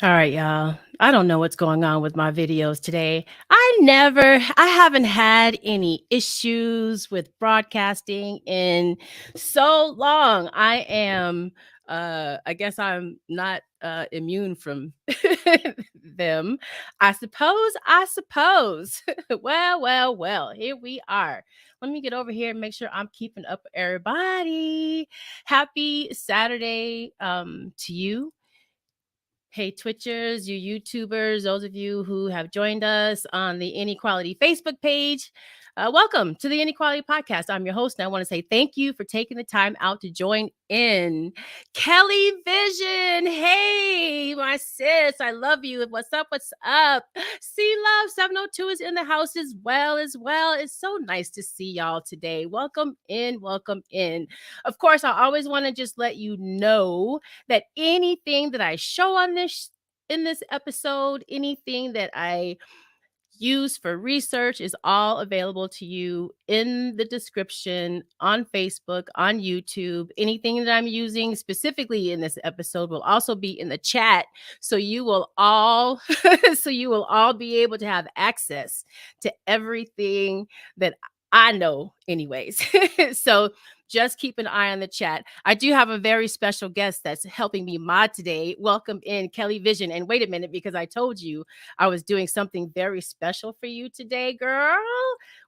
All right, y'all. I don't know what's going on with my videos today. I haven't had any issues with broadcasting in so long. I guess I'm not immune from them. I suppose. Well, here we are. Let me get over here and make sure I'm keeping up with everybody. Happy Saturday to you. Hey, Twitchers, you YouTubers, those of you who have joined us on the Inequality Facebook page, welcome to the Inequality Podcast. I'm your host, and I want to say thank you for taking the time out to join in. Kelly Vision, hey, my sis, I love you. What's up? What's up? See Love 702 is in the house as well. It's so nice to see y'all today. Welcome in, welcome in. Of course, I always want to just let you know that anything that I show on this in this episode, anything that I use for research is all available to you in the description on Facebook, on YouTube. Anything that I'm using specifically in this episode will also be in the chat. So you will all so you will all be able to have access to everything that I know anyways. So just keep an eye on the chat. I do have a very special guest that's helping me mod today. Welcome in, Kelly Vision. And wait a minute, because I told you I was doing something very special for you today, girl.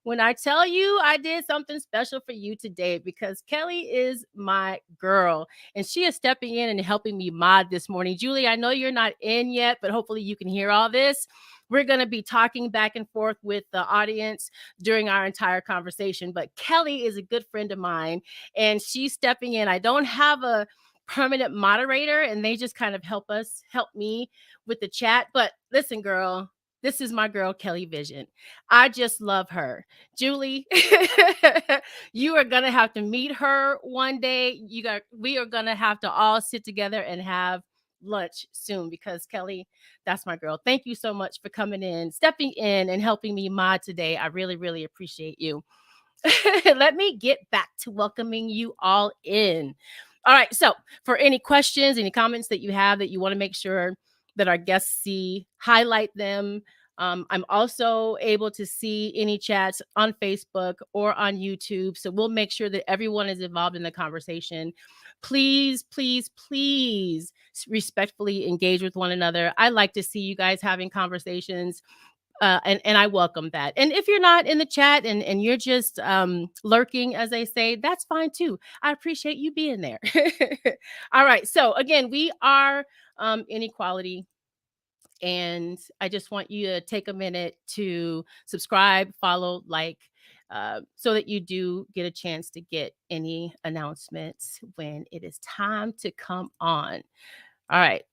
When I tell you I did something special for you today, because Kelly is my girl and she is stepping in and helping me mod this morning. Julie, I know you're not in yet, but hopefully you can hear all this. We're going to be talking back and forth with the audience during our entire conversation. But Kelly is a good friend of mine and she's stepping in. I don't have a permanent moderator and they just kind of help me with the chat. But listen, girl, this is my girl, Kelly Vision. I just love her. Julie, you are going to have to meet her one day. We are going to have to all sit together and have lunch soon because Kelly, that's my girl. Thank you so much for coming in, stepping in and helping me mod today. I really, really appreciate you. Let me get back to welcoming you all in. All right. So, for any questions, any comments that you have that you want to make sure that our guests see, highlight them. I'm also able to see any chats on Facebook or on YouTube. So, we'll make sure that everyone is involved in the conversation. Please, please, please respectfully engage with one another. I like to see you guys having conversations and I welcome that. And if you're not in the chat and you're just lurking, as they say, that's fine too. I appreciate you being there. All right. So again, we are inequality. And I just want you to take a minute to subscribe, follow, like, so that you do get a chance to get any announcements when it is time to come on. All right.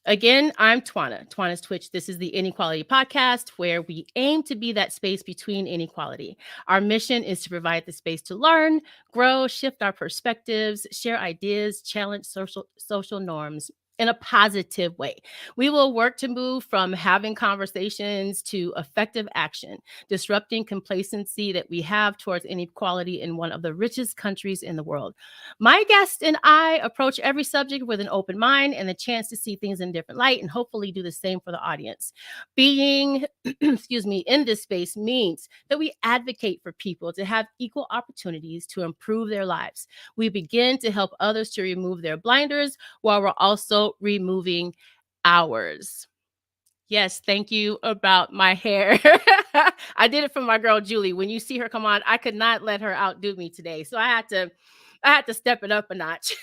Again, I'm Twana. Twana's Twitch. This is the Inequality Podcast, where we aim to be that space between inequality. Our mission is to provide the space to learn, grow, shift our perspectives, share ideas, challenge social norms in a positive way. We will work to move from having conversations to effective action, disrupting complacency that we have towards inequality in one of the richest countries in the world. My guest and I approach every subject with an open mind and the chance to see things in different light and hopefully do the same for the audience. Being, excuse me, in this space means that we advocate for people to have equal opportunities to improve their lives. We begin to help others to remove their blinders while we're also removing ours. Yes, thank you about my hair. I did it for my girl Julie. When you see her come on, I could not let her outdo me today. So I had to step it up a notch.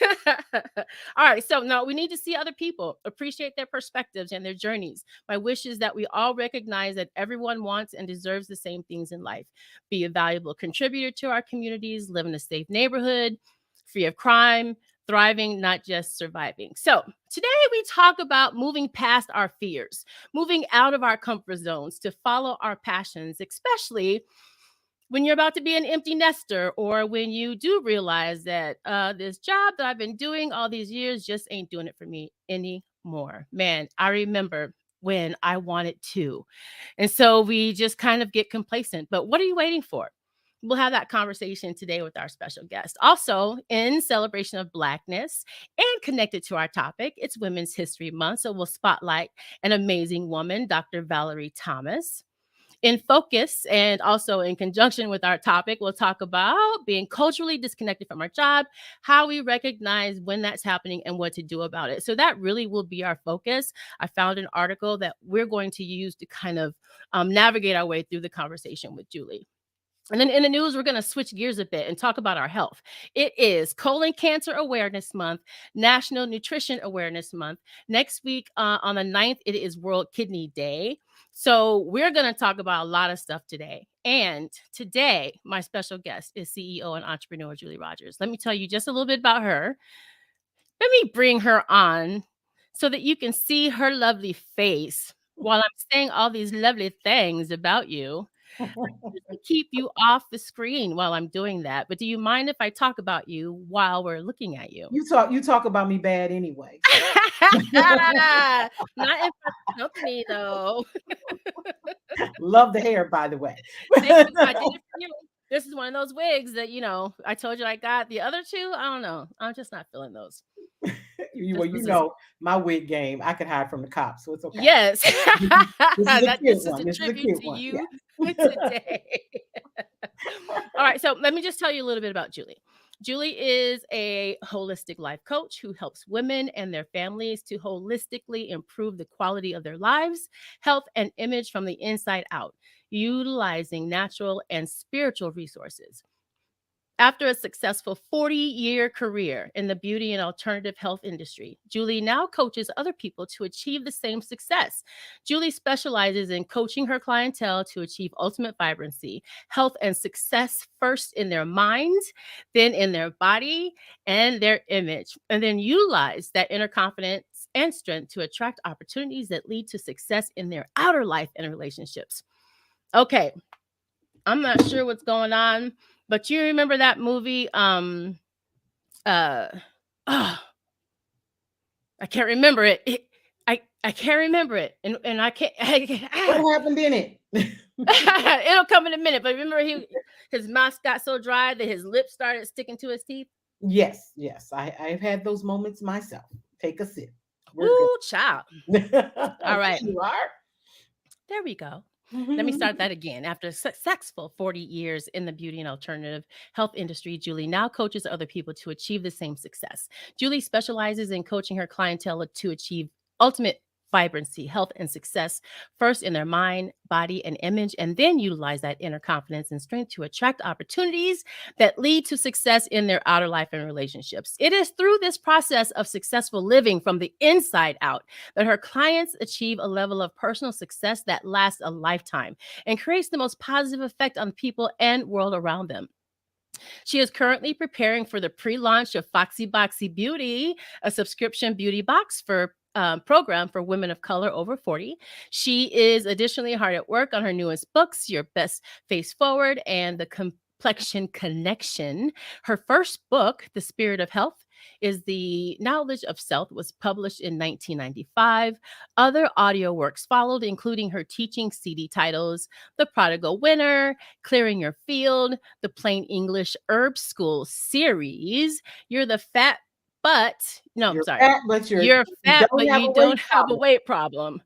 All right. So no, we need to see other people, appreciate their perspectives and their journeys. My wish is that we all recognize that everyone wants and deserves the same things in life. Be a valuable contributor to our communities, live in a safe neighborhood, free of crime, thriving, not just surviving. So today we talk about moving past our fears, moving out of our comfort zones to follow our passions, especially when you're about to be an empty nester or when you do realize that this job that I've been doing all these years just ain't doing it for me anymore. Man, I remember when I wanted to. And so we just kind of get complacent. But what are you waiting for? We'll have that conversation today with our special guest. Also, in celebration of Blackness and connected to our topic, it's Women's History Month. So we'll spotlight an amazing woman, Dr. Valerie Thomas. In focus and also in conjunction with our topic, we'll talk about being culturally disconnected from our job, how we recognize when that's happening, and what to do about it. So that really will be our focus. I found an article that we're going to use to kind of navigate our way through the conversation with Julie. And then in the news, we're going to switch gears a bit and talk about our health. It is Colon Cancer Awareness Month, National Nutrition Awareness Month. Next week on the 9th, it is World Kidney Day. So we're going to talk about a lot of stuff today. And today, my special guest is CEO and entrepreneur Julie Rodgers. Let me tell you just a little bit about her. Let me bring her on so that you can see her lovely face while I'm saying all these lovely things about you. Keep you off the screen while I'm doing that. But do you mind if I talk about you while we're looking at you? You talk about me bad anyway. So. Not in front of company, though. Love the hair, by the way. Thank you. I did it for you. This is one of those wigs that, I told you I got. The other two, I don't know. I'm just not feeling those. Well, my wig game. I could hide from the cops, so it's okay. Yes. This is a cute This is one. a This is a tribute cute to one. you Yeah. today. All right. So let me just tell you a little bit about Julie. Julie is a holistic life coach who helps women and their families to holistically improve the quality of their lives, health, and image from the inside out, utilizing natural and spiritual resources. After a successful 40-year career in the beauty and alternative health industry, Julie now coaches other people to achieve the same success. Julie specializes in coaching her clientele to achieve ultimate vibrancy, health, and success first in their minds, then in their body and their image, and then utilize that inner confidence and strength to attract opportunities that lead to success in their outer life and relationships. Okay, I'm not sure what's going on, but you remember that movie? Uh, oh, I can't remember it. I can't remember it, and I can't. What happened in it? It'll come in a minute. But remember, his mouth got so dry that his lips started sticking to his teeth. Yes, yes. I've had those moments myself. Take a sip. We're Ooh, child. good. All right, You are. there we go. Let me start that again. After a successful 40 years in the beauty and alternative health industry, Julie now coaches other people to achieve the same success. Julie specializes in coaching her clientele to achieve ultimate vibrancy, health, and success first in their mind, body, and image, and then utilize that inner confidence and strength to attract opportunities that lead to success in their outer life and relationships. It is through this process of successful living from the inside out that her clients achieve a level of personal success that lasts a lifetime and creates the most positive effect on people and world around them. She is currently preparing for the pre-launch of Foxy Boxy Beauty, a subscription beauty box for program for women of color over 40. She is additionally hard at work on her newest books, Your Best Face Forward and The Complexion Connection. Her first book, The Spirit of Health, is the Knowledge of Self, was published in 1995. Other audio works followed, including her teaching CD titles, The Prodigal Winner, Clearing Your Field, the Plain English Herb School series, You're the Fat but no, I'm You're sorry. fat, but You're you fat, don't but have you a don't weight have a problem. weight problem.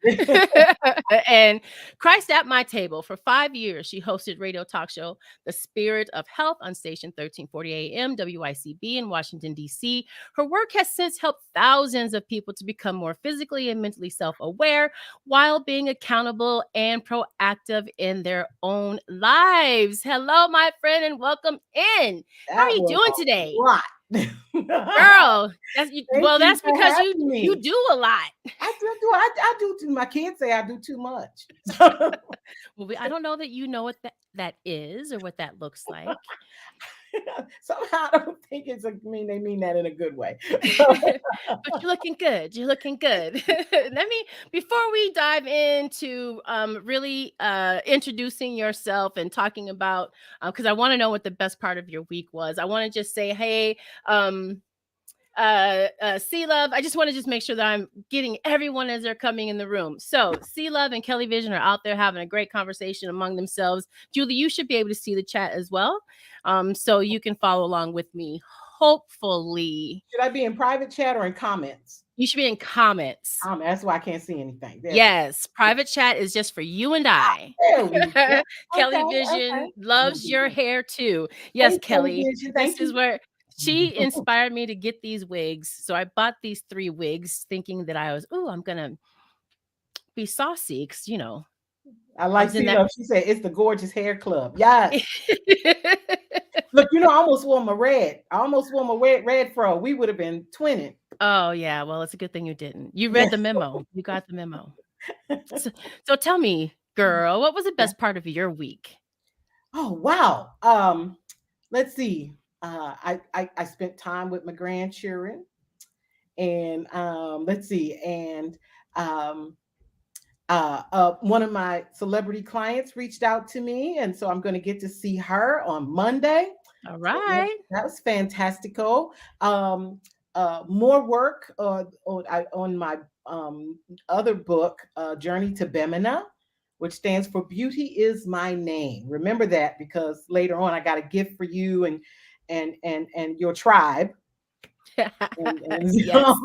And Christ at My Table. For 5 years, she hosted radio talk show The Spirit of Health on station 1340 AM WICB in Washington, D.C. Her work has since helped thousands of people to become more physically and mentally self-aware while being accountable and proactive in their own lives. Hello, my friend, and welcome in. How are That you was doing a today? lot. Girl, Thank well, you that's for because you having you me. do a lot. I do too. My kids say I do too much. Well, I don't know that you know what that is or what that looks like. Somehow I don't think they mean that in a good way. But you're looking good. You're looking good. Let me before we dive into really introducing yourself and talking about because I want to know what the best part of your week was. I want to just say, hey, um, C Love. I just want to just make sure that I'm getting everyone as they're coming in the room. So C Love and Kelly Vision are out there having a great conversation among themselves. Julie, you should be able to see the chat as well, so you can follow along with me. Hopefully, Should I be in private chat or in comments? you should be in comments. That's why I can't see anything. There we Yes, private chat is just for you and go. I. There we go. Kelly Okay, okay. Vision I'm gonna loves do your that. hair too. Yes, Hey, Kelly. television. This Thank is you. where she inspired me to get these wigs. So I bought these 3 wigs thinking that I was, oh, I'm going to be saucy because, I I like was in C that. Love. She said it's the gorgeous hair club. Yes. Look, I almost wore my red. I almost wore my red fro. We would have been twinning. Oh, yeah. Well, it's a good thing you didn't. You read the memo. You got the memo. So, so tell me, girl, what was the Yeah. best part of your week? Oh wow. Let's see. I spent time with my grandchildren, and let's see, and um, one of my celebrity clients reached out to me, and so I'm going to get to see her on Monday. All So right. that was fantastical. Um, More work on my um, other book, Journey to Bemina, which stands for Beauty is My Name. Remember that, because later on I got a gift for you and your tribe, and Yes.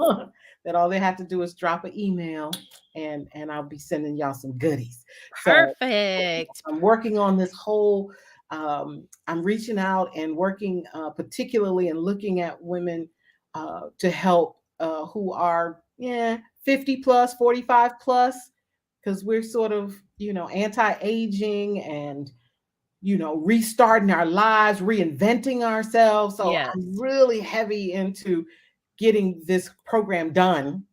that all they have to do is drop an email, and I'll be sending y'all some goodies. So Perfect. I'm working on this whole. I'm reaching out and working particularly and looking at women to help who are 50 plus, 45 plus, because we're sort of anti-aging and restarting our lives, reinventing ourselves. So Yes. I'm really heavy into getting this program done,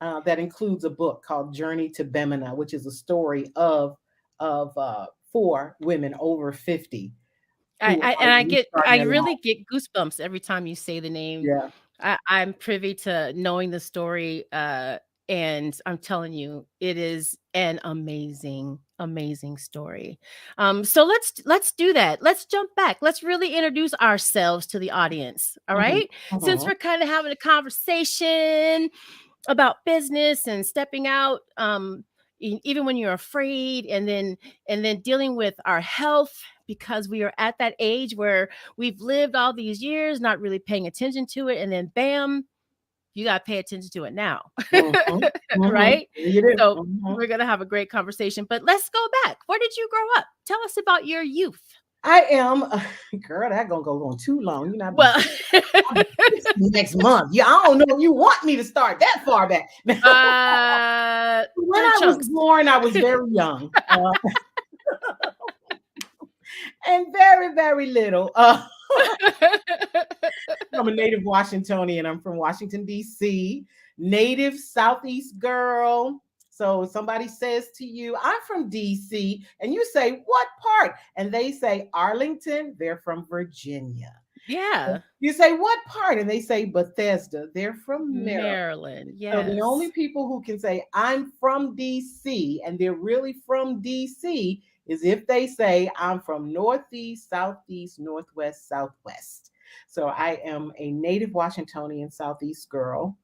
that includes a book called Journey to Bemina, which is a story of 4 women over 50 I, who I are and I get restarting I their really lives. get goosebumps every time you say the name. Yeah. I'm privy to knowing the story, and I'm telling you, it is an amazing, amazing story. So let's do that. Let's jump back. Let's really introduce ourselves to the audience. All Hmm. right, since Hmm. we're kind of having a conversation about business and stepping out, even when you're afraid, and then dealing with our health, because we are at that age where we've lived all these years not really paying attention to it, and then bam, you got to pay attention to it now. Hmm. Hmm. Right? You do. So Hmm. we're going to have a great conversation, but let's go back. Where did you grow up? Tell us about your youth. I am, girl. That gonna go on too long. You know, Well, I'll be 60 next month. Yeah, I don't know if you want me to start that far back. When three I was chunks. born, I was very young, and very, very little. I'm a native Washingtonian. I'm from Washington, D.C., native Southeast girl. So if somebody says to you, I'm from D.C., and you say, what part? And they say Arlington, they're from Virginia. Yeah. You say, what part? And they say Bethesda, they're from Maryland. Maryland. So the only Yes. people who can say, I'm from DC, and they're really from DC, is if they say, I'm from Northeast, Southeast, Northwest, Southwest. So I am a native Washingtonian Southeast girl.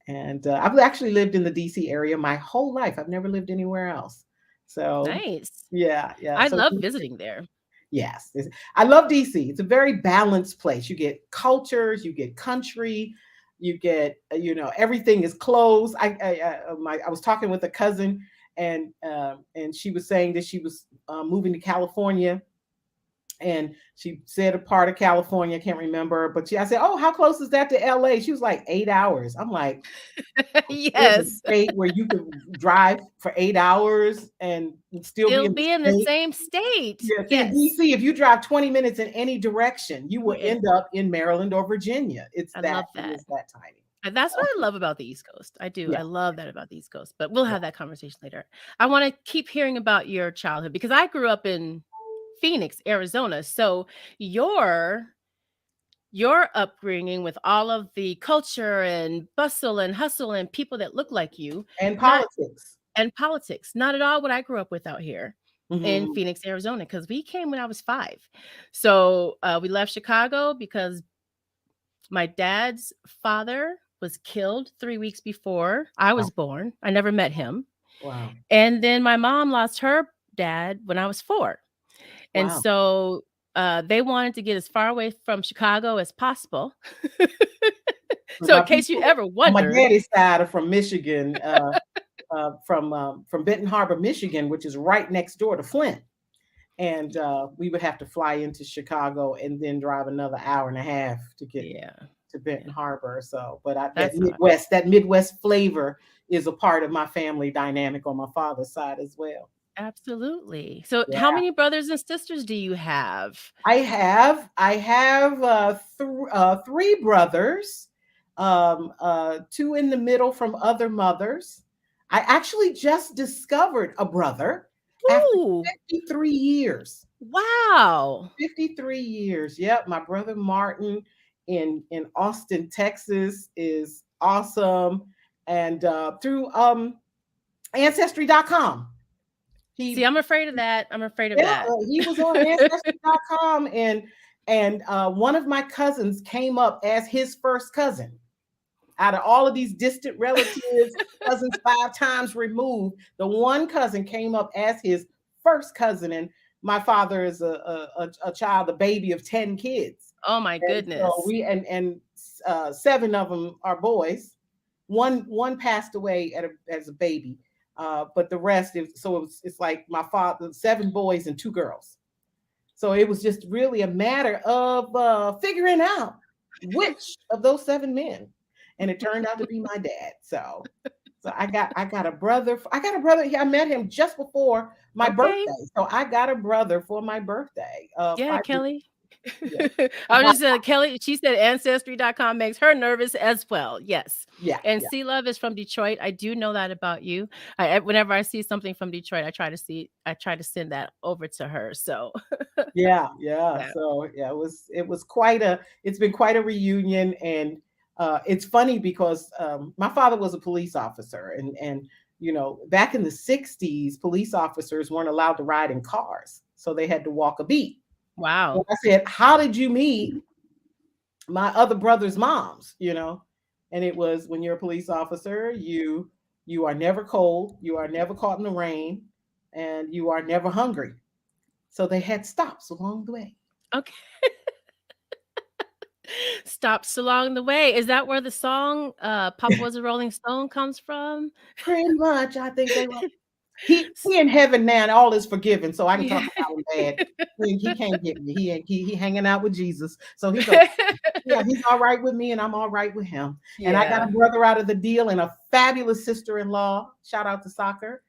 And I've actually lived in the DC area my whole life. I've never lived anywhere else. So, Nice. yeah, yeah. I So, love visiting there. yes, I love DC. It's a very balanced place. You get cultures, you get country, you get everything is close. I was talking with a cousin, and she was saying that she was moving to California, and she said a part of California, I can't remember, but I said, "Oh, how close is that to LA?" She was like 8 hours. I'm like, there's a Yes. state where you could drive for 8 hours and still be Still in the be in the state. same state. Yeah, see, in Yes. DC, if you drive 20 minutes in any direction, you will We're in end up in Maryland or Virginia. I love It that. is that tiny. And that's what I love about the East Coast. I do. Yeah, I love that about the East Coast. But we'll yeah. have that conversation later. I want to keep hearing about your childhood because I grew up in Phoenix, Arizona. So your your upbringing with all of the culture and bustle and hustle and people that look like you, And not politics. and politics, not at all what I grew up with out here in Hmm. Phoenix, Arizona, because we came when I was 5. So we left Chicago because My dad's father was killed 3 weeks before I Wow. was born. I never met him. Wow. And then my mom lost her dad when I was 4. And Wow. so they wanted to get as far away from Chicago as possible. But So, my in case you people ever on my wondered, daddy's side are from Michigan, from Benton Harbor, Michigan, which is right next door to Flint. And we would have to fly into Chicago and then drive another hour and a half to get yeah, to yeah, Benton Harbor. So, but that that's not Midwest flavor is a part of my family dynamic on my father's side as well. absolutely. So, Yeah. how many brothers and sisters do you have? I have three brothers, two in the middle from other mothers. I actually just discovered a brother after Ooh, 53 years. wow. 53 years. Yep, my brother Martin in Austin, Texas is awesome. And through ancestry.com. See, He I'm afraid of that. I'm afraid of Yeah, that. he was on ancestry.com, and one of my cousins came up as his first cousin. Out of all of these distant relatives, cousins 5 times removed, the one cousin came up as his first cousin. And my father is a child, a baby of 10 kids. Oh my And so goodness. we and 7 of them are boys. One passed away as a baby, but the rest is so it's like my father, 7 boys and 2 girls. So it was just really a matter of figuring out which of those 7 men, and it turned out to be my dad. So I got a brother. I got a brother. I met him just before my Okay. birthday. So I got a brother for my birthday. Yeah, 5 years. Kelly. Yeah. I was just Kelly, she said ancestry.com makes her nervous as well. Yes. Yeah. And Yeah. C Love is from Detroit. I do know that about you. Whenever I see something from Detroit, I try to send that over to her. So, Yeah, yeah. yeah. So yeah, it's been quite a reunion. And it's funny because my father was a police officer, and back in the 60s, police officers weren't allowed to ride in cars, so they had to walk a beat. And Wow. I said, how did you meet my other brother's moms? And it was, when you're a police officer, you are never cold, you are never caught in the rain, and you are never hungry. So they had stops along the way. Okay. Stops along the way. Is that where the song Papa Was a Rolling Stone comes from? Pretty much, I think they were. He in heaven now, and all is forgiven, so I can talk Yeah. about him bad. He can't get me. He hanging out with Jesus, so he's okay. Yeah, he's all right with me, and I'm all right with him. And I got Yeah. a brother out of the deal, and a fabulous sister-in-law. Shout out to Soccer,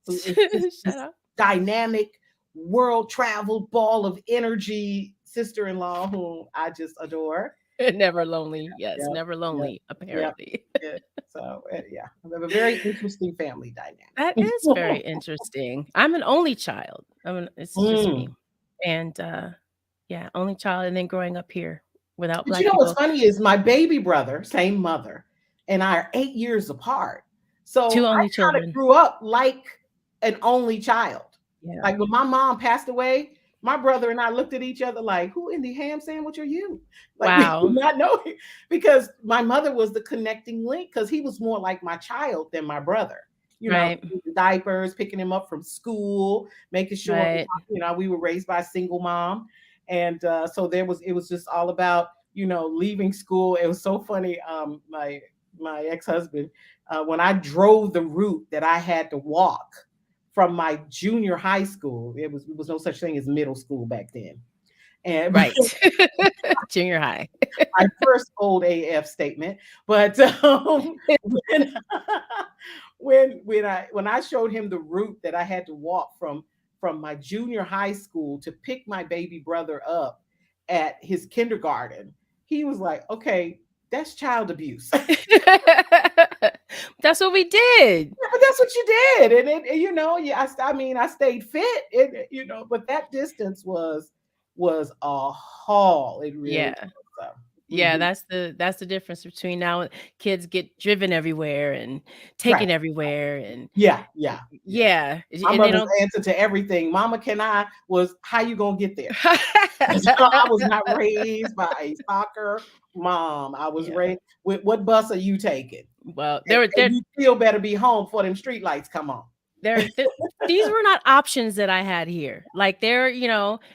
who is just Shut this up. dynamic, world travel ball of energy sister-in-law whom I just adore. Never lonely. Yes, Yep, never yep, lonely, yep. apparently. Yeah. So yeah, we have a very interesting family That dynamic. is very interesting. I'm an only child. It's just me. Mm. And yeah, only child and then growing up here without But you black know what's people. funny is my baby brother, same mother, and I are 8 years apart. So 2 I only kind of children. grew up like an only child. Yeah. Like when my mom passed away, my brother and I looked at each other like, "Who in the ham sandwich are you?" Like we did Wow. not know it, because my mother was the connecting link, because he was more like my child than my brother. Right. Diapers, picking him up from school, making sure Right. we were raised by a single mom. And so it was just all about leaving school. It was so funny. My ex-husband, when I drove the route that I had to walk from my junior high school, it was no such thing as middle school back then. And Right. Junior high. my first old AF statement. But when, when I showed him the route that I had to walk from my junior high school to pick my baby brother up at his kindergarten, he was like, "Okay, that's child abuse." Yeah, That's what we did. but that's what you did, and yeah. I mean, I stayed fit, but that distance was a haul. It really Yeah. was. So. Yeah, that's the difference between now kids get driven everywhere and Right. taken everywhere and Yeah, yeah, yeah. yeah, My and they mother's don't answer to everything, "Mama, can I?" was, "How you gonna get there?" I was not raised by a soccer mom. I was Yeah. raised with, "What bus are you taking? Well, And, there were and there you still better be home before them street lights come on." there these were not options that I had here. Like there,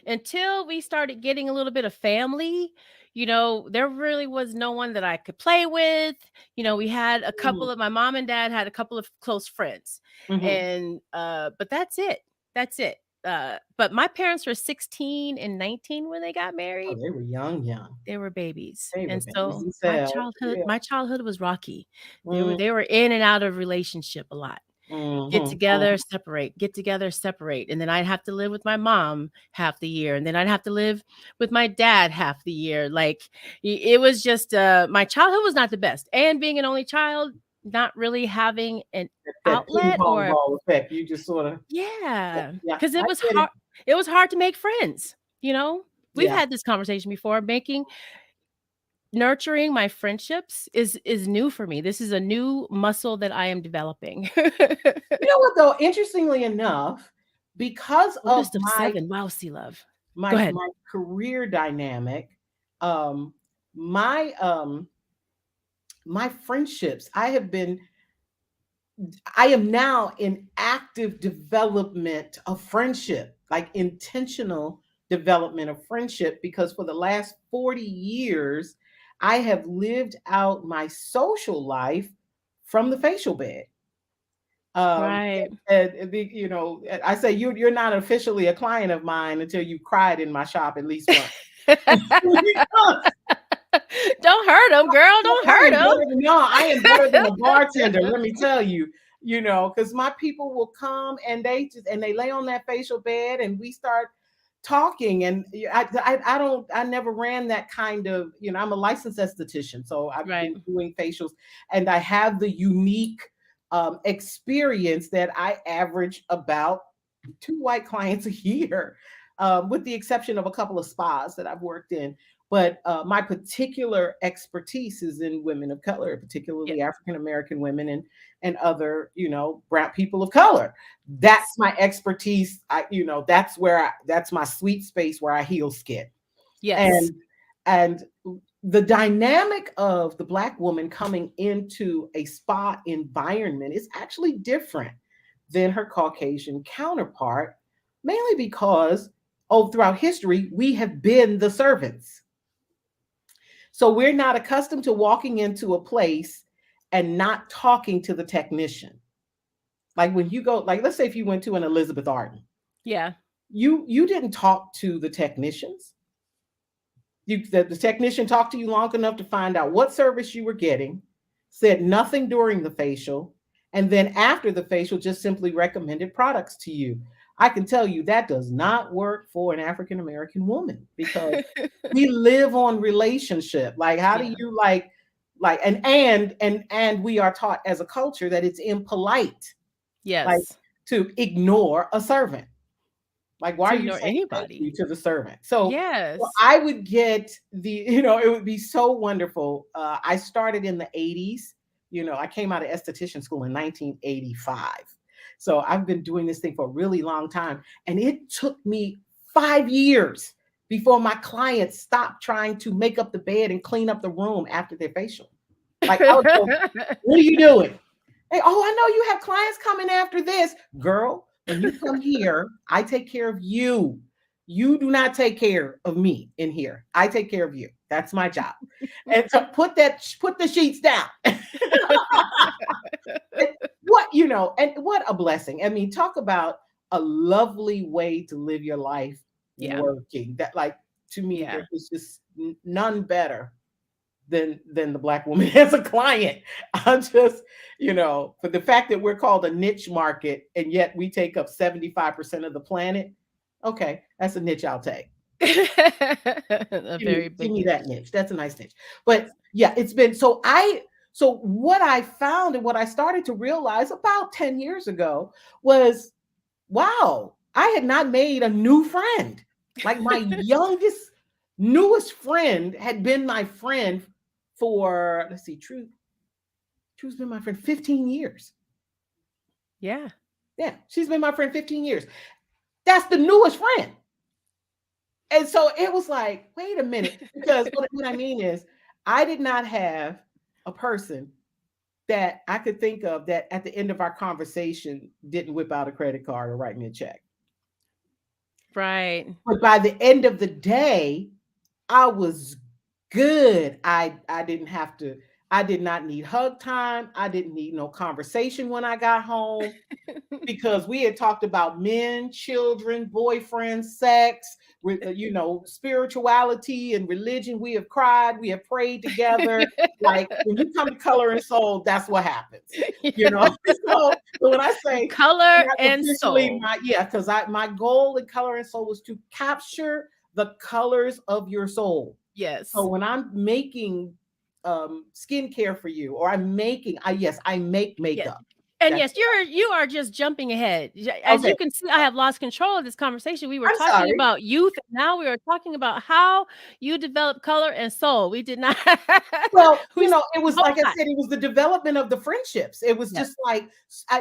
until we started getting a little bit of family, there really was no one that I could play with. We had a Mm, couple of my mom and dad had a couple of close friends. mhm. And but that's it. That's it. But my parents were 16 and 19 when they got Oh, married. they were young, young. They were babies, They were and babies so my themselves. childhood Yeah. my childhood was rocky. They were Mm, they were in and out of relationship a lot. Get mhm, together, mhm. separate, get together, separate, and then I'd have to live with my mom half the year, and then I'd have to live with my dad half the year. Like it was just my childhood was not the best, and being an only child, not really having an That ping outlet pong or ball effect. You just sort of, yeah, yeah, because I it was get it. hard. It was hard to make friends. We've Yeah. had this conversation before. Making Nurturing my friendships is new for me. This is a new muscle that I am developing. You know what though? Interestingly enough, because of Oldest of 7. Wow, sea love. Go ahead. my career dynamic, um, my my friendships, I am now in active development of friendship, like intentional development of friendship, because for the last 40 years, I have lived out my social life from the facial bed. Um, Right. I say you're not officially a client of mine until you cried in my shop at least once. Don't hurt him, girl. No, Don't I hurt am him. better than no, I am better than a bartender, let me tell you, because my people will come and they lay on that facial bed and we start talking. And I never ran that kind of, I'm a licensed esthetician, so I've Right. been doing facials, and I have the unique experience that I average about 2 white clients a year, with the exception of a couple of spas that I've worked in. But my particular expertise is in women of color, Yeah. particularly African American women and other, brown people of color. That's Yes. my expertise. That's my sweet space where I heal skin. Yes. And and the dynamic of the black woman coming into a spa environment is actually different than her Caucasian counterpart, mainly because, throughout history, we have been the servants. So we're not accustomed to walking into a place and not talking to the technician. Like when you go, like let's say if you went to an Elizabeth Arden, Yeah. you didn't talk to the technicians. The technician talked to you long enough to find out what service you were getting, said nothing during the facial, and then after the facial just simply recommended products to you. I can tell you that does not work for an African American woman, because we live on relationship. Like how do Yeah. you and we are taught as a culture that it's impolite, like, Yes. to ignore a servant. Like, why To are you ignore saying thank anybody. you to the servant? So Yes. I would get it would be so wonderful. I started in the 80s. I came out of esthetician school in 1985. So I've been doing this thing for a really long time. And it took me 5 years before my clients stopped trying to make up the bed and clean up the room after their facial. Like, I would go, what are you doing? Hey, oh, I know you have clients coming after this. Girl, when you come here, I take care of you. You do not take care of me in here. I take care of you. That's my job. And so put the sheets down. And what a blessing. I mean, talk about a lovely way to live your life Yeah. working. That, like, to me, Yeah. there is just none better than the black woman as a client. I'm just, for the fact that we're called a niche market and yet we take up 75% of the planet. Okay, that's a niche I'll take. A very Give big me niche. that niche. That's a nice niche. Yes. But yeah, it's been so what I found and what I started to realize about 10 years ago was, wow, I had not made a new friend. Like my youngest newest friend had been my friend for, let's see, True's been my friend 15 years. Yeah. Yeah, she's been my friend 15 years. That's the newest friend. And so it was like, wait a minute, because what I mean is, I did not have a person that I could think of that at the end of our conversation didn't whip out a credit card or write me a check. Right. But by the end of the day, I was good. I didn't have to, I did not need hug time. I didn't need no conversation when I got home, because we had talked about men, children, boyfriends, sex, spirituality and religion. We have cried, we have prayed together. Like when you come to Color and Soul, that's what happens. You know, so when I say Color that's and officially soul. my, yeah, because I my goal in Color and Soul was to capture the colors of your soul. So Yes. when I'm making skincare for you, or I'm making, I make Yes. makeup. And That's yes, you are just jumping ahead. As okay. you can see, I have lost control of this conversation. We were I'm talking sorry. about youth. Now we are talking about how you develop color and soul. We did not. Well, we skipped it a was whole like I lot. said, it was the development of the friendships. It was Yes. just like,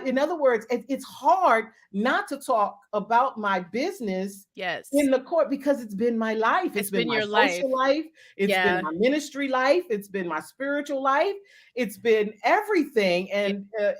in other words, it's hard not to talk about my business in Yes. the court, because it's been my life. It's It's been been my your life. social life. It's been Yeah. my ministry life. It's been my spiritual life. It's been everything. Yeah. And And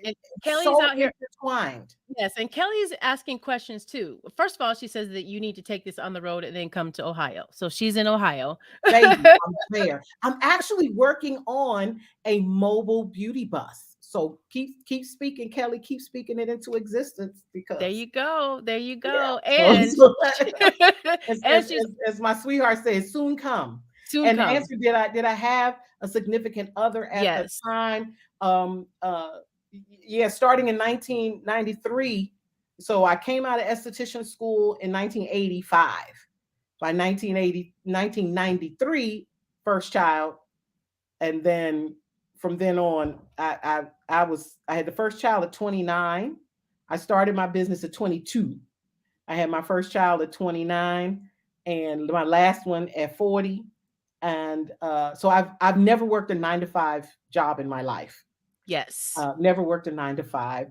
it's Kelly's so out here. intertwined. Yes, and Kelly's asking questions too. First of all, she says that you need to take this on the road and then come to Ohio. So she's in Ohio. Baby, I'm there. I'm actually working on a mobile beauty bus. So keep speaking, Kelly. Keep speaking it into existence, There because you go. There you yeah. go. So, And so as, and as, she's as my sweetheart says, soon come. soon And the come. answer, did I have a significant other at the Yes. time? Yeah, starting in 1993. So I came out of esthetician school in 1985. By 1993, first child. And then from then on, I had the first child at 29. I started my business at 22. I had my first child at 29, and my last one at 40. And so I've never worked a 9 to 5 job in my life. Yes. Never worked a 9 to 5.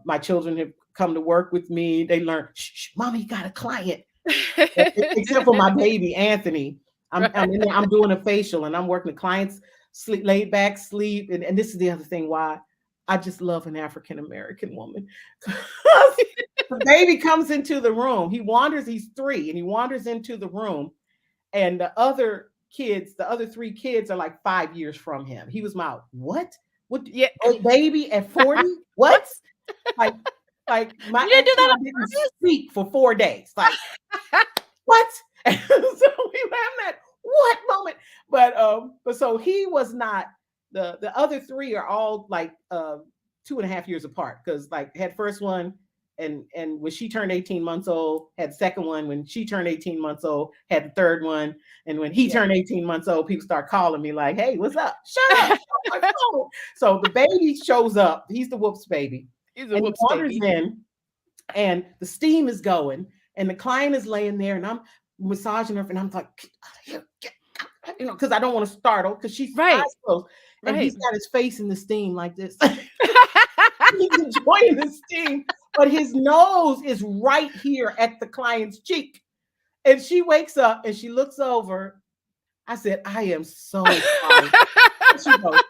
My children have come to work with me. They learn, shh, shh, mommy got a client. Except for my baby Anthony. I'm in there, I'm doing a facial, and I'm working the clients sleep, laid back sleep. And this is the other thing why I just love an African American woman. The baby comes into the room. He wanders, he's 3, and he wanders into the room, and the other 3 kids are like 5 years from him. He was my what? What, Yeah. a baby at 40? What? What? Like my You didn't do that ex-husband didn't speak for 4 days. Like, on what? So we were having that what moment. But so he was not, the other 3 are all like 2.5 years apart, because like had first one, and when she turned 18 months old, had second one when she turned 18 months old, had the third one. And when he Yeah. turned 18 months old, people start calling me like, hey, what's up? Shut up. Shut my phone. So the baby shows up. He's the whoops baby. He's a And he whoops wanders baby. in, and the steam is going, and the client is laying there, and I'm massaging her, and I'm like, get out of here, because I don't want to startle, because she's eyes Right. closed, and Right. he's got his face in the steam like this. He's enjoying the steam, but his nose is right here at the client's cheek. And she wakes up and she looks over. I said, I am so sorry. And she goes,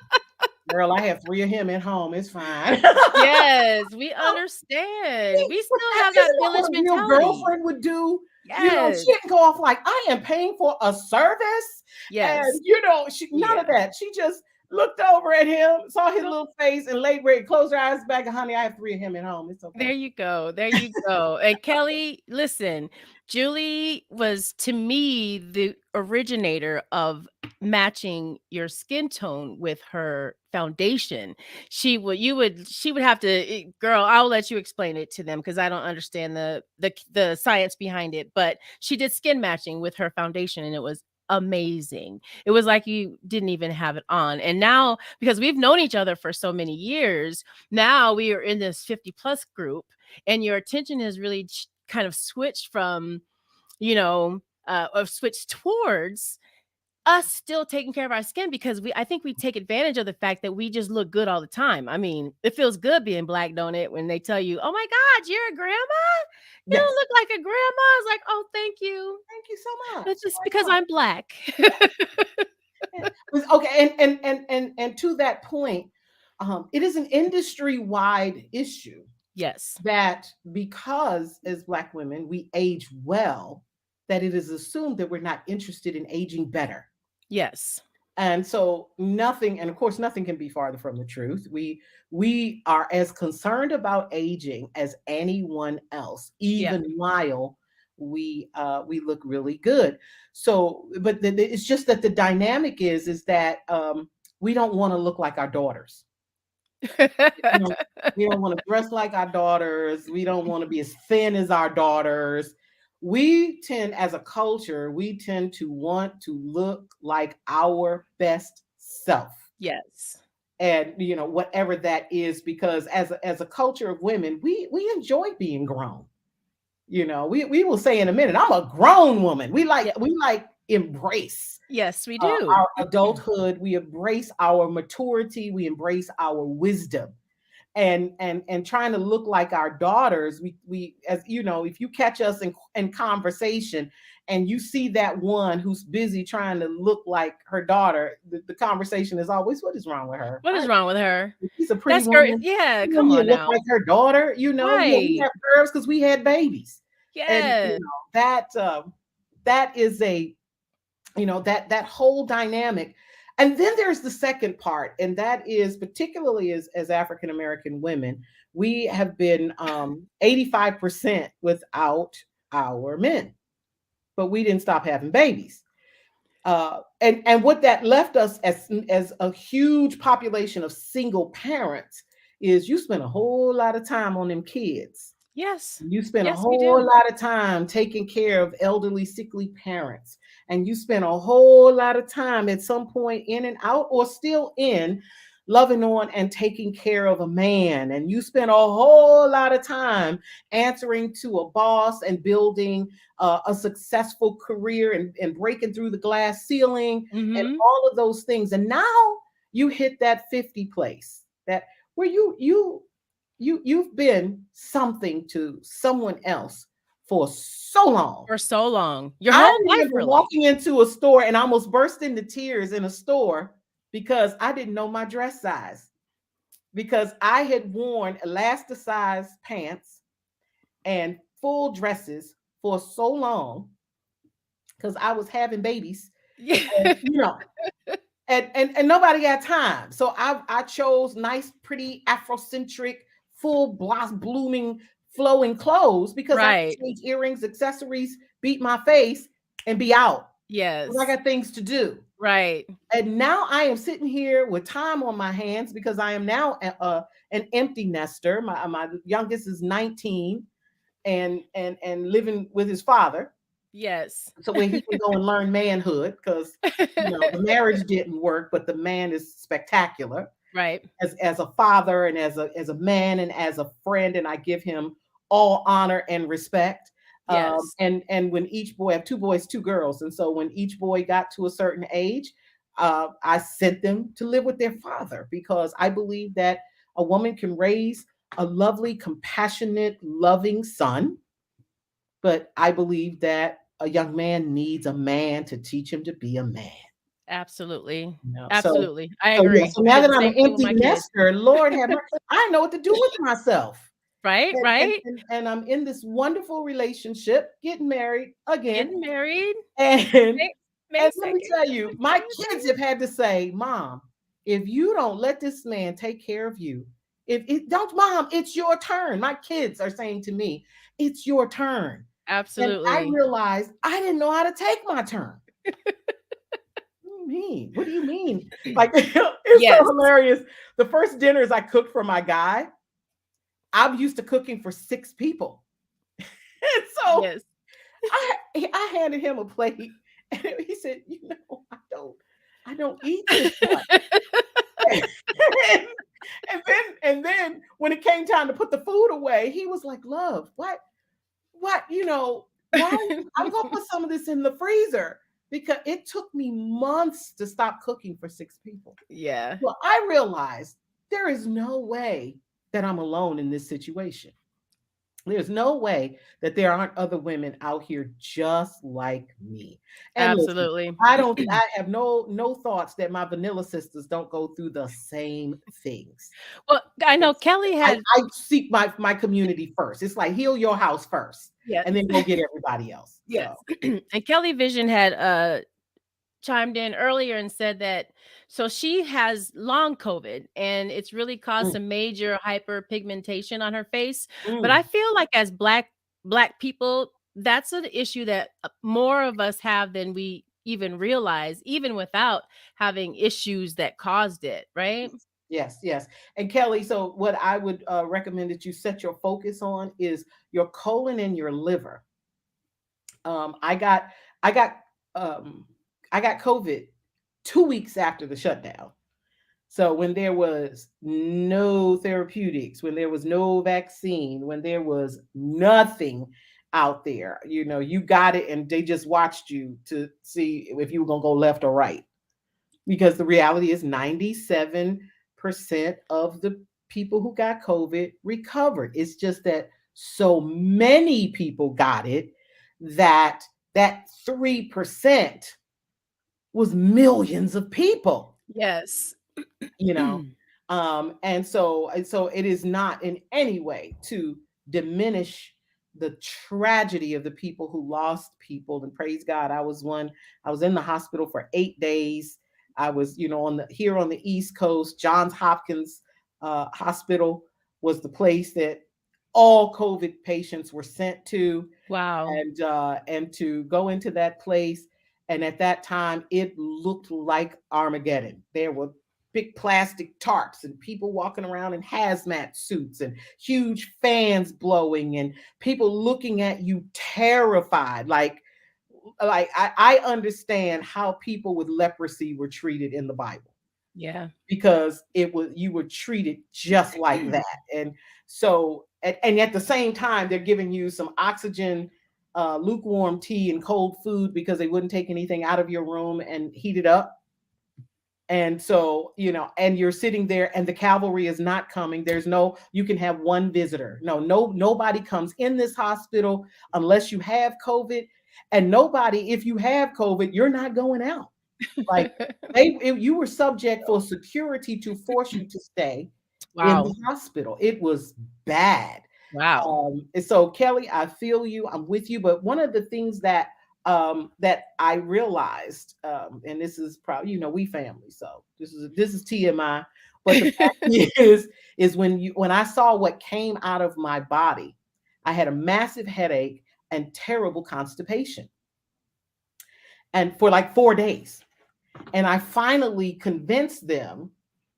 girl, I have 3 of him at home. It's fine. Yes, we understand. We But still that have that isn't that village what a real mentality. girlfriend would do? Yes. She didn't go off like, I am paying for a service. Yes. And, none of Yeah. that. She just looked over at him, saw his little face, and laid where, closed her eyes back. And, honey, I have 3 of him at home. It's okay. There you go. There you go. And Kelly, listen, Julie was to me the originator of matching your skin tone with her foundation. She would have to girl, I'll let you explain it to them because I don't understand the science behind it, but she did skin matching with her foundation and it was amazing. It was like you didn't even have it on. And now because we've known each other for so many years, now we are in this 50 plus group and your attention has really kind of switched from, you know, or switch towards us still taking care of our skin, because I think we take advantage of the fact that we just look good all the time. I mean, it feels good being black, don't it? When they tell you, "Oh my God, you're a grandma. You don't Yes. look like a grandma." It's like, "Oh, thank you. Thank you so much. It's just I because know. I'm black." Yeah. Yeah. Okay, and to that point, it is an industry wide issue Yes. that because as Black women we age well, that it is assumed that we're not interested in aging better. Yes. And so nothing, and of course nothing can be farther from the truth. We are as concerned about aging as anyone else, Yeah. even while we look really good. So but it's just that the dynamic is that we don't want to look like our daughters. You know, we don't want to dress like our daughters. We don't want to be as thin as our daughters. We tend, as a culture, we tend to want to look like our best self. Yes. And whatever that is, because as a culture of women, we enjoy being grown. We will say in a minute, I'm a grown woman. We Yeah. like we like embrace Yes, we do. our adulthood. We embrace our maturity. We embrace our wisdom, and trying to look like our daughters. We as you know, if you catch us in conversation and you see that one who's busy trying to look like her daughter, the conversation is always, what is wrong with her? What is wrong with her? She's a pretty That's her. woman. Yeah, You don't come need to on look now. like her daughter. Yeah, we Right. have curves because we had babies. And Yes. that is a that whole dynamic. And then there's the second part, and that is, particularly as African American women, we have been 85% without our men, but we didn't stop having babies. And what that left us as a huge population of single parents is, you spend a whole lot of time on them kids. Yes. You spend a Yes, we whole do. lot of time taking care of elderly, sickly parents. And you spend a whole lot of time at some point, in and out, or still in, loving on and taking care of a man. And you spend a whole lot of time answering to a boss and building a successful career, and breaking through the glass ceiling and Mhm. all of those things. And now you hit that 50 place, that where you've been something to someone else for so long. For so long. Your I whole life, remember really. walking into a store and almost burst into tears in a store because I didn't know my dress size, because I had worn elasticized pants and full dresses for so long because I was having babies, Yeah. and and nobody got time. So I chose nice, pretty Afrocentric, full blossom blooming, flowing clothes because I Right. could change earrings, accessories, beat my face, and be out. Because I Yes. got things to do. Right. And now I am sitting here with time on my hands because I am now an empty nester. My youngest is 19 and living with his father, Yes. so where he can go and learn manhood, because the marriage didn't work, but the man is spectacular Right. as a father, and as a man, and as a friend, and I give him all honor and respect. Yes. And when each boy, I have two boys, two girls, and so when each boy got to a certain age, I sent them to live with their father, because I believe that a woman can raise a lovely, compassionate, loving son, but I believe that a young man needs a man to teach him to be a man. Absolutely. So Absolutely. I yeah. agree. So I now did that the I'm same an thing with empty my kids. nester, Lord have mercy, I know what to do with myself. Right, And, and, right. and, and I'm in this wonderful relationship, getting married again. Getting married. And May May and let me 2nd. tell you, my Okay. kids have had to say, Mom, if you don't let this man take care of you, if it don't, Mom, it's your turn. My kids are saying to me, it's your turn. And I Absolutely. realized I didn't know how to take my turn. What do you mean? What do you mean? Like, it's so Yes. hilarious. The first dinners I cooked for my guy, I'm used to cooking for 6 people. And so Yes. I handed him a plate, and he said, I don't eat this much. and, and then when it came time to put the food away, he was like, Love, what, why I'm gonna put some of this in the freezer because it took me months to stop cooking for 6 people. Yeah, Well, I realized there is no way that I'm alone in this situation. There's no way that there aren't other women out here just like me. And listen, absolutely. I have no thoughts that my vanilla sisters don't go through the same things. Well, I know It's, Kelly had I seek my community first. It's like heal your house first yes, and then go get everybody else. yes, So and Kelly Vision had, chimed in earlier and said that so she has long COVID and it's really caused mm, some major hyperpigmentation on her face. But I mm. feel like as black people, that's an issue that more of us have than we even realize, even without having issues that caused it, right? Yes, yes. And Kelly, so what I would recommend that you set your focus on is your colon and your liver. Um, I got I got um, I got COVID 2 weeks after the shutdown. So when there was no therapeutics, when there was no vaccine, when there was nothing out there, you got it, and they just watched you to see if you were gonna go left or right. Because the reality is 97% of the people who got COVID recovered. It's just that so many people got it that that 3% was millions of people, Yes. you know. And so it is not in any way to diminish the tragedy of the people who lost people. And praise God, I was in the hospital for 8 days. I was, on the here on the East Coast. Johns Hopkins Hospital was the place that all COVID patients were sent to. Wow. And to go into that place, and at that time it looked like Armageddon. There were big plastic tarps and people walking around in hazmat suits and huge fans blowing and people looking at you terrified, like I understand how people with leprosy were treated in the Bible, Yeah. because it was you were treated just like that. And so and at the same time they're giving you some oxygen, lukewarm tea and cold food because they wouldn't take anything out of your room and heat it up. And so, and you're sitting there and the cavalry is not coming. There's no, you can have one visitor. No, nobody comes in this hospital unless you have COVID. And nobody, if you have COVID, you're not going out. Like you were subject for security to force you to stay in the Wow. hospital. It was bad. Wow. And so Kelly, I feel you. I'm with you. But one of the things that I realized, and this is probably, we family, so this is TMI. But the fact is when I saw what came out of my body, I had a massive headache and terrible constipation, and for like 4 days. And I finally convinced them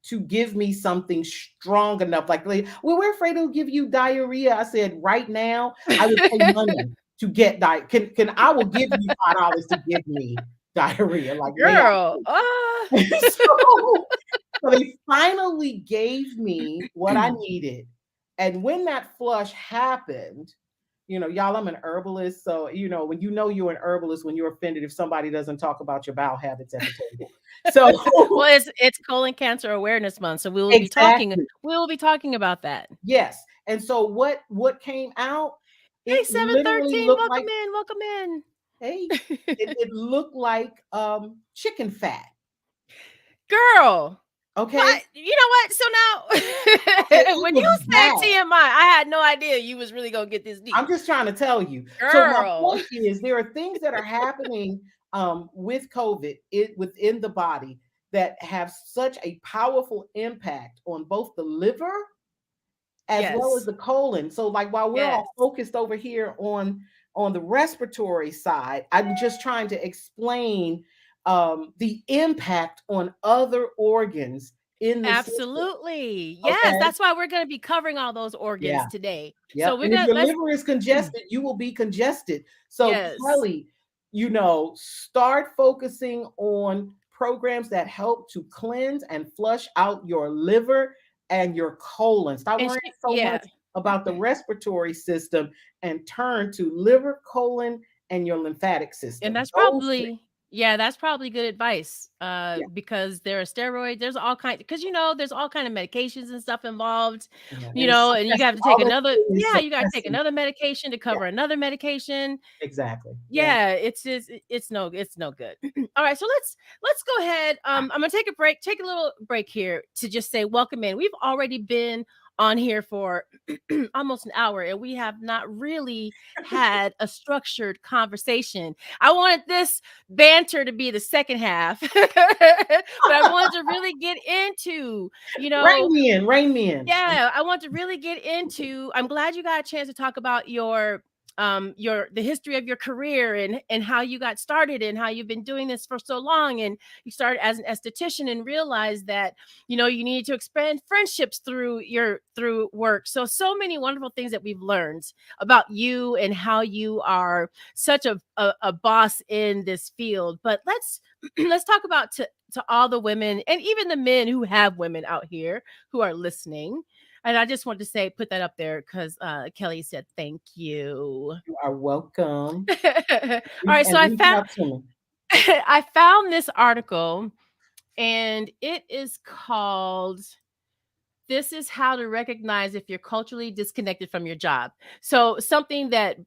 to give me something strong enough. Well, we're afraid it'll give you diarrhea. I said, right now, I would pay money to get Can I will give you $5 to give me diarrhea? Like lay Girl. out. So they finally gave me what I needed. And when that flush happened, y'all, I'm an herbalist. So, when you're an herbalist, when you're offended if somebody doesn't talk about your bowel habits at the table. So, Well, it's colon cancer awareness month, so exactly. we will be talking about that. Yes. And so what came out, Hey, it literally 713, looked like, welcome in, welcome hey, in. it looked like chicken fat. Girl, Okay. what? You know what? So Okay. now, It when you was said bad. TMI, I had no idea you was really gonna get this deep. I'm just trying to tell you. So my Girl. point is, there are things that are happening with COVID within the body that have such a powerful impact on both the liver as well as Yes. the colon. So like while we're Yes. all focused over here on the respiratory side, I'm just trying to explain the impact on other organs in the system. Absolutely. Yes, Okay. that's why we're gonna be covering all those organs Yeah. today. So Yep. we're And if gonna your let's liver is congested, you will be congested. So yes. Kelly, start focusing on programs that help to cleanse and flush out your liver and your colon. Stop And worrying she so yeah. much about the respiratory system and turn to liver, colon, and your lymphatic And system. that's Those three. probably yeah, that's probably good advice. Yeah. Because there are steroids, there's all kind because there's all kind of medications and stuff involved, Yeah. And it's and you have suppressing to take all those another things, is yeah, you gotta take suppressing. another medication to Yeah, cover another medication. exactly. Yeah. Yeah, it's no good. All right, so let's go ahead. I'm gonna take a little break here to just say welcome in. We've already been on here for almost an hour, and we have not really had a structured conversation. I wanted this banter to be the second half, but I wanted to really get into, you Rain know, me in, rain me in. yeah, I want to really get into. I'm glad you got a chance to talk about your the history of your career and how you got started and how you've been doing this for so long, and you started as an esthetician and realized that you needed to expand friendships through work. So many wonderful things that we've learned about you and how you are such a boss in this field. But let's talk about to all the women and even the men who have women out here who are listening. And I just wanted to say, put that up there because Kelly said thank you. You are welcome. All right, so And I reach found out to me. I found this article, and it is called "This is how to recognize if you're culturally disconnected from your job." So something that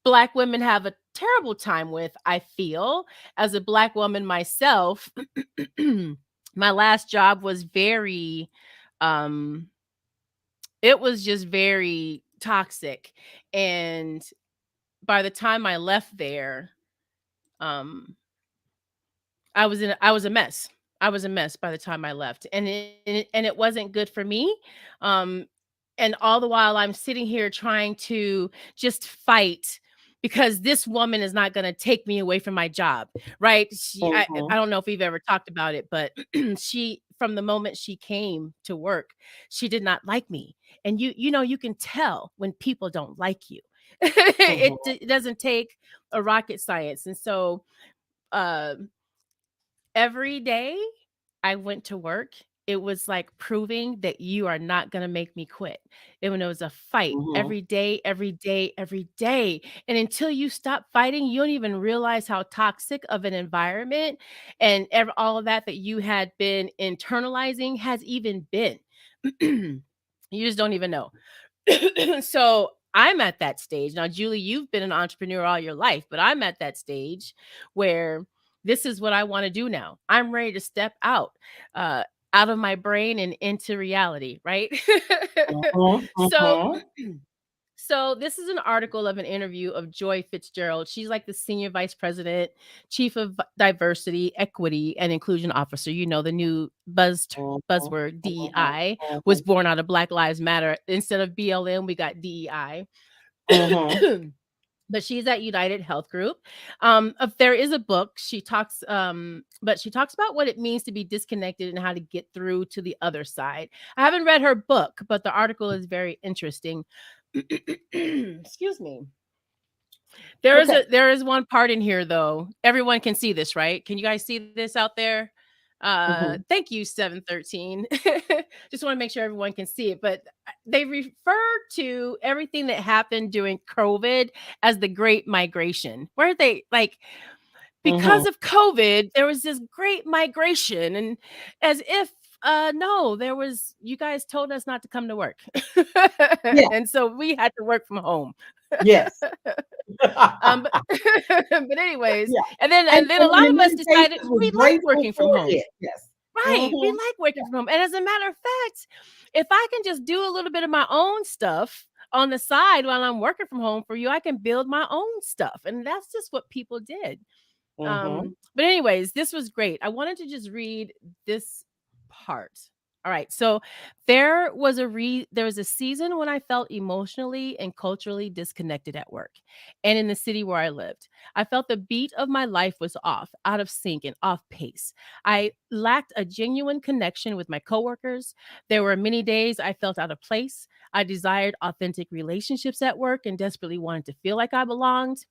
Black women have a terrible time with, I feel, as a Black woman myself. My last job was very um it was just very toxic, and by the time I left there, um I was a mess. I was a mess by the time I left, and it wasn't good for me. Um, and all the while, I'm sitting here trying to just fight because this woman is not going to take me away from my job, right? I Mhm, don't know if we've ever talked about it, but she from the moment she came to work, she did not like me, and you can tell when people don't like you. mhm, It doesn't take a rocket science, and so. Uh, every day I went to work, it was like proving that you are not gonna make me quit. It was a fight mhm, every day, every day. And until you stop fighting, you don't even realize how toxic of an environment and all of that you had been internalizing has even been. You just don't even know. So I'm at that stage now. Julie, you've been an entrepreneur all your life, but I'm at that stage where this is what I want to do now. I'm ready to step uh, out of my brain and into reality, right? mhm, so mhm, so this is an article of an interview of Joy Fitzgerald. She's like the senior vice president, chief of diversity, equity, and inclusion officer. The new mhm, buzzword mhm, DEI was mhm, born out of Black Lives Matter. Instead of BLM, we got DEI. mhm, But she's at United Health Group. If there is a book, but she talks about what it means to be disconnected and how to get through to the other side. I haven't read her book, but the article is very interesting. Excuse me. Okay. There is one part in here though. Everyone can see this, right? Can you guys see this out there? Mhm, Thank you, 713. Just want to make sure everyone can see it. But they refer to everything that happened during COVID as the Great Migration. Where they like because mhm. of COVID, there was this great migration, and as if no, there was you guys told us not to come to work. Yeah, And so we had to work from home. yes. But but anyways, Yeah, and then a and lot in of us many decided cases was we like grateful working from for home. it. Yes. Right, we Mhm. like working from home, and as a matter of fact, if I can just do a little bit of my own stuff on the side while I'm working from home for you, I can build my own stuff, and that's just what people did. Mhm, But anyways, this was great. I wanted to just read this part. All right. So there was a season when I felt emotionally and culturally disconnected at work and in the city where I lived. I felt the beat of my life was off, out of sync and off pace. I lacked a genuine connection with my coworkers. There were many days I felt out of place. I desired authentic relationships at work and desperately wanted to feel like I belonged.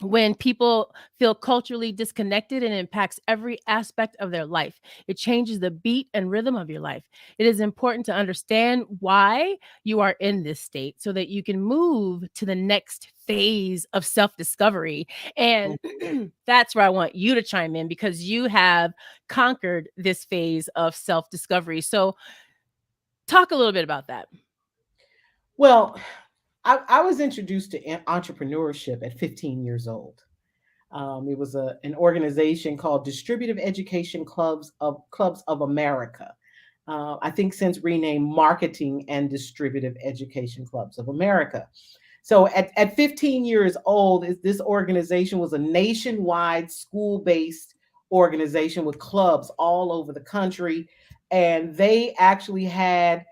When people feel culturally disconnected, and impacts every aspect of their life. It changes the beat and rhythm of your life. It is important to understand why you are in this state so that you can move to the next phase of self discovery. And that's where I want you to chime in, because you have conquered this phase of self discovery. So, talk a little bit about that. Well, I was introduced to entrepreneurship at 15 years old. It was an organization called Distributive Education Clubs of America. I think since renamed Marketing and Distributive Education Clubs of America. So at 15 years old, this organization was a nationwide school-based organization with clubs all over the country, and they actually had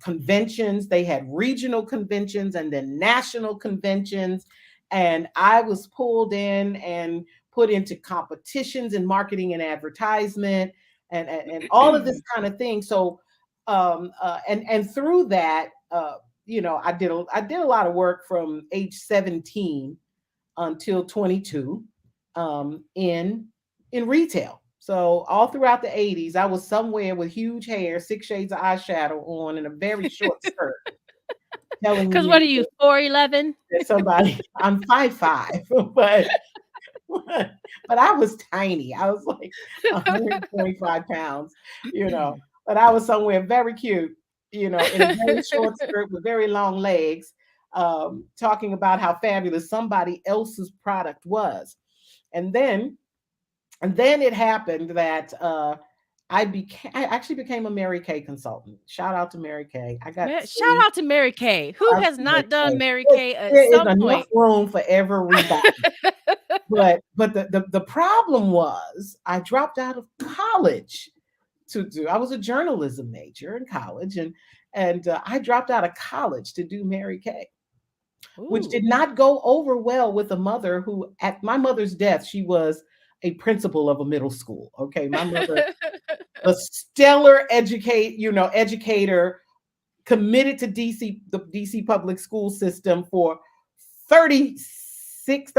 conventions. They had regional conventions and then national conventions, and I was pulled in and put into competitions in marketing and advertisement and all of this kind of thing. So and through that, I did a lot of work from age 17 until 22 in retail. So all throughout the 80s, I was somewhere with huge hair, 6 shades of eyeshadow on, and a very short skirt, telling Because what you are you, 4'11"? that somebody I'm 5'5", but I was tiny. I was like 125 pounds, you know, but I was somewhere very cute, in a very short skirt with very long legs, talking about how fabulous somebody else's product was. And then, and then it happened that I actually became a Mary Kay consultant. Shout out to Mary Kay. I got Shout saved out to Mary Kay. Who out has to Mary not done Kay. Mary There Kay at there is some enough point? room for everybody. But the problem was I dropped out of college to do. I was a journalism major in college, and I dropped out of college to do Mary Kay, which did Ooh. not go over well with a mother who, at my mother's death, she was a principal of a middle school. Okay, my mother, a stellar educator, committed to the DC public school system for 36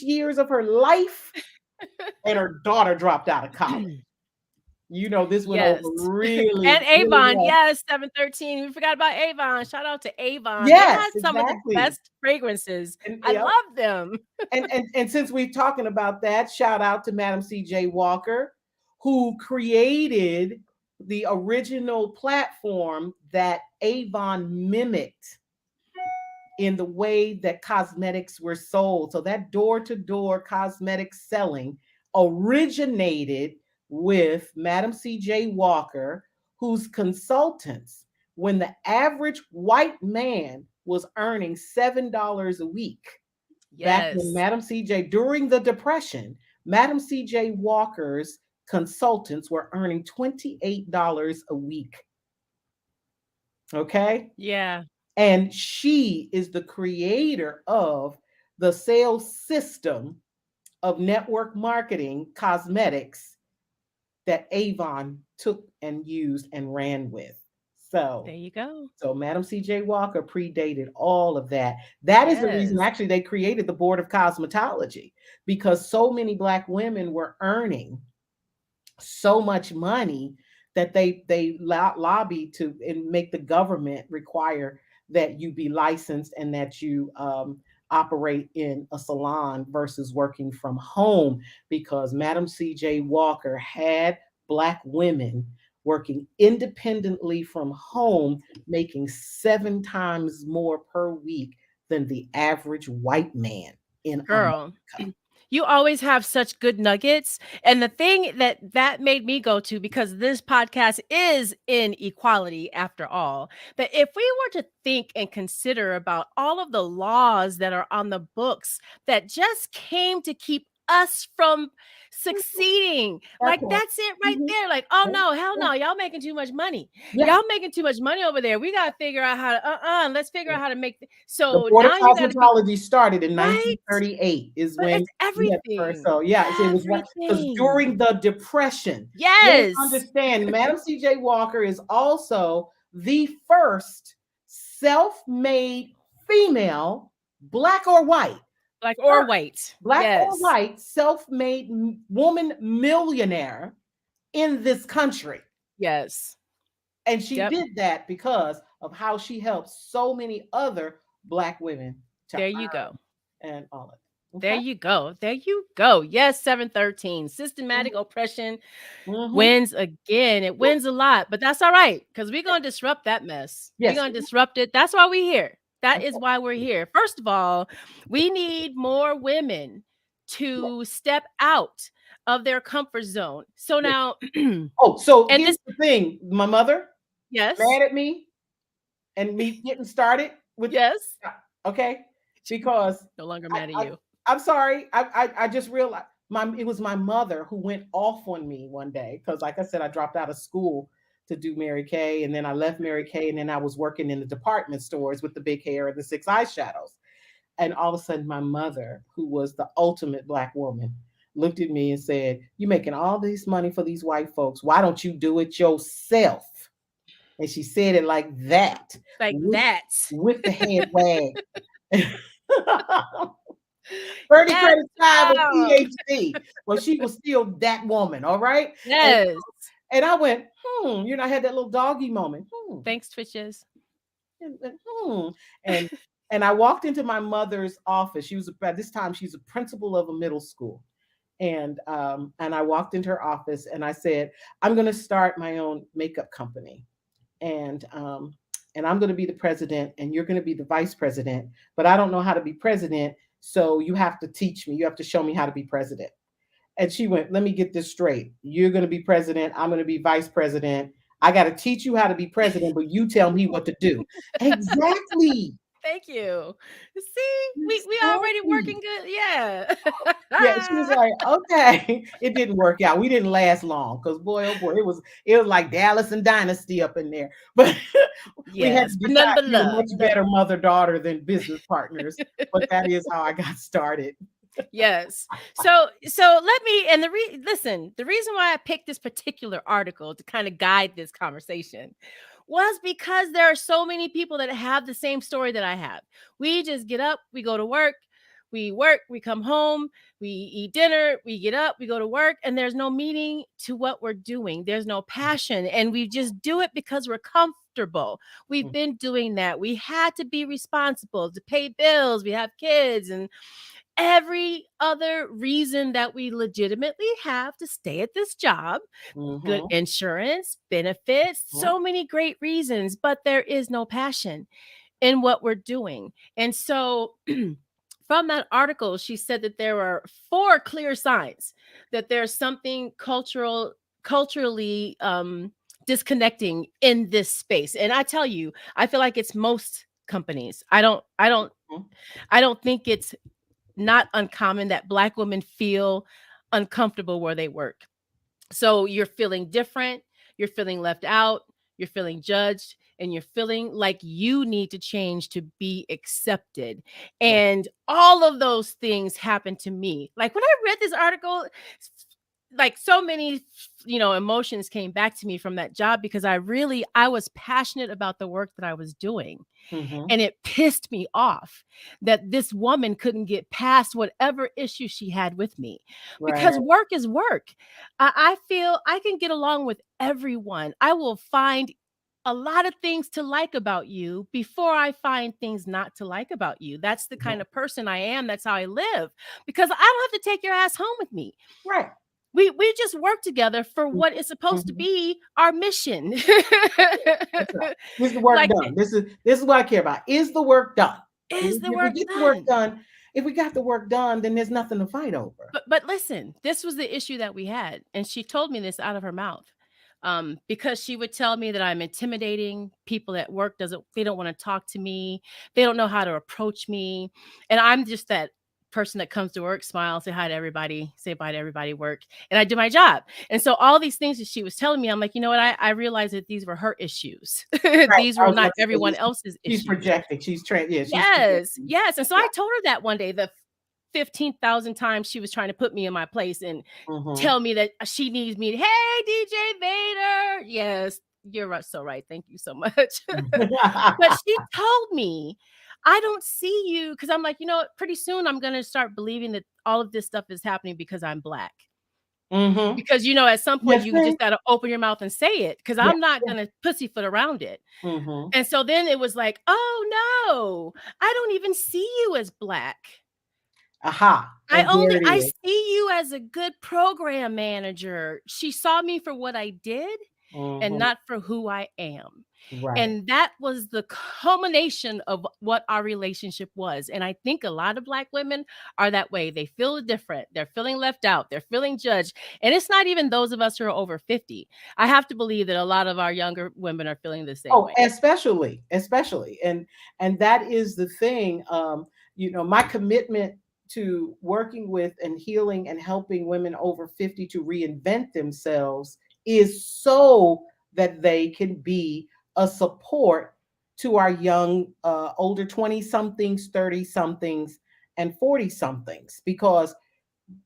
years of her life, and her daughter dropped out of college. This went over Yes. really, And really Avon, well. yes, 713. We forgot about Avon. Shout out to Avon. They Yes, had some of the exactly. best fragrances. And I yeah, love them. and since we're talking about that, shout out to Madam C.J. Walker, who created the original platform that Avon mimicked in the way that cosmetics were sold. So that door to door cosmetic selling originated with Madam C.J. Walker, whose consultants, when the average white man was earning $7 a week back when Yes. Madam C.J., during the Depression, Madam C.J. Walker's consultants were earning $28 a week. Okay. Yeah. And she is the creator of the sales system of network marketing cosmetics that Avon took and used and ran with. So, There you go. so Madam C.J. Walker predated all of that. That is the reason, Yes. actually, they created the Board of Cosmetology, because so many Black women were earning so much money that they lobbied to and make the government require that you be licensed and that you operate in a salon versus working from home, because Madam C.J. Walker had Black women working independently from home, making 7 times more per week than the average white man in Girl, America. you always have such good nuggets. And the thing that made me go to, because this podcast is in equality after all, that if we were to think and consider about all of the laws that are on the books that just came to keep us from succeeding, That like part. that's it right Mhm. there. Like, oh Yeah, no, hell yeah, no, y'all making too much money. yeah. Y'all making too much money over there. We gotta figure out how to let's figure out how to make The so Board of now you got to be Cosmetology started in right. 1938 is But when it's we had the first. everything. So yes, it was right, because Everything. during the Depression, you have to Yes. understand, Madam C.J. Walker is also the first self-made female, Black or white, Black or Her, white. black or Yes. white, self-made woman millionaire in this country. Yes. And she Yep. did that because of how she helped so many other black women to There you earn go. and all of it. There Okay. you go. There you go. Yes, 713. Systematic oppression Mm-hmm. wins again. It wins a lot, but that's all right because we're going to disrupt that mess. We're Yes. going to disrupt it. That's why we're here. That That's is why we're here. First of all, we need more women it. to step out of their comfort zone. So Yes. now, Oh, so and here's this, the thing. My mother yes, mad at me and me getting started with, yes, okay, because no longer I, mad at I you. I'm sorry. I just realized it was my mother who went off on me one day because, like I said, I dropped out of school to do Mary Kay, and then I left Mary Kay, and then I was working in the department stores with the big hair and the six eyeshadows. And all of a sudden, my mother, who was the ultimate black woman, looked at me and said, "You making all this money for these white folks? Why don't you do it yourself?" And she said it like that, Like with that. the head wag. Bernie Yes, credit time with ma'am. PhD. Well, she was still that woman, all right? And Yes. I went, I had that little doggy moment. Thanks, Twitches. Hmm. And I walked into my mother's office. She was at this time she's a principal of a middle school. And I walked into her office and I said, "I'm going to start my own makeup company. And I'm going to be the president and you're going to be the vice president, but I don't know how to be president, so you have to teach me. You have to show me how to be president." And she went, "Let me get this straight. You're going to be president. I'm going to be vice president. I got to teach you how to be president, but you tell me what to do." Exactly. Thank you. See, we already Exactly. working good. Yeah. Yeah, she was like, "Okay." It didn't work out. We didn't last long because boy, oh boy, it was like Dallas and Dynasty up in there. But we had Yes, to but none decide but we were love. much better mother daughter than business partners. But that is how I got started. Yes. So let me and listen, the reason why I picked this particular article to kind of guide this conversation was because there are so many people that have the same story that I have. We just get up, we go to work, we come home, we eat dinner, we get up, we go to work, and there's no meaning to what we're doing. There's no passion, and we just do it because we're comfortable. We've been doing that. We had to be responsible to pay bills, we have kids, and every other reason that we legitimately have to stay at this job, good Mm-hmm. insurance, benefits, so many great reasons, but there is no passion in what we're doing. And so, from that article, she said that there are four clear signs that there's something culturally disconnecting in this space. And I tell you, I feel like it's most companies. I don't think it's not uncommon that Black women feel uncomfortable where they work. So you're feeling different, you're feeling left out, you're feeling judged, and you're feeling like you need to change to be accepted. Right. And all of those things happen to me. Like when I read this article, like so many emotions came back to me from that job because I was passionate about the work that I was doing, Mm-hmm. and it pissed me off that this woman couldn't get past whatever issue she had with me, Right. because work is work. I feel I can get along with everyone. I will find a lot of things to like about you before I find things not to like about you. That's the kind of person I am. That's how I live, because I don't have to take your ass home with me. Right. We just work together for what is supposed to Mm-hmm. be our mission. That's right. Is the work Like, done? This is what I care about. Is the work done? is the If we work get the work done? done, if we got the work done, then there's nothing to fight over. But listen, this was the issue that we had, and she told me this out of her mouth. Because she would tell me that I'm intimidating. People at work doesn't they don't want to talk to me. They don't know how to approach me. And I'm just that person that comes to work, smile, say hi to everybody, say bye to everybody, work, and I do my job. And so all these things that she was telling me, I'm like, you know what? I realized that these were her issues. Right. These I were was not about to everyone say else's she's issues. projecting. She's Yes, projecting. yes. And so Yeah. I told her that one day, the 15,000 times she was trying to put me in my place and Mm-hmm. tell me that she needs me. Hey, DJ Vader. Yes, you're so right. Thank you so much. But she told me, I don't see you, because I'm like, you know what? Pretty soon I'm gonna start believing that all of this stuff is happening because I'm black. Mm-hmm. Because at some point Yes, you ma'am. just gotta open your mouth and say it, because Yeah. I'm not Yeah. gonna pussyfoot around it. Mm-hmm. And so then it was like, oh no, I don't even see you as black. Aha. And there it I is. see you as a good program manager. She saw me for what I did and Mm-hmm. not for who I am. Right. And that was the culmination of what our relationship was. And I think a lot of black women are that way. They feel different. They're feeling left out. They're feeling judged. And it's not even those of us who are over 50. I have to believe that a lot of our younger women are feeling the same Oh, way. especially, and that is the thing. My commitment to working with and healing and helping women over 50 to reinvent themselves is so that they can be a support to our young, older 20 somethings, 30 somethings, and 40 somethings, because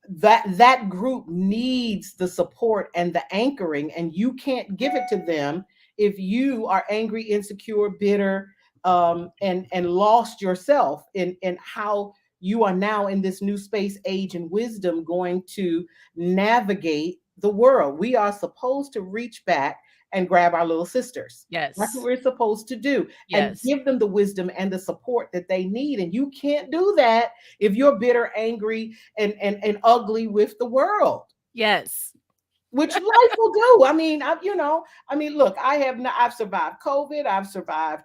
that group needs the support and the anchoring, and you can't give it to them if you are angry, insecure, bitter, and lost yourself in how you are now in this new space, age, and wisdom going to navigate the world. We are supposed to reach back and grab our little sisters. That's what Yes. we're supposed to do, and Yes. give them the wisdom and the support that they need. And you can't do that if you're bitter, angry, and ugly with the world, Yes. which life will do. Look, I've survived COVID. I've survived,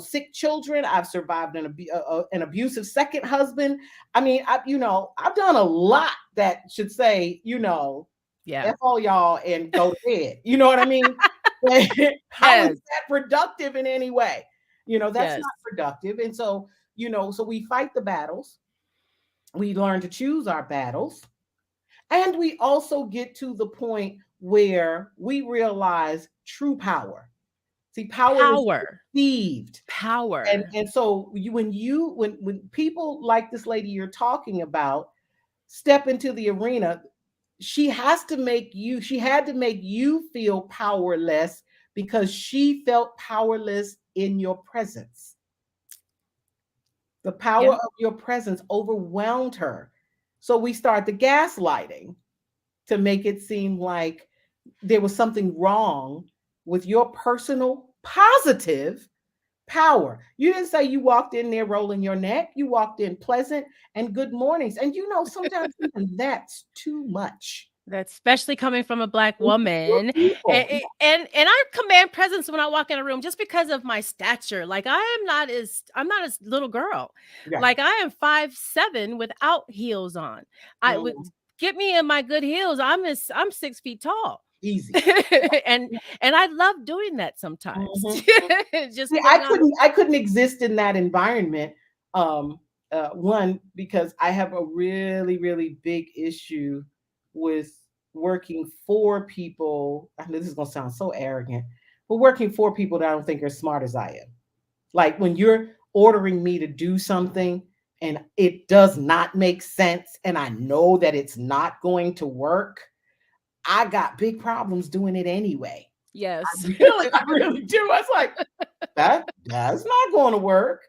sick children. I've survived an abusive second husband. I've done a lot that should say, Yeah. F all y'all and go to bed. You know what I mean? How is Yes. that productive in any way? That's Yes. not productive. And so, so we fight the battles. We learn to choose our battles. And we also get to the point where we realize true power. See, power is Power. perceived. And Power. and so when people like this lady you're talking about step into the arena, she had to make you feel powerless because she felt powerless in your presence. The power Yeah. of your presence overwhelmed her. So we start the gaslighting to make it seem like there was something wrong with your personal positive power. You didn't say you walked in there rolling your neck. You walked in pleasant and good mornings. And sometimes even that's too much. That's especially coming from a black Insecure woman. people. And I command presence when I walk in a room just because of my stature. Like I'm not a little girl. Yeah. Like I am 5'7" without heels on. I would Mhm. get me in my good heels. I'm 6 feet tall. Easy. and Yeah. and I love doing that sometimes. Mhm. Just See, putting on I couldn't exist in that environment. Um, one, because I have a really, really big issue with working for people. I know this is gonna sound so arrogant, but working for people that I don't think are as smart as I am. Like when you're ordering me to do something and it does not make sense, and I know that it's not going to work, I got big problems doing it anyway. yes. I really do. I was like, that's not going to work,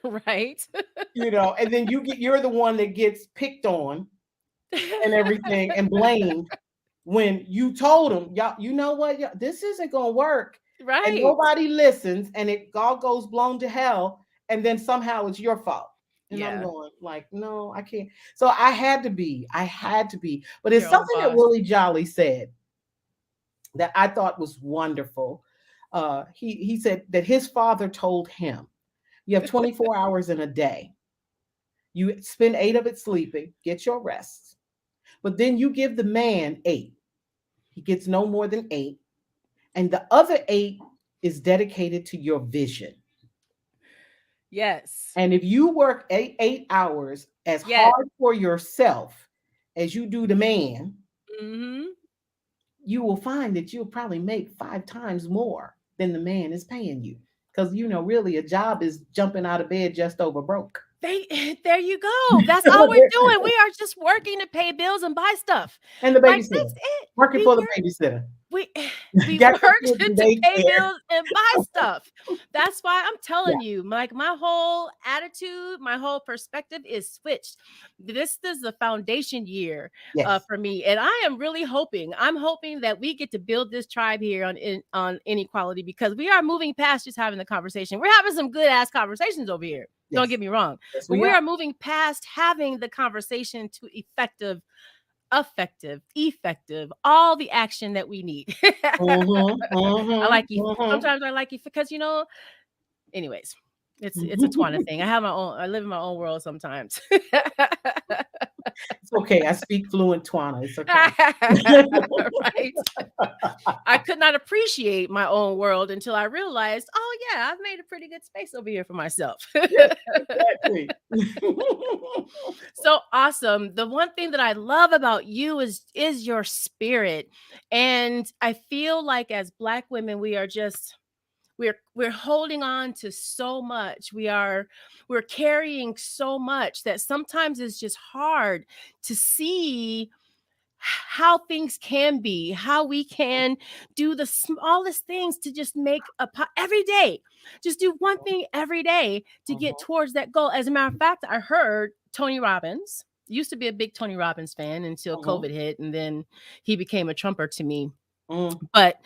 Right. and then you're the one that gets picked on and everything and blamed when you told them, y'all, you know what, y'all, this isn't going to work, and Right. nobody listens, and it all goes blown to hell, and then somehow it's your fault. And I'm Yeah. going like, no, I can't. So I had to be. But it's Your own something that boss. Willie Jolly said that I thought was wonderful. He said that his father told him, you have 24 hours in a day. You spend 8 of it sleeping, get your rest. But then you give the man 8. He gets no more than 8. And the other 8 is dedicated to your vision. Yes. And if you work 8 hours as Yes. hard for yourself as you do the man, Mhm. you will find that you'll probably make 5 times more than the man is paying you. Because, really, a job is jumping out of bed just over broke. They there you go. That's all we're doing. We are just working to pay bills and buy stuff. And the Like, that's babysitter, it. working We for the work babysitter. we we Got work your kids in to pay daycare. bills and buy stuff. That's why I'm Yeah. telling you, like my whole attitude, my whole perspective is switched. This is the foundation year Yes. for me, and I am really hoping. I'm hoping that we get to build this tribe here on inequality, because we are moving past just having the conversation. We're having some good ass conversations over here. Don't Yes. get me wrong, Yes, but we we are. are moving past having the conversation to effective, all the action that we need. Mm-hmm. I Mm-hmm. like you. Mm-hmm. Sometimes I like you because anyways, it's a Twana thing. I have my own. I live in my own world sometimes. It's okay. I speak fluent Twana. It's okay. Right. I could not appreciate my own world until I realized, oh yeah, I've made a pretty good space over here for myself. Yes, exactly. So awesome. The one thing that I love about you is your spirit. And I feel like as Black women, we are just we're holding on to so much. We're carrying so much that sometimes it's just hard to see how things can be, how we can do the smallest things to just make every day. Just do one thing every day to get Mhm, towards that goal. As a matter of fact, I heard Tony Robbins, used to be a big Tony Robbins fan until mhm, COVID hit, and then he became a trumper to me. mm. But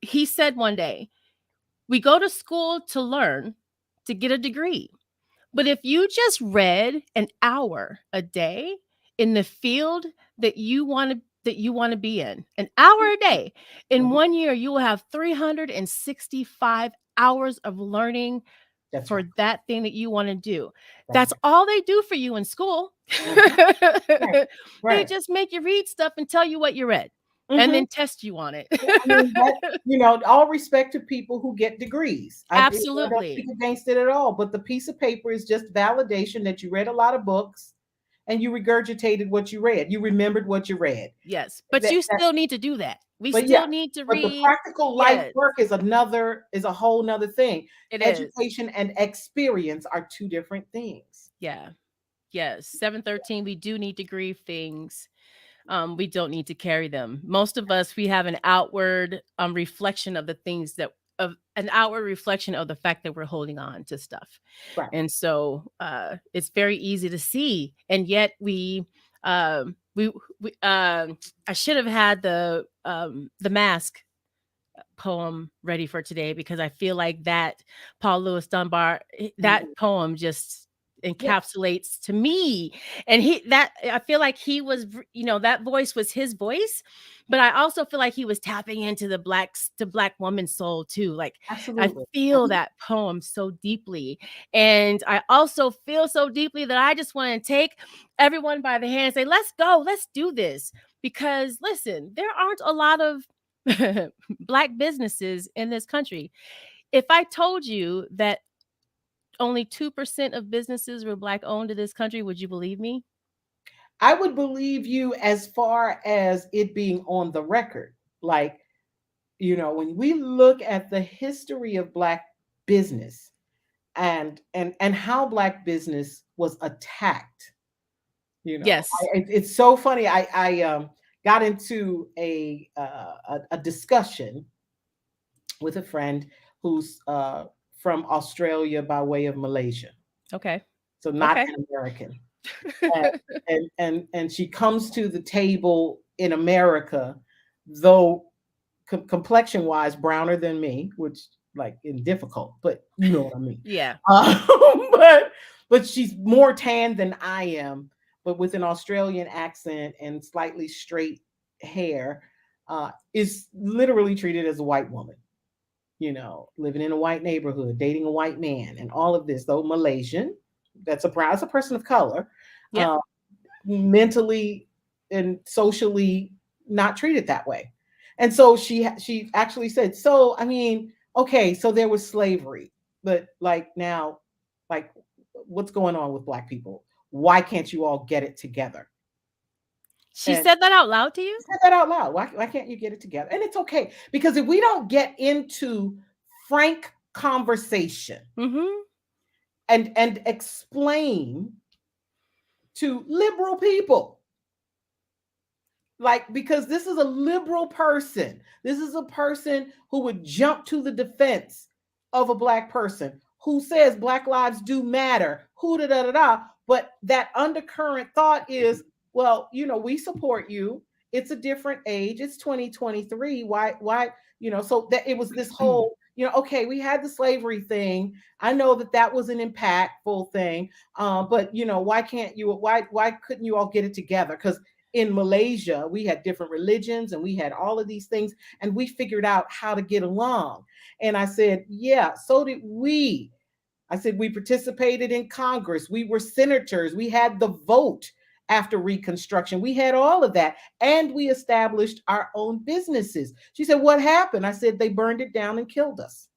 he said one day, we go to school to learn, to get a degree. But if you just read an hour a day in the field that you want to be in, an hour a day, in Mhm. 1 year you will have 365 hours of learning That's for right. that thing that you want to do. That's That's right. all they do for you in school. Mhm. Right. They Right. just make you read stuff and tell you what you read and Mhm. then test you on it. Yeah, I mean that, all respect to people who get degrees. I don't speak Absolutely. against it at all, but the piece of paper is just validation that you read a lot of books and you regurgitated what you read. You remembered what you read. Yes, but That, you that still need to do that. We but yeah, still need to but the read. practical life Yes, work is a whole nother thing. it is. Education and experience are two different things. Yeah. Yes. 713, we do need to grieve things. We don't need to carry them. Most of us, we have an outward reflection of the things that of an outward reflection of the fact that we're holding on to stuff. Right. And so it's very easy to see. And yet we I should have had the mask poem ready for today, because I feel like that Paul Lewis Dunbar, that Mhm. poem just Yeah, encapsulates to me. And I feel like he was, that voice was his voice, but I also feel like he was tapping into the black woman's soul too. Like I absolutely. feel that poem so deeply. And I also feel so deeply that I just want to take everyone by the hand and say, let's go, let's do this. Because listen, there aren't a lot of black businesses in this country. If I told you that only 2% of businesses were black owned in this country, would you believe me? I would believe you as far as it being on the record. Like, when we look at the history of black business and how black business was attacked, Yes. it's so funny. I got into a discussion with a friend who's from Australia by way of Malaysia, Okay. so not Okay. an American. And and she comes to the table in America, though complexion wise browner than me, which like in difficult, but you know what I mean. Yeah. Um, but but she's more tan than I am, but with an Australian accent and slightly straight hair, is literally treated as a white woman. Living in a white neighborhood, dating a white man, and all of this. Though Malaysian, that's a person of color, Yep. uh, mentally and socially not treated that way. And so she actually said, so I mean, okay, so there was slavery, but like now, like what's going on with black people? Why can't you all get it together? She And said that out loud to you? said that out loud. Why can't you get it together? And it's okay because if we don't get into frank conversation Mm-hmm. and explain to liberal people Like, because this is a liberal person. This is a person who would jump to the defense of a black person who says black lives do matter, who da da da da. But that undercurrent thought is, well, we support you. It's a different age. It's 2023. Why, so that it was this whole, okay, we had the slavery thing. I know that that was an impactful thing. But why couldn't you all get it together? Because in Malaysia, we had different religions and we had all of these things, and we figured out how to get along. And I said, yeah, so did we. I said, we participated in Congress, we were senators, we had the vote after Reconstruction, we had all of that, and we established our own businesses. She said, what happened? I said, they burned it down and killed us.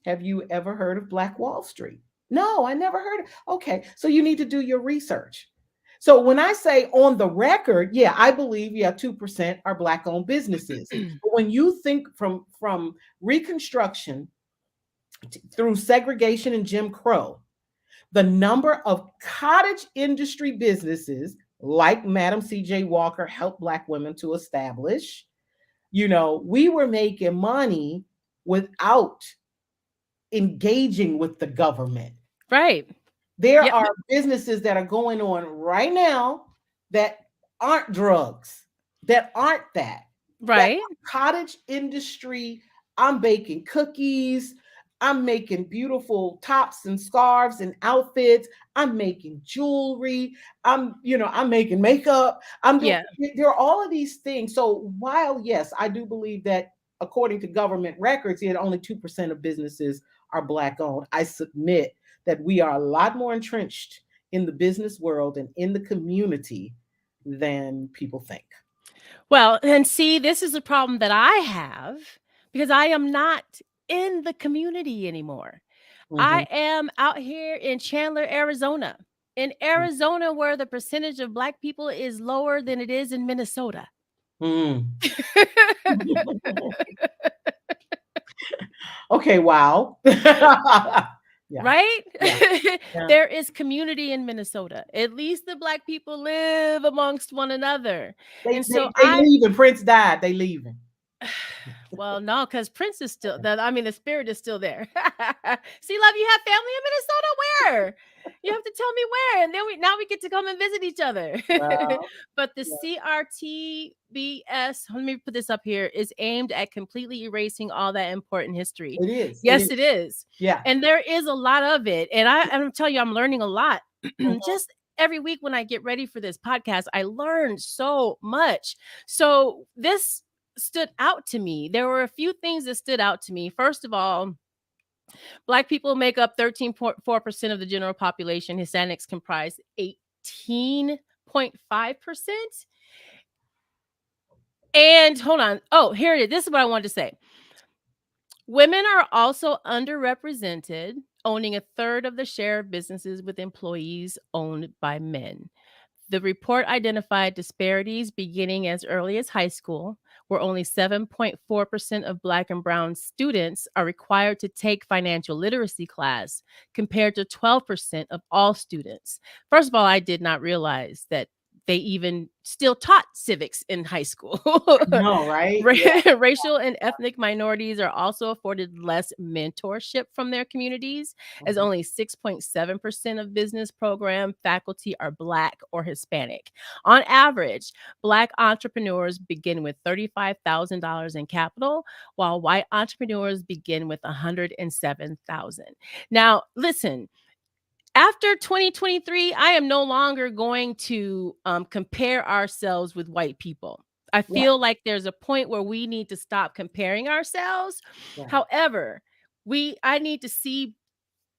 Have you ever heard of Black Wall Street? No, I never heard of. Okay, so you need to do your research. So when I say on the record, yeah, I believe 2% are black owned businesses. But when you think from Reconstruction through segregation and Jim Crow, the number of cottage industry businesses like Madam C.J. Walker helped black women to establish, we were making money without engaging with the government. Right. There Yep. are businesses that are going on right now that aren't drugs, that aren't that Right. cottage industry. I'm baking cookies. I'm making beautiful tops and scarves and outfits. I'm making jewelry. I'm making makeup. I'm doing, Yeah. there are all of these things. So while, yes, I do believe that according to government records, yet only 2% of businesses are black owned, I submit that we are a lot more entrenched in the business world and in the community than people think. Well, and see, this is a problem that I have because I am not in the community anymore. Mm-hmm. I am out here in Chandler, Arizona. In Arizona, where the percentage of black people is lower than it is in Minnesota. Mm. Okay, wow. Yeah, Right? yeah, yeah. There is community in Minnesota. At least the black people live amongst one another. They, And they so they I leaving. Prince died. They leaving. well, no, because Prince is still the I mean, the spirit is still there. See, love, you have family in Minnesota? Where? You have to tell me where. And then we get to come and visit each other. Wow. But the Yeah, CRTBS, let me put this up here, is aimed at completely erasing all that important history. it is. It Yes, is. it is. Yeah. And there is a lot of it. And I'm telling you, I'm learning a lot. Mhm. Just every week when I get ready for this podcast, I learn so much. So this stood out to me. There were a few things that stood out to me. First of all, black people make up 13.4% of the general population. Hispanics comprise 18.5%. And hold on. Oh, here it is. This is what I wanted to say. Women are also underrepresented, owning a third of the share of businesses with employees owned by men. The report identified disparities beginning as early as high school, where only 7.4% of Black and Brown students are required to take financial literacy class, compared to 12% of all students. First of all, I did not realize that they even still taught civics in high school. No, right? Yeah. Racial and ethnic minorities are also afforded less mentorship from their communities, as Mhm. only 6.7% of business program faculty are Black or Hispanic. On average, Black entrepreneurs begin with $35,000 in capital, while white entrepreneurs begin with $107,000. Now, listen, after 2023, I am no longer going to compare ourselves with white people. I Yeah. feel like there's a point where we need to stop comparing ourselves. Yeah. However, I need to see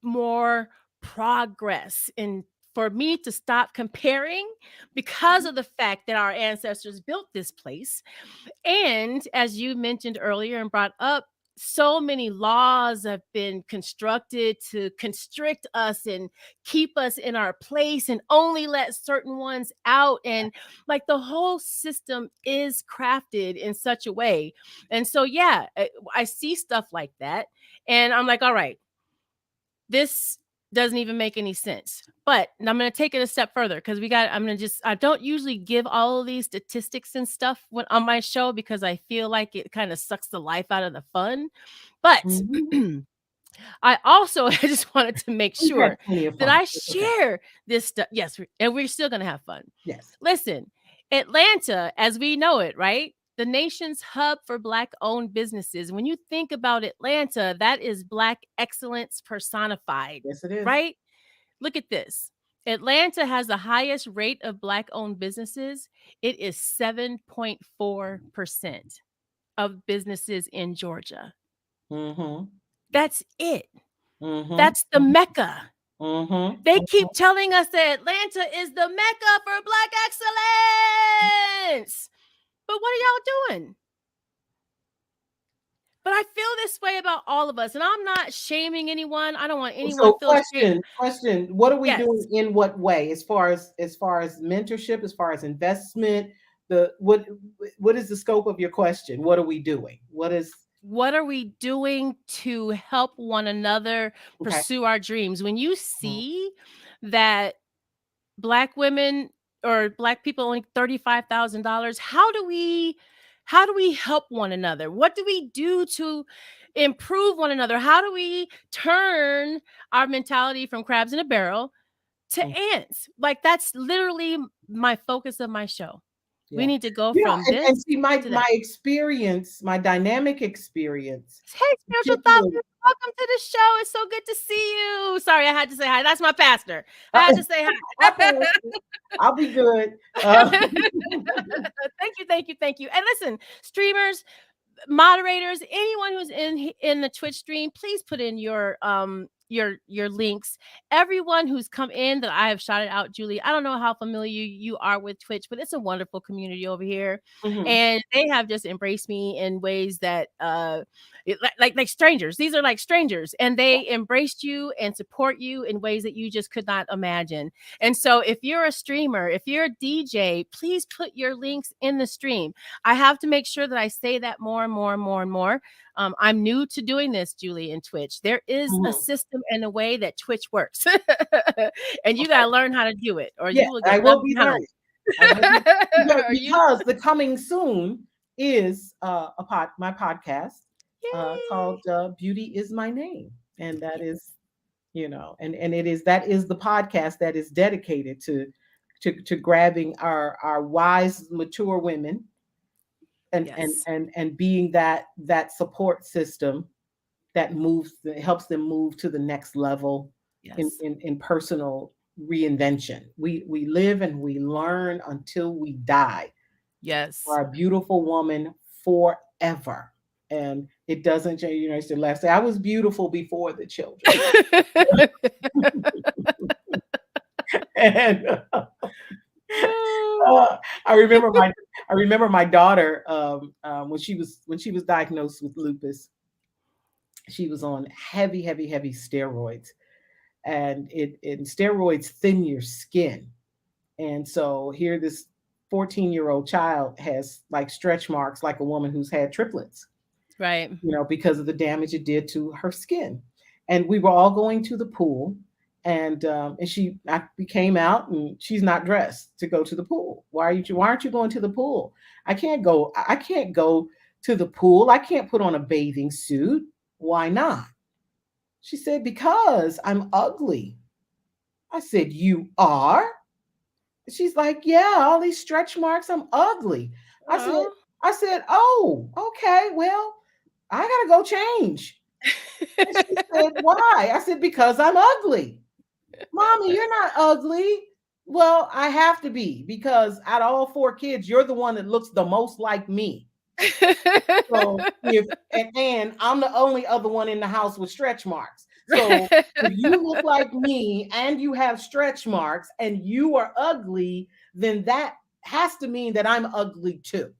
more progress and for me to stop comparing because Mhm. of the fact that our ancestors built this place. And as you mentioned earlier and brought up, so many laws have been constructed to constrict us and keep us in our place and only let certain ones out. And like the whole system is crafted in such a way. And so, yeah, I see stuff like that. And I'm like, all right, this. Doesn't even make any sense. But I'm going to take it a step further because I'm going to I don't usually give all of these statistics and stuff on my show because I feel like it kind of sucks the life out of the fun. But Mhm. I also I just wanted to make We've had sure plenty of that fun. I It's okay. share this stuff. Yes, and we're still going to have fun. Yes. Listen, Atlanta, as we know it, right? The nation's hub for Black owned businesses. When you think about Atlanta, that is Black excellence personified, Yes, it is. right? Look at this. Atlanta has the highest rate of Black owned businesses. It is 7.4% of businesses in Georgia. Mhm. That's it. Mhm. That's the Mecca. Mhm. They Mhm. keep telling us that Atlanta is the Mecca for Black excellence. But what are y'all doing? But I feel this way about all of us, and I'm not shaming anyone. I don't want anyone So to feel shame. question, what are we doing Yes. in what way as far as mentorship, as far as investment, the what is the scope of your question? What are we doing? What is What are we doing to help one another okay. pursue our dreams? When you Mhm. see that Black women or Black people only $35,000, how do we help one another? What do we do to improve one another? How do we turn our mentality from crabs in a barrel to Mhm. ants? Like that's literally my focus of my show. We Yeah. need to go Yeah, from and this see to my that. experience, my dynamic experience, Hey, spiritual thought particularly leader, welcome to the show. It's so good to see you. Sorry, I had to say hi. That's my pastor. I had to say I hi. pass. I'll be good. Thank you, thank you, thank you. And listen, streamers, moderators, anyone who's in the Twitch stream, please put in your links. Everyone who's come in that I have shouted out, Julie. I don't know how familiar you are with Twitch, but it's a wonderful community over here, Mhm. and they have just embraced me in ways that like strangers. These are like strangers, and they embraced you and support you in ways that you just could not imagine. And so, if you're a streamer, if you're a DJ, please put your links in the stream. I have to make sure that I say that more and more and more and more. I'm new to doing this, Julie, in Twitch. There is a Mhm. system and a way that Twitch works, and you got to Okay. learn how to do it, or Yeah, you will I get will left be behind. learning. I will be Or you, because the coming soon is my podcast yay! called Beauty is My Name. And that is, and it is that is the podcast that is dedicated to grabbing our wise, mature women Yes, and being that support system that helps them move to the next level yes, in personal reinvention. We live and we learn until we die. yes. For a beautiful woman forever. And it doesn't change. I used to laugh, say, I was beautiful before the children. And Oh, uh, I remember my I remember my daughter when she was diagnosed with lupus. She was on heavy, heavy, heavy steroids, and steroids thin your skin. And so here this 14-year-old child has like stretch marks like a woman who's had triplets, right. because of the damage it did to her skin. And we were all going to the pool, and came out and she's not dressed to go to the pool. Why aren't you going to the pool? I can't go to the pool. I can't put on a bathing suit. Why not? She said, because I'm ugly. I said, you are? She's like, yeah, all these stretch marks, I'm ugly. I said, Oh. oh, okay, well, I gotta go change. And she said, why? I said, because I'm ugly. Mommy, you're not ugly. Well, I have to be because out of all four kids, you're the one that looks the most like me. So and I'm the only other one in the house with stretch marks. So if you look like me and you have stretch marks and you are ugly, then that has to mean that I'm ugly too.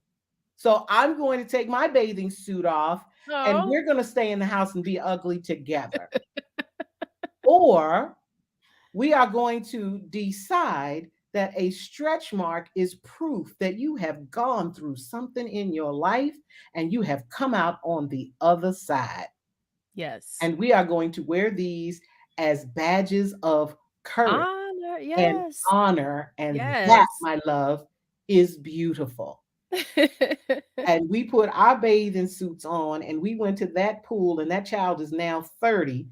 So I'm going to take my bathing suit off and Oh. we're going to stay in the house and be ugly together. Or we are going to decide that a stretch mark is proof that you have gone through something in your life and you have come out on the other side. Yes. And we are going to wear these as badges of courage Honor, and yes. honor. And that, Yes. my love, is beautiful. And we put our bathing suits on and we went to that pool, and that child is now 30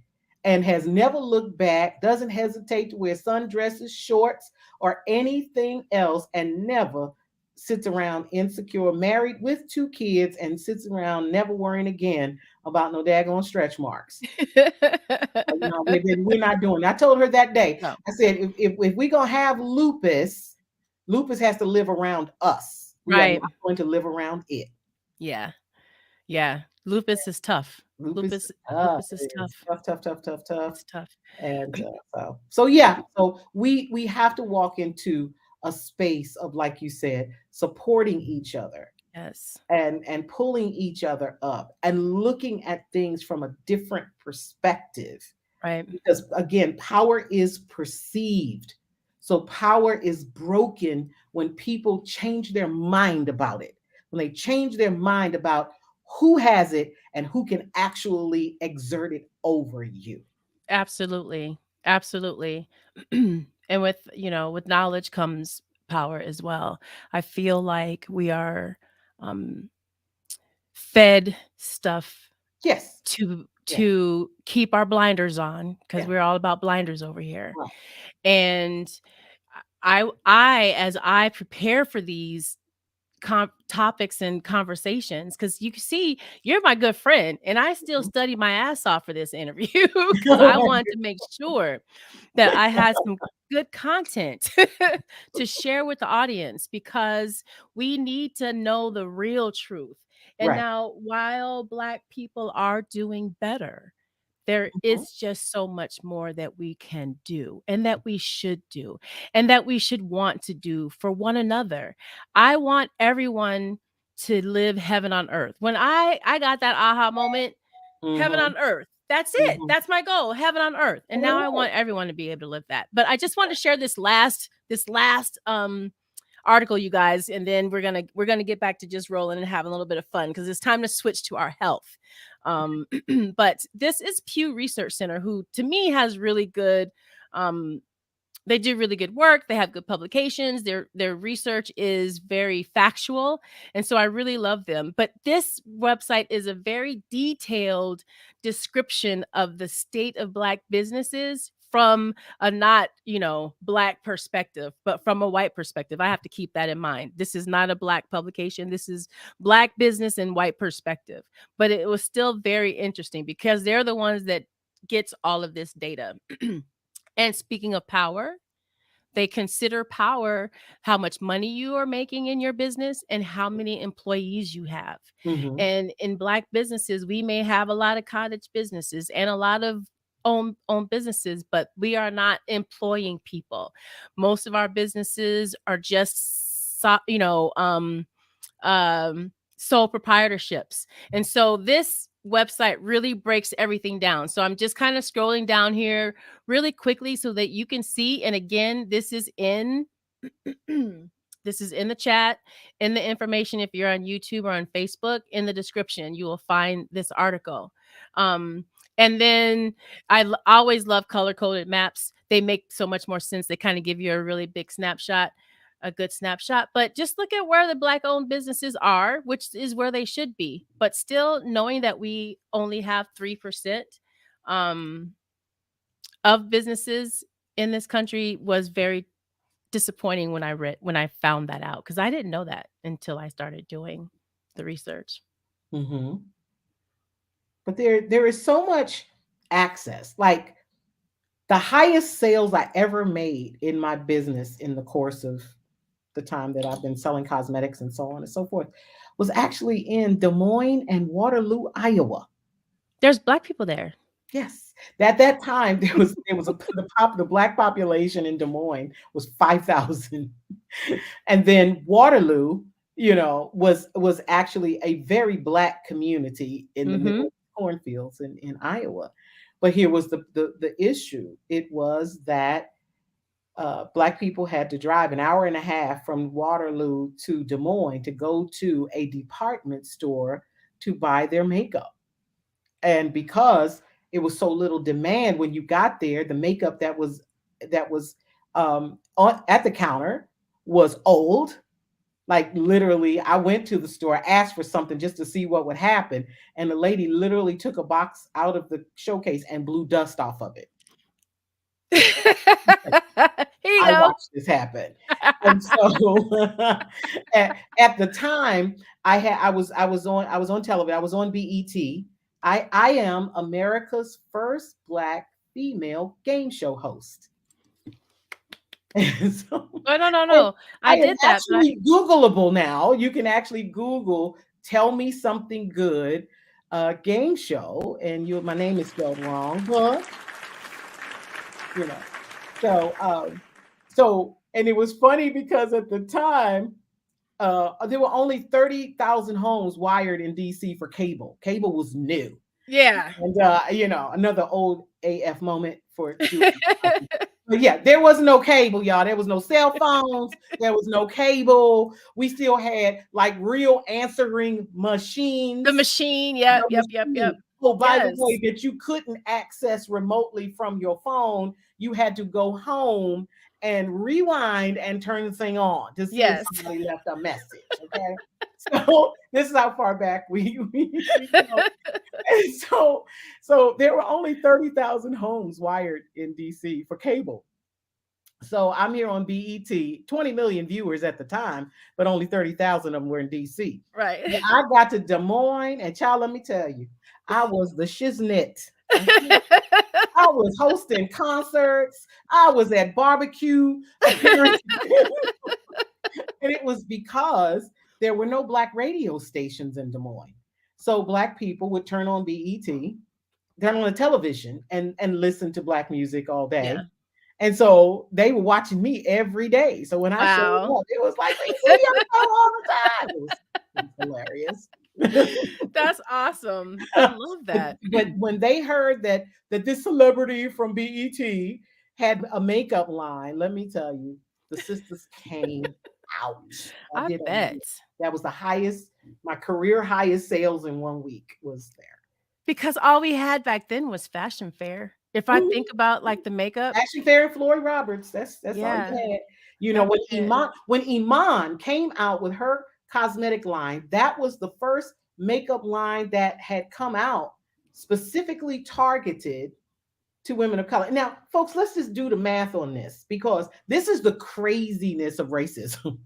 and has never looked back, doesn't hesitate to wear sundresses, shorts, or anything else, and never sits around insecure, married with 2 kids, and sits around never worrying again about no daggone stretch marks. No, we're not doing it. I told her that day, No. I said, if we're going to have lupus, lupus has to live around us. We are Right. not going to live around it. Yeah. Yeah. Lupus is tough. Lupus is Lupus tough. lupus is It is tough. tough, tough, tough, tough, tough. It's tough. And so yeah. So we have to walk into a space of, like you said, supporting each other Yes. and pulling each other up and looking at things from a different perspective, Right. because again, power is perceived. So power is broken when people change their mind about it, when they change their mind about who has it and who can actually exert it over you. Absolutely. Absolutely. And with, with knowledge comes power as well. I feel like we are um fed stuff Yes. Yeah. to keep our blinders on because Yeah. we're all about blinders over here. Right. And I as I prepare for these topics and conversations, because you can see you're my good friend and I still study my ass off for this interview because Oh I my want to make sure that I had some good content to share with the audience, because we need to know the real truth. And Right. now, while Black people are doing better, there Mhm. is just so much more that we can do and that we should do and that we should want to do for one another. I want everyone to live heaven on earth. When I got that aha moment, heaven Mhm. on earth. That's it. Mhm. That's my goal, heaven on earth. And now I Right. want everyone to be able to live that. But I just want to share this last article, you guys, and then we're gonna get back to just rolling and having a little bit of fun because it's time to switch to our health. Um, but this is Pew Research Center, who to me has really good um they do really good work. They have good publications. Their research is very factual, and so I really love them. But this website is a very detailed description of the state of Black businesses from a not, Black perspective, but from a white perspective. I have to keep that in mind. This is not a Black publication. This is Black business and white perspective. But it was still very interesting because they're the ones that gets all of this data. And speaking of power, they consider power how much money you are making in your business and how many employees you have. Mhm. And in Black businesses, we may have a lot of cottage businesses and a lot of own businesses, but we are not employing people. Most of our businesses are just sole proprietorships. And so this website really breaks everything down. So I'm just kind of scrolling down here really quickly so that you can see. And again, this is in this is in the chat, in the information. If you're on YouTube or on Facebook, in the description, you will find this article. Um, and then always love color coded maps. They make so much more sense. They kind of give you a really big snapshot, a good snapshot. But just look at where the Black owned businesses are, which is where they should be. But still, knowing that we only have 3% um, of businesses in this country was very disappointing when I found that out, because I didn't know that until I started doing the research. Mhm. But there is so much access. Like the highest sales I ever made in my business in the course of the time that I've been selling cosmetics and so on and so forth was actually in Des Moines and Waterloo, Iowa. There's Black people there. Yes. At that time there was the black population in Des Moines was 5,000. And then Waterloo, was actually a very black community in the middle Mhm. of cornfields in Iowa. But here was the issue. It was that black people had to drive an hour and a half from Waterloo to Des Moines to go to a department store to buy their makeup. And because it was so little demand when you got there. The makeup that was at the counter was old. Like literally, I went to the store, asked for something just to see what would happen, and the lady literally took a box out of the showcase and blew dust off of it. Here you I go. watched this happen. And so at the time I was on television. I was on BET. I am America's first black female game show host. And so Oh, no, no, I, no. I I am did that, but actually Googleable now. You can actually Google "Tell Me Something Good" game show, and my name is spelled wrong, huh? You know. So and it was funny because at the time there were only 30,000 homes wired in DC for cable. Cable was new. yeah. And another old AF moment for Julie. But yeah, there was no cable, y'all. There was no cell phones. There was no cable. We still had like real answering The machines. machine. The Yep, yep, yep, yep. machine. Oh, by the way, Yes. that you couldn't access remotely from your phone. You had to go home and rewind and turn the thing on to see if Yes. somebody left a message. Okay. So this is how far back we go. And so there were only 30,000 homes wired in DC for cable. So I'm here on BET, 20 million viewers at the time, but only 30,000 of them were in DC. Right. When I got to Des Moines, and child, let me tell you, I was the shiznit. Okay? I was hosting concerts. I was at barbecue appearances. And it was because there were no black radio stations in Des Moines. So black people would turn on BET, turn on the television and listen to black music all day. Yeah. And so they were watching me every day. So when I showed Wow. up, it was like, we see your show all the time. It was hilarious. That's awesome. I love that. But when they heard that this celebrity from BET had a makeup line, let me tell you, the sisters came out. I I did bet. that was the highest, my career highest sales in 1 week was there. Because all we had back then was fashion fair. If I think Mhm. about like the makeup, Ashley Fair and Floyd Roberts. That's all you yeah, had. You know, that was it. When Iman came out with her cosmetic line, that was the first makeup line that had come out specifically targeted to women of color. Now, folks, let's just do the math on this because this is the craziness of racism.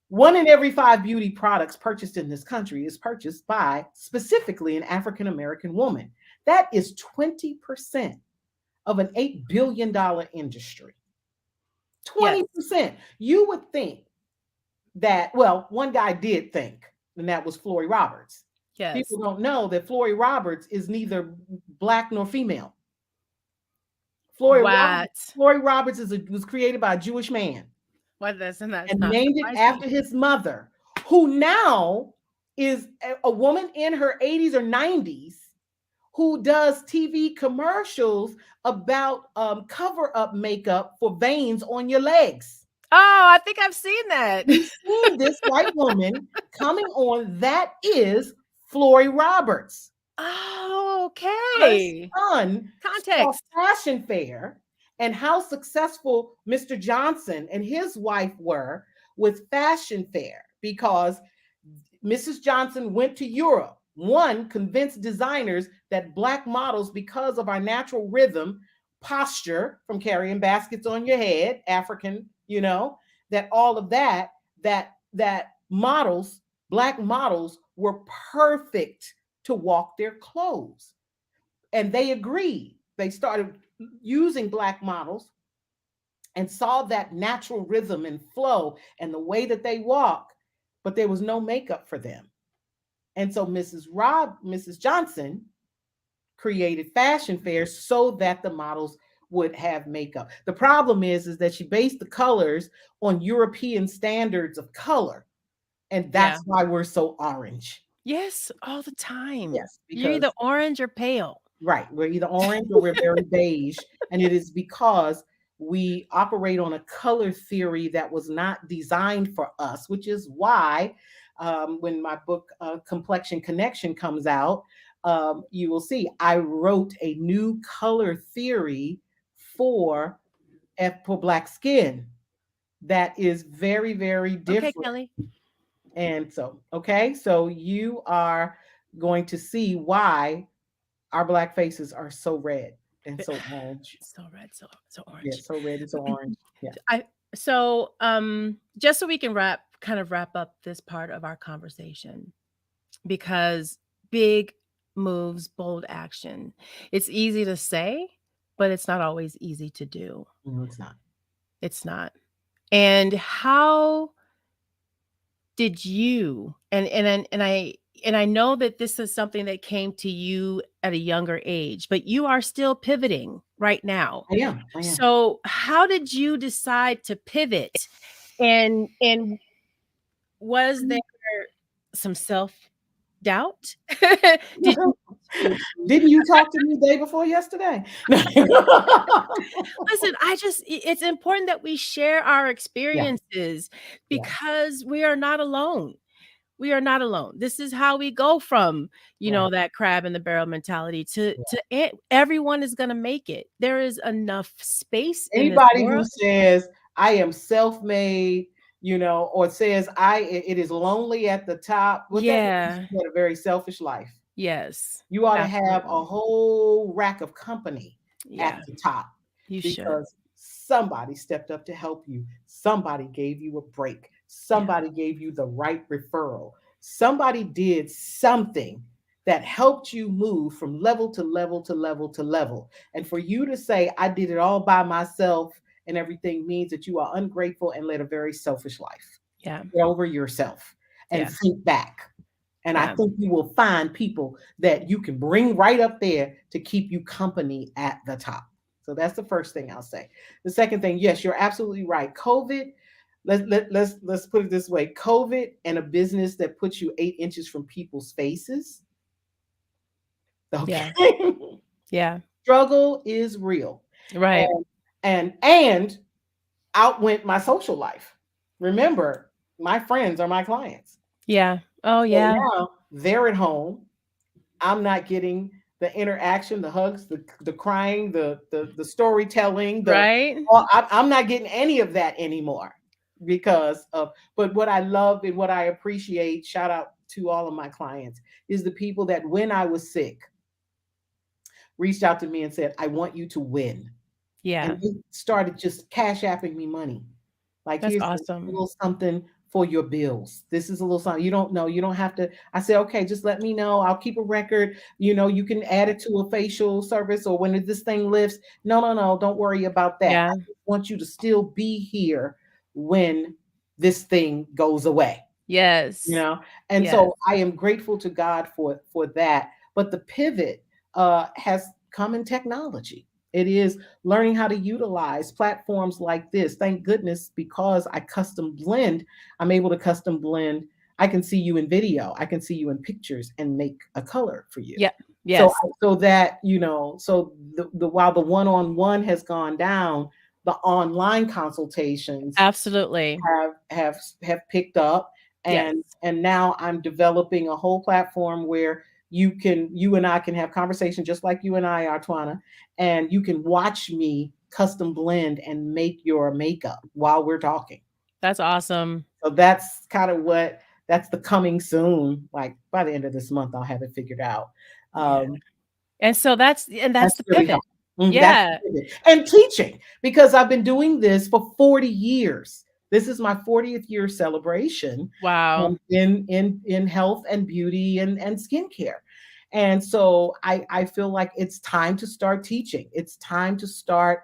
One in every five beauty products purchased in this country is purchased by specifically an African American woman. That is 20% of an $8 billion industry. Yes. 20%. You would think that, well, one guy did think, and that was Floyd Roberts. Yes. People don't know that Floyd Roberts is neither black nor female. What? Floyd Roberts was created by a Jewish man What that's and that's and not named it surprising. after his mother, who now is a woman in her 80s or 90s who does TV commercials about cover up makeup for veins on your legs. Oh, I think I've seen that. You've seen this white woman coming on. That is Floyd Roberts. Oh, Her okay. son saw Context. Fashion Fair and how successful Mr. Johnson and his wife were with Fashion Fair because Mrs. Johnson went to Europe. One, convinced designers that black models, because of our natural rhythm, posture from carrying baskets on your head, African, that all of that models, black models, were perfect to walk their clothes. And they agreed. They started using black models and saw that natural rhythm and flow and the way that they walk, but there was no makeup for them. And so Mrs. Johnson created fashion fairs so that the models would have makeup. The problem is that she based the colors on European standards of color. And Yeah. that's why we're so orange. Yes, all the time. Yes, You're either because orange or pale. right, we're either orange or we're very beige. And it is because we operate on a color theory that was not designed for us, which is why when my book Complexion Connection comes out, you will see I wrote a new color theory for for black skin that is very, very Okay, different. Kelly. And so, okay, so you are going to see why our black faces are so red and so orange. So red, so Yeah, orange. so red and so orange. Yeah. I so just so we can wrap up this part of our conversation, because big moves, bold action. It's easy to say, but it's not always easy to do. No, it's not. It's not. And how did you, and I know that this is something that came to you at a younger age, but you are still pivoting right now. I am. I am. So how did you decide to pivot? And was there some self-doubt? Did you Didn't you talk to me day before yesterday? listen, it's important that we share our Yeah, experiences, yeah, because we are not alone. We are not alone. This is how we go from, right. that crab in the barrel mentality to Yeah. everyone is going to make it. There is enough space in this Anybody who world. says I am self-made, or says it is lonely at the top, what that means is Yeah. you had a very selfish life. Yes. You ought to have a Absolutely. whole rack of company at Yeah. the top You should. because somebody stepped up to help you. Somebody gave you a break. Yeah. Somebody gave you the right referral. Somebody did something that helped you move from level to level to level to level. And for you to say, I did it all by myself and everything, means that you are ungrateful and led a very selfish life. Yeah. Get over yourself and Yeah. think back. And I Yeah. think you will find people that you can bring right up there to keep you company at the top. So that's the first thing I'll say. The second thing, yes, you're absolutely right. COVID, let's put it this way. COVID and a business that puts you 8 inches from people's faces. Okay. Yeah. Yeah. Struggle is real. Right. And outwent my social life. Remember, my friends are my clients. Yeah. Oh So yeah. now they're at home. I'm not getting the interaction, the hugs, the crying, the storytelling, Right? I'm not getting any of that anymore because of. But what I love and what I appreciate, shout out to all of my clients, is the people that when I was sick reached out to me and said, "I want you to win," and Yeah. they started just cash apping me money. Like, That's here's a awesome. little something for your bills. This is a little something. You don't know. You don't have to. I say, okay, just let me know. I'll keep a record. You can add it to a facial service or when this thing lifts. No, no, no. Don't worry about that. I Yeah. just want you to still be here when this thing goes away. you Yes. know and Yes. so I am grateful to God for that. But the pivot has come in technology. It is learning how to utilize platforms like this. Thank goodness, because I custom blend, I'm able to custom blend. I can see you in video, I can see you in pictures and make a color for you. Yeah. So Yes. so that so the while the one-on-one has gone down, the online consultations Absolutely. have picked up. Yes. And now I'm developing a whole platform where you and I can have conversation just like you and I are, Twana, and you can watch me custom blend and make your makeup while we're talking. That's awesome. So that's kind of what that's the coming soon. Like by the end of this month, I'll have it figured out. Yeah. Um, And so that's That's the really pivot. helpful. That's Yeah. and teaching, because I've been doing this for 40 years. This is my 40th year celebration Wow. in health and beauty and skincare. And so I feel like it's time to start teaching. It's time to start,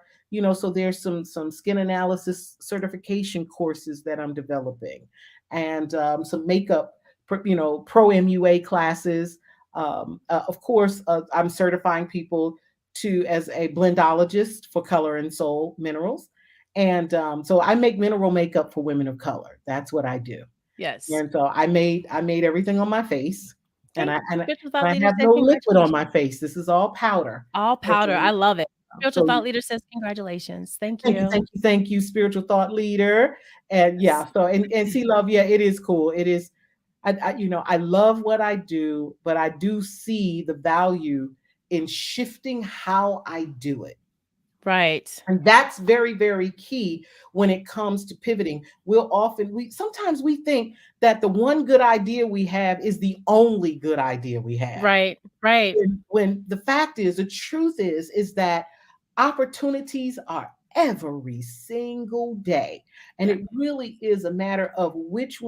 so there's some skin analysis certification courses that I'm developing, and some makeup, pro MUA classes. Of course, I'm certifying people to as a blendologist for color and soul minerals. And so I make mineral makeup for women of color. That's what I do. Yes. And so I made everything on my face, and Okay. I Spiritual thought I leader have says no liquid on congratulations. my face. This is all powder. All powder. I And, love it. Spiritual so thought leader says congratulations. Thank thank you, you. thank you, thank you, spiritual thought leader. And yeah, Yes. so and see, love, yeah, it is cool. It is. I love what I do, but I do see the value in shifting how I do it. Right. And that's very, very key when it comes to pivoting. We sometimes we think that the one good idea we have is the only good idea we have. Right. Right. When the fact is, the truth is that opportunities are every single day. And it really is a matter of which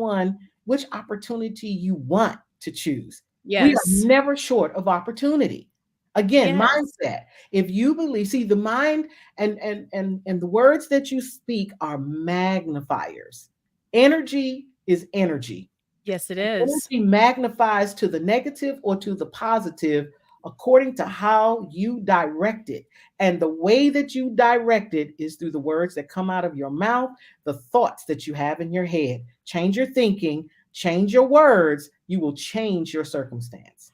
opportunity you want to choose. We are Yes. never short of opportunity. Again, Yes. mindset. If you believe, see the mind and the words that you speak are magnifiers. Energy is energy. Yes, it is. Energy magnifies to the negative or to the positive according to how you direct it. And the way that you direct it is through the words that come out of your mouth, the thoughts that you have in your head. Change your thinking, change your words, you will change your circumstance.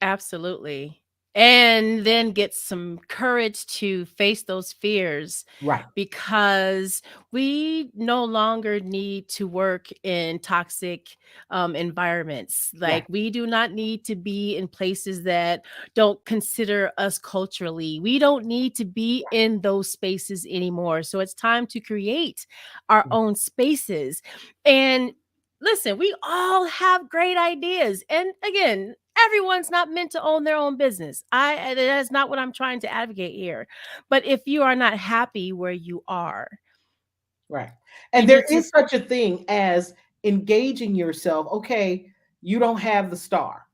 Absolutely. And then get some courage to face those fears, Right. because we no longer need to work in toxic environments. Right. Like, we do not need to be in places that don't consider us culturally. We don't need to be in those spaces anymore. So it's time to create our Right. own spaces. And listen, we all have great ideas. And again, everyone's not meant to own their own business. That's not what I'm trying to advocate here. But if you are not happy where you are, Right. you And there need to. is such a thing as engaging yourself. Okay, you don't have the star.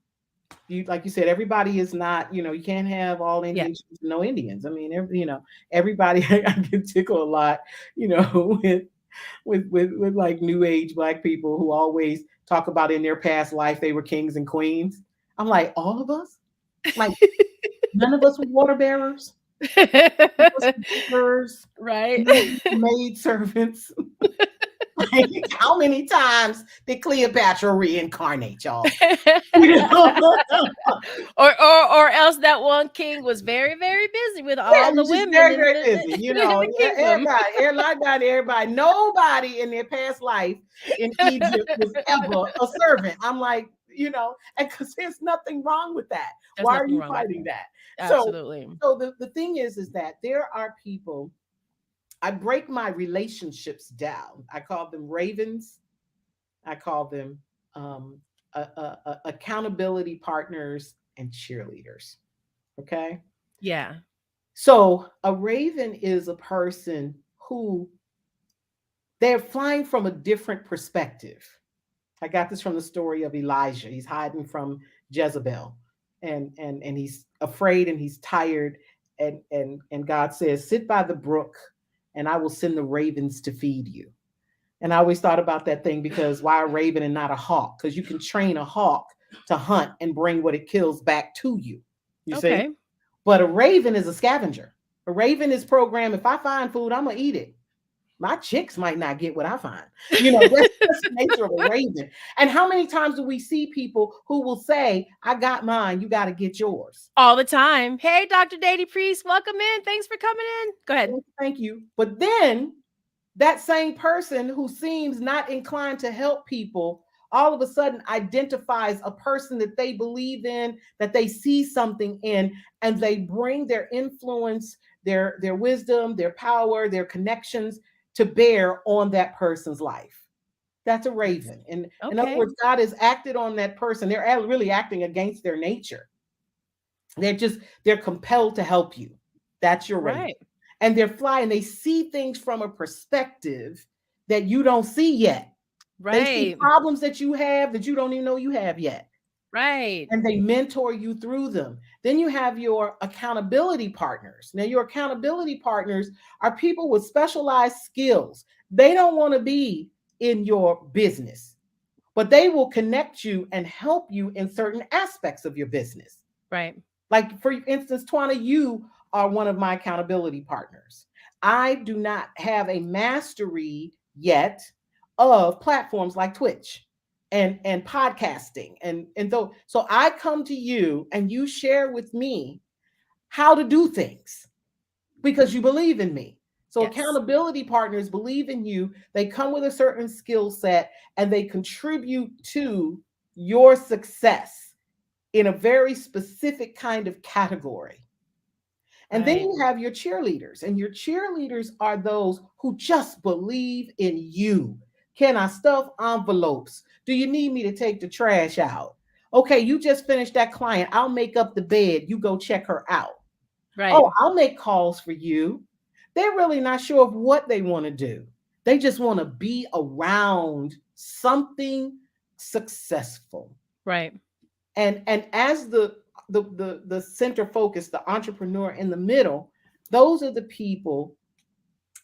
You like you said, everybody is not, you can't have all Yeah. Indians, no Indians. I mean, everybody I get tickled a lot, you know, with like new age black people who always talk about in their past life they were kings and queens. I'm like, all of us? Like none of us were water bearers, none of us were bakers, Right. none of us were maid servants. Like, how many times did Cleopatra reincarnate, y'all? You know? or else that one king was very, very busy with Yeah, all the he's just women very, in very the busy. in the kingdom. Everybody, nobody in their past life in Egypt was ever a servant. I'm like, and because there's nothing wrong with that. There's Why are nothing you wrong with fighting that. that? So, Absolutely. so the thing is that there are people. I break my relationships down. I call them ravens. I call them um, accountability partners and cheerleaders. Okay. Yeah. So a raven is a person who they're flying from a different perspective. I got this from the story of Elijah. He's hiding from Jezebel, and he's afraid and he's tired, and God says, "Sit by the brook, and I will send the ravens to feed you." And I always thought about that thing because why a raven and not a hawk? Because you can train a hawk to hunt and bring what it kills back to you. You see? Okay. But a raven is a scavenger. A raven is programmed. If I find food, I'm gonna eat it. My chicks might not get what I find. That's the nature of a raven. And how many times do we see people who will say, I got mine, you got to get yours? All the time. Hey, Dr. Dady Priest, welcome in. Thanks for coming in. Go ahead. Well, thank you. But then that same person who seems not inclined to help people all of a sudden identifies a person that they believe in, that they see something in, and they bring their influence, their wisdom, their power, their connections to bear on that person's life. That's a raven. And in other Okay. words, God has acted on that person. They're really acting against their nature. They're compelled to help you. That's your raven. Right. And they're flying. They see things from a perspective that you don't see yet. They see Right. problems that you have that you don't even know you have yet. Right. And they mentor you through them. Then you have your accountability partners. Now, your accountability partners are people with specialized skills. They don't want to be in your business, but they will connect you and help you in certain aspects of your business. Right. Like, for instance, Twana, you are one of my accountability partners. I do not have a mastery yet of platforms like Twitch and podcasting. So I come to you and you share with me how to do things because you believe in me. So Yes. accountability partners believe in you. They come with a certain skill set and they contribute to your success in a very specific kind of category. And then Right. you have your cheerleaders, and your cheerleaders are those who just believe in you. Can I stuff envelopes? Do you need me to take the trash out? Okay, you just finished that client. I'll make up the bed. You go check her out. Right. Oh, I'll make calls for you. They're really not sure of what they want to do. They just want to be around something successful. Right. And as the center focus, the entrepreneur in the middle, those are the people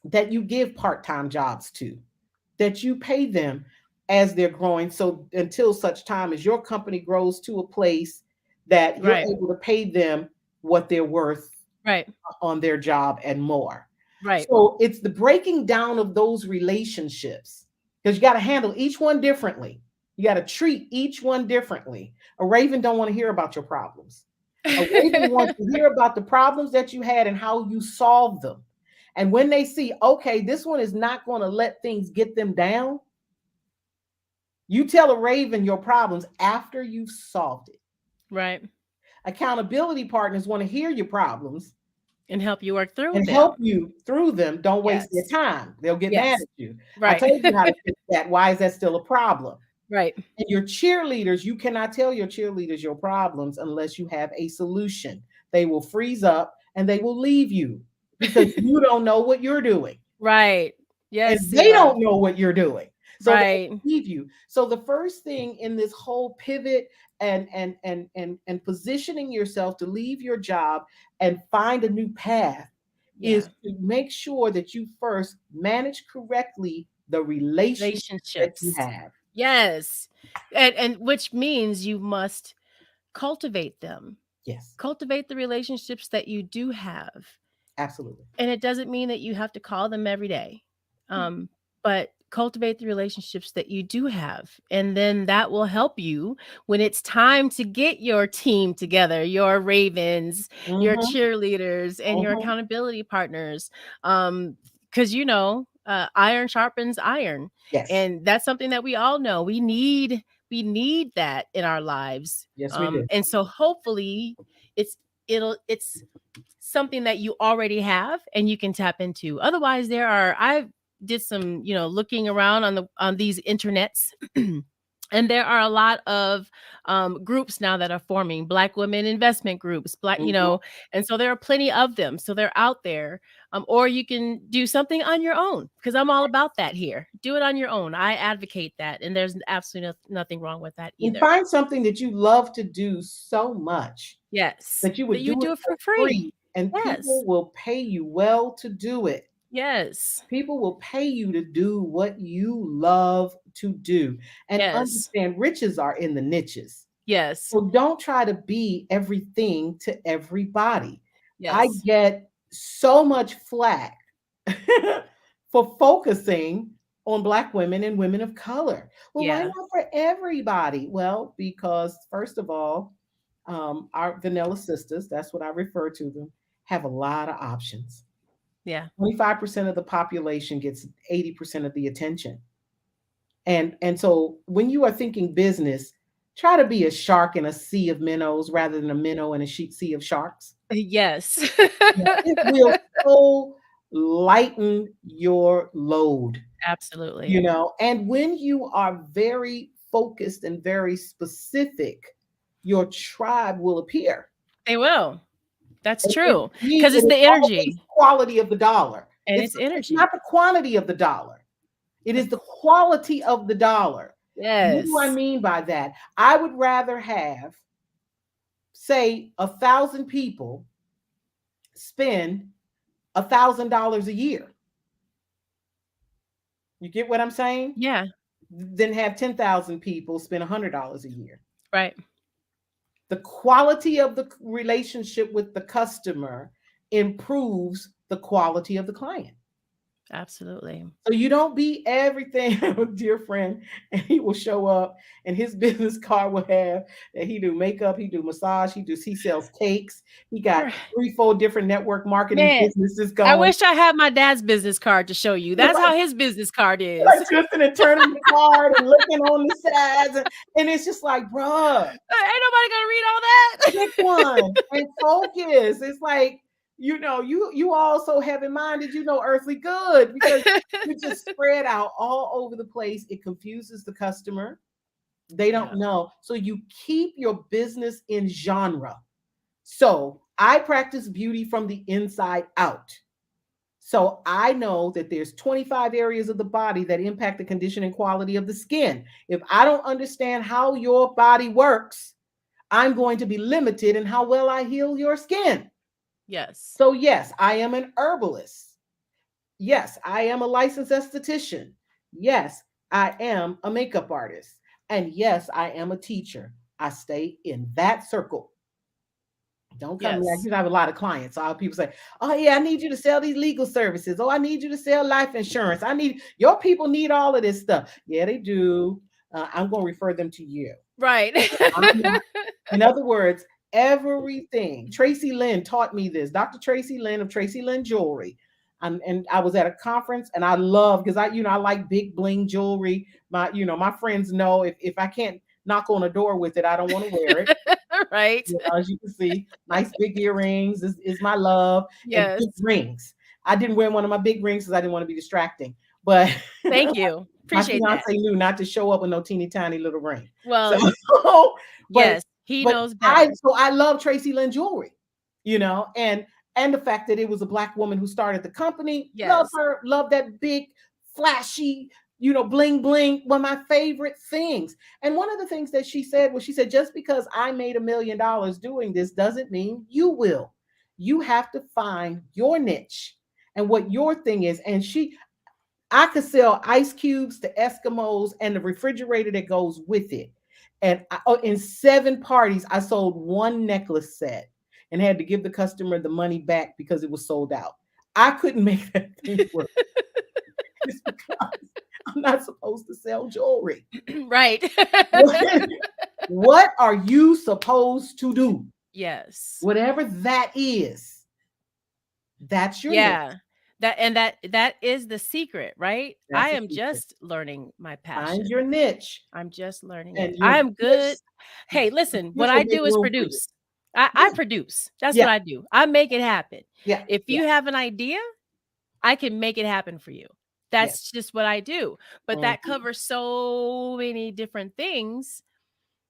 that you give part-time jobs to, that you pay them as they're growing, so until such time as your company grows to a place that you're Right. able to pay them what they're worth Right. on their job and more. Right. So it's the breaking down of those relationships, because you got to handle each one differently. You got to treat each one differently. A raven don't want to hear about your problems. A raven wants to hear about the problems that you had and how you solved them. And when they see, okay, this one is not going to let things get them down, you tell a raven your problems after you've solved it. Right. Accountability partners want to hear your problems And help you work through and help them. you through them. Don't waste their Yes. time. They'll get mad Yes. at you. I Right. told you how to fix that. Why is that still a problem? Right. And your cheerleaders, you cannot tell your cheerleaders your problems unless you have a solution. They will freeze up and they will leave you because you don't know what you're doing. Right. And Yes, they Selah. don't know what you're doing. So they Right. leave you. So the first thing in this whole pivot and positioning yourself to leave your job and find a new path is Yeah. to make sure that you first manage correctly the relationship that you Relationships. have. Yes. And which means you must cultivate them. Yes, Cultivate the relationships that you do have. absolutely. And it doesn't mean that you have to call them every day. But cultivate the relationships that you do have. And then that will help you when it's time to get your team together, your ravens, your Mm-hmm, cheerleaders, and your mm-hmm. accountability partners. Because, iron sharpens iron. Yes, And that's something that we all know. We need that in our lives. yes, we do. And so hopefully it's it's something that you already have and you can tap into. Otherwise, I did some, looking around on these internets. And there are a lot of groups now that are forming, Black women investment groups, Mm-hmm. and so there are plenty of them. So they're out there. Or you can do something on your own, because I'm all about that here. Do it on your own. I advocate that. And there's absolutely nothing wrong with that And either. find something that you love to do so much Yes. that you That would you do it do it for for free. free, and people Yes. will pay you well to do it. Yes. People will pay you to do what you love to do. And Yes. understand, riches are in the niches. Yes. So don't try to be everything to everybody. I Yes. get so much flack for focusing on Black women and women of color. Well, why Yeah. not for everybody? Well, because first of all, our vanilla sisters, that's what I refer to them, have a lot of options. Yeah. 25% of the population gets 80% of the attention. And so when you are thinking business, try to be a shark in a sea of minnows rather than a minnow in a sea of sharks. Yes. Yeah, it will so lighten your load, Absolutely. And when you are very focused and very specific, your tribe will appear. They will. That's And true. to me, Because it it's is the always energy, quality of the dollar. and it's It's not energy. the quantity of the dollar. It is the It's quality of the dollar. What do I yes. mean by that? I would rather have, say, 1,000 people spend $1,000 a year. You get what I'm saying? Yeah. Than have 10,000 people spend $100 a year. Right. The quality of the relationship with the customer improves the quality of the client. Absolutely. So you don't be everything, dear friend. And he will show up, and his business card will have that he do makeup, he do massage, he sells cakes. He got Right. 3, 4 different network marketing Man, businesses I going. wish I had my dad's business card to show you. That's how his business card is. Like twisting and turning the card and looking on the sides. And it's just like, bruh, Ain't nobody gonna read all that. pick one and focus. It's like, you also have in mind that earthly good, because you just spread out all over the place. It confuses the customer. They don't Yeah. know. So you keep your business in genre. So I practice beauty from the inside out. So I know that there's 25 areas of the body that impact the condition and quality of the skin. If I don't understand how your body works, I'm going to be limited in how well I heal your skin. Yes. So yes, I am an herbalist. Yes, I am a licensed esthetician. Yes, I am a makeup artist. And yes, I am a teacher. I stay in that circle. Don't come to me. I Yes. do have a lot of clients. So people say, "Oh yeah, I need you to sell these legal services. Oh, I need you to sell life insurance. I need your people need all of this stuff." Yeah, they do. I'm going to refer them to you. Right. I'm not. In other words, everything. Tracy Lynn taught me this. Dr. Tracy Lynn of Tracy Lynn Jewelry. And I was at a conference, and I love, because I like big bling jewelry. My friends know, if I can't knock on a door with it, I don't want to wear it. Right. As you can see, nice big earrings is my love, and Yes. big rings. I didn't wear one of my big rings because I didn't want to be distracting. But Thank you. my Appreciate fiance that. knew not to show up with no teeny tiny little ring. So, Well, but yes, he but knows I better. so I love Tracy Lynn jewelry, and the fact that it was a Black woman who started the company. Love Yes. her. Love that big, flashy, bling bling. One of my favorite things. And one of the things that she said was, she said, just because I made $1 million doing this doesn't mean you will. You have to find your niche and what your thing is. And I could sell ice cubes to Eskimos and the refrigerator that goes with it. And in 7 parties, I sold one necklace set and had to give the customer the money back because it was sold out. I couldn't make that thing work. It's because I'm not supposed to sell jewelry. Right. What are you supposed to do? Yes. Whatever that is, that's your niche. Yeah. That is the secret, right? I That's a am secret. just learning my Find passion. your niche, I'm just learning it. and I am good. gifts, Hey, listen, what gifts will I make do is room for you. produce. I Yeah, produce. That's yeah, what I do. I make it happen. yeah, If yeah, you have an idea, I can make it happen for you. yeah. That's just what I do. But that Mhm, covers so many different things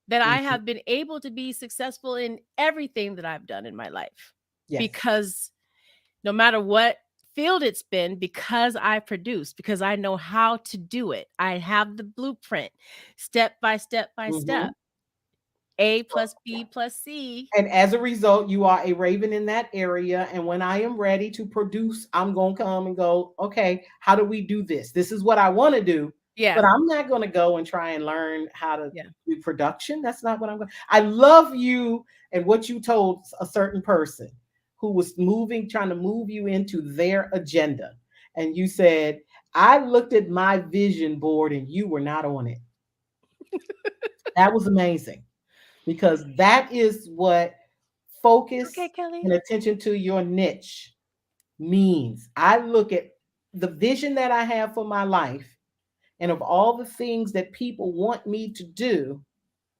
that I mhm. have been able to be successful in everything that I've done in my life. Yes, Because no matter what field it's been, because I produce, because I know how to do it. I have the blueprint, step by step by mhm. step. A plus B plus C. And as a result, you are a raven in that area. And when I am ready to produce, I'm going to come and go, okay, how do we do this? This is what I want to do. But Yeah. I'm not going to go and try and learn how to Yeah. do production. That's not what I'm going to. I love you and what you told a certain person who was trying to move you into their agenda. And you said, I looked at my vision board and you were not on it. That was amazing, because that is what Okay, focus Kelly. and attention to your niche means. I look at the vision that I have for my life, and of all the things that people want me to do,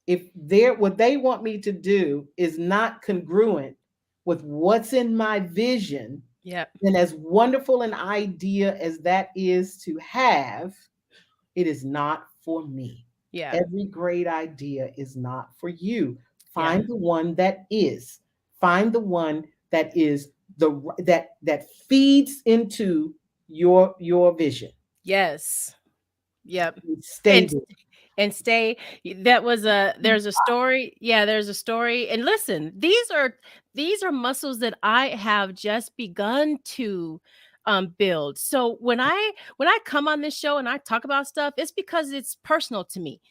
if they're what they want me to do is not congruent with what's in my vision, Yep. then as wonderful an idea as that is to have, it is not for me. Yeah. Every great idea is not for you. Yeah. Find the one that is. Find the one that is that feeds into your vision. Yes. Yep. Stay And there. stay. That was a there's a story. Yeah, there's a story. And listen, these are muscles that I have just begun to build. So when I come on this show and I talk about stuff, it's because it's personal to me.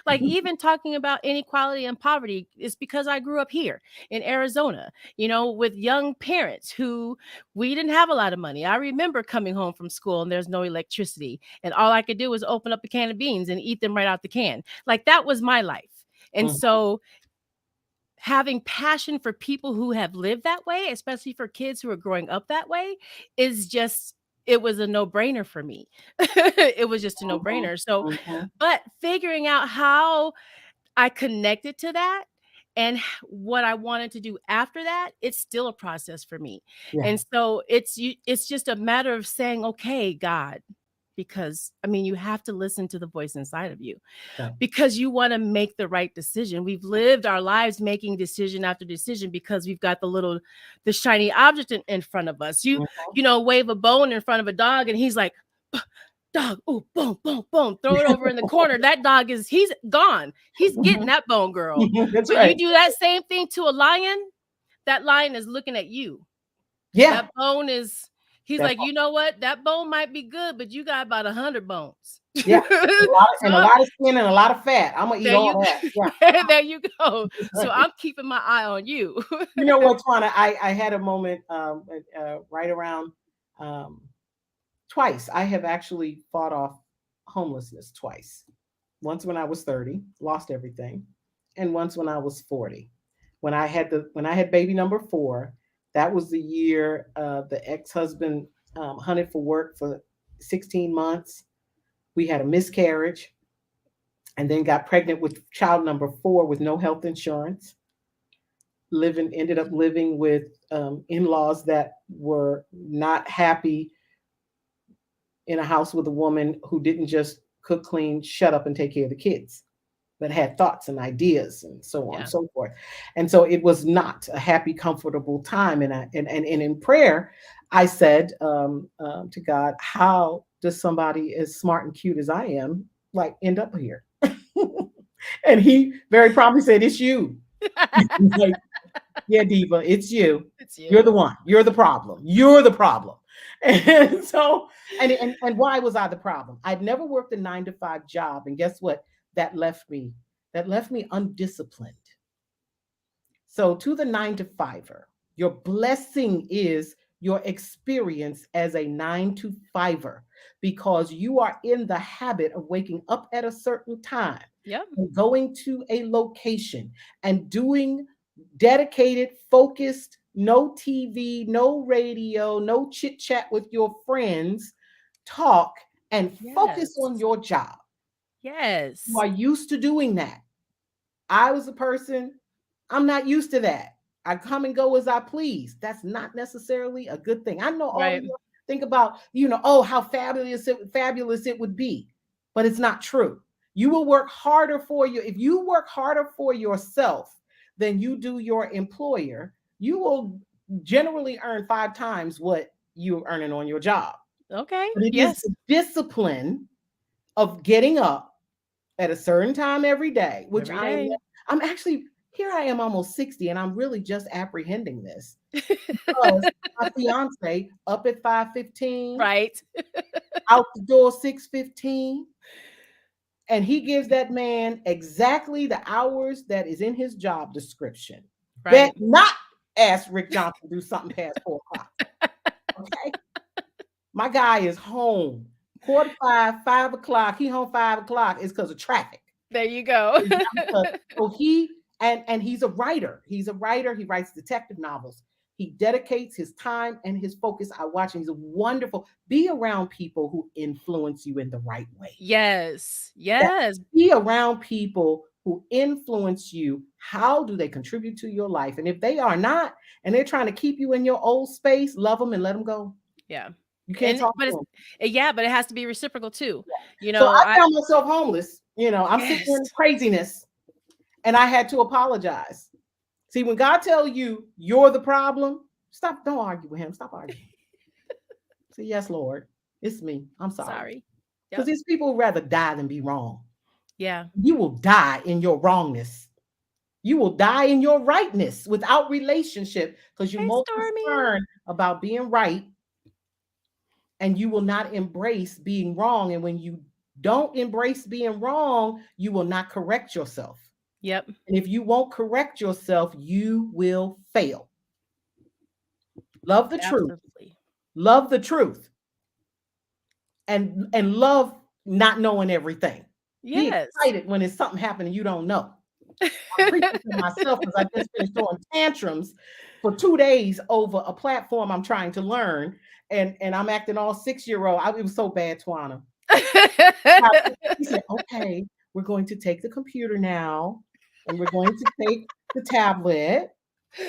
Like even talking about inequality and poverty is because I grew up here in Arizona, with young parents who we didn't have a lot of money. I remember coming home from school and there's no electricity, and all I could do was open up a can of beans and eat them right out the can. Like that was my life. And Mhm. so having passion for people who have lived that way, especially for kids who are growing up that way, is just it was a no-brainer for me. It was just a Mhm. no-brainer. So, Mhm. but figuring out how I connected to that and what I wanted to do after that, it's still a process for me. Yeah. And so it's just a matter of saying, "Okay, God," because I mean, you have to listen to the voice inside of you Right. because you want to make the right decision. We've lived our lives making decision after decision because we've got the shiny object in front of us. You Mhm. you know, wave a bone in front of a dog and he's like, dog, oh, boom, boom, boom, throw it over in the corner. That dog he's gone. He's getting Mhm. that bone, girl. That's But you right. do that same thing to a lion, that lion is looking at you. Yeah. That bone is, he's That like, you know what? That bone might be good, but you got about 100 bones. yeah. So And a lot of skin and a lot of fat. I'm gonna eat there all you that. Yeah. there you go. That's So right. I'm keeping my eye on you. You know what, Twana? I had a moment right around um, twice. I have actually fought off homelessness twice. Once when I was 30, lost everything, and once when I was 40. When I had baby number 4, that was the year the ex-husband hunted for work for 16 months. We had a miscarriage and then got pregnant with child number 4 with no health insurance. Ended up living with in-laws that were not happy in a house with a woman who didn't just cook, clean, shut up, and take care of the kids, but had thoughts and ideas and so on and Yeah. so forth. And so it was not a happy, comfortable time. And in prayer, I said to God, how does somebody as smart and cute as I am like end up here? And he very promptly said, "It's you." Like, yeah, Diva, it's you. It's You're the you. one. You're the problem. You're the problem. And so, and why was I the problem? I'd never worked a 9 to 5 job, and guess what? That left me. That left me undisciplined. So, to the 9 to 5er, your blessing is your experience as a 9 to 5er because you are in the habit of waking up at a certain time Yep. and going to a location and doing dedicated, focused, no TV, no radio, no chit chat with your friends, talk and focus Yes. on your job. You Yes. are used to doing that. I was a person, I'm not used to that. I come and go as I please. That's not necessarily a good thing. I know all of Right. you think about, oh, how fabulous it would be, but it's not true. You will work harder for you. If you work harder for yourself than you do your employer, you will generally earn 5 times what you're earning on your job. Okay. But it is Yes. the discipline of getting up at a certain time every day, which Every day. I'm actually here I am almost 60 and I'm really just apprehending this because my fiance up at 5:15, Right. out the door 6:15, and he gives that man exactly the hours that is in his job description. Bet Right. not ask Rick Johnson to do something past 4 o'clock. Okay. My guy is home. Quarter 5, 5 o'clock. He home 5 o'clock is because of traffic. There you go. It's not because so he and he's a writer. He's a writer. He writes detective novels. He dedicates his time and his focus. I watch him. He's a wonderful. Be around people who influence you in the right way. Yes. That Yes. be around people who influence you. How do they contribute to your life? And if they are not, and they're trying to keep you in your old space, love them and let them go. Yeah. You can't And talk but to it's them. yeah, but it has to be reciprocal too. So I I found myself homeless. I'm sitting yes. in craziness, and I had to apologize. See, when God tell you you're the problem, stop. Don't argue with him. Stop arguing. Say, yes, Lord, it's me. I'm sorry. Sorry. Because Yep. these people would rather die than be wrong. Yeah. You will die in your wrongness. You will die in your rightness without relationship because you're Hey, more Stormy. concerned about being right and you will not embrace being wrong. And when you don't embrace being wrong, you will not correct yourself. Yep. And if you won't correct yourself, you will fail. Love the truth. Absolutely. Love the truth. And love not knowing everything. Be Yes. excited when it's something happening you don't know. I'm preaching to myself because I just finished throwing tantrums for 2 days over a platform I'm trying to learn. And I'm acting all 6 year old. It was so bad, Twana. He said, okay, we're going to take the computer now, and we're going to take the tablet. He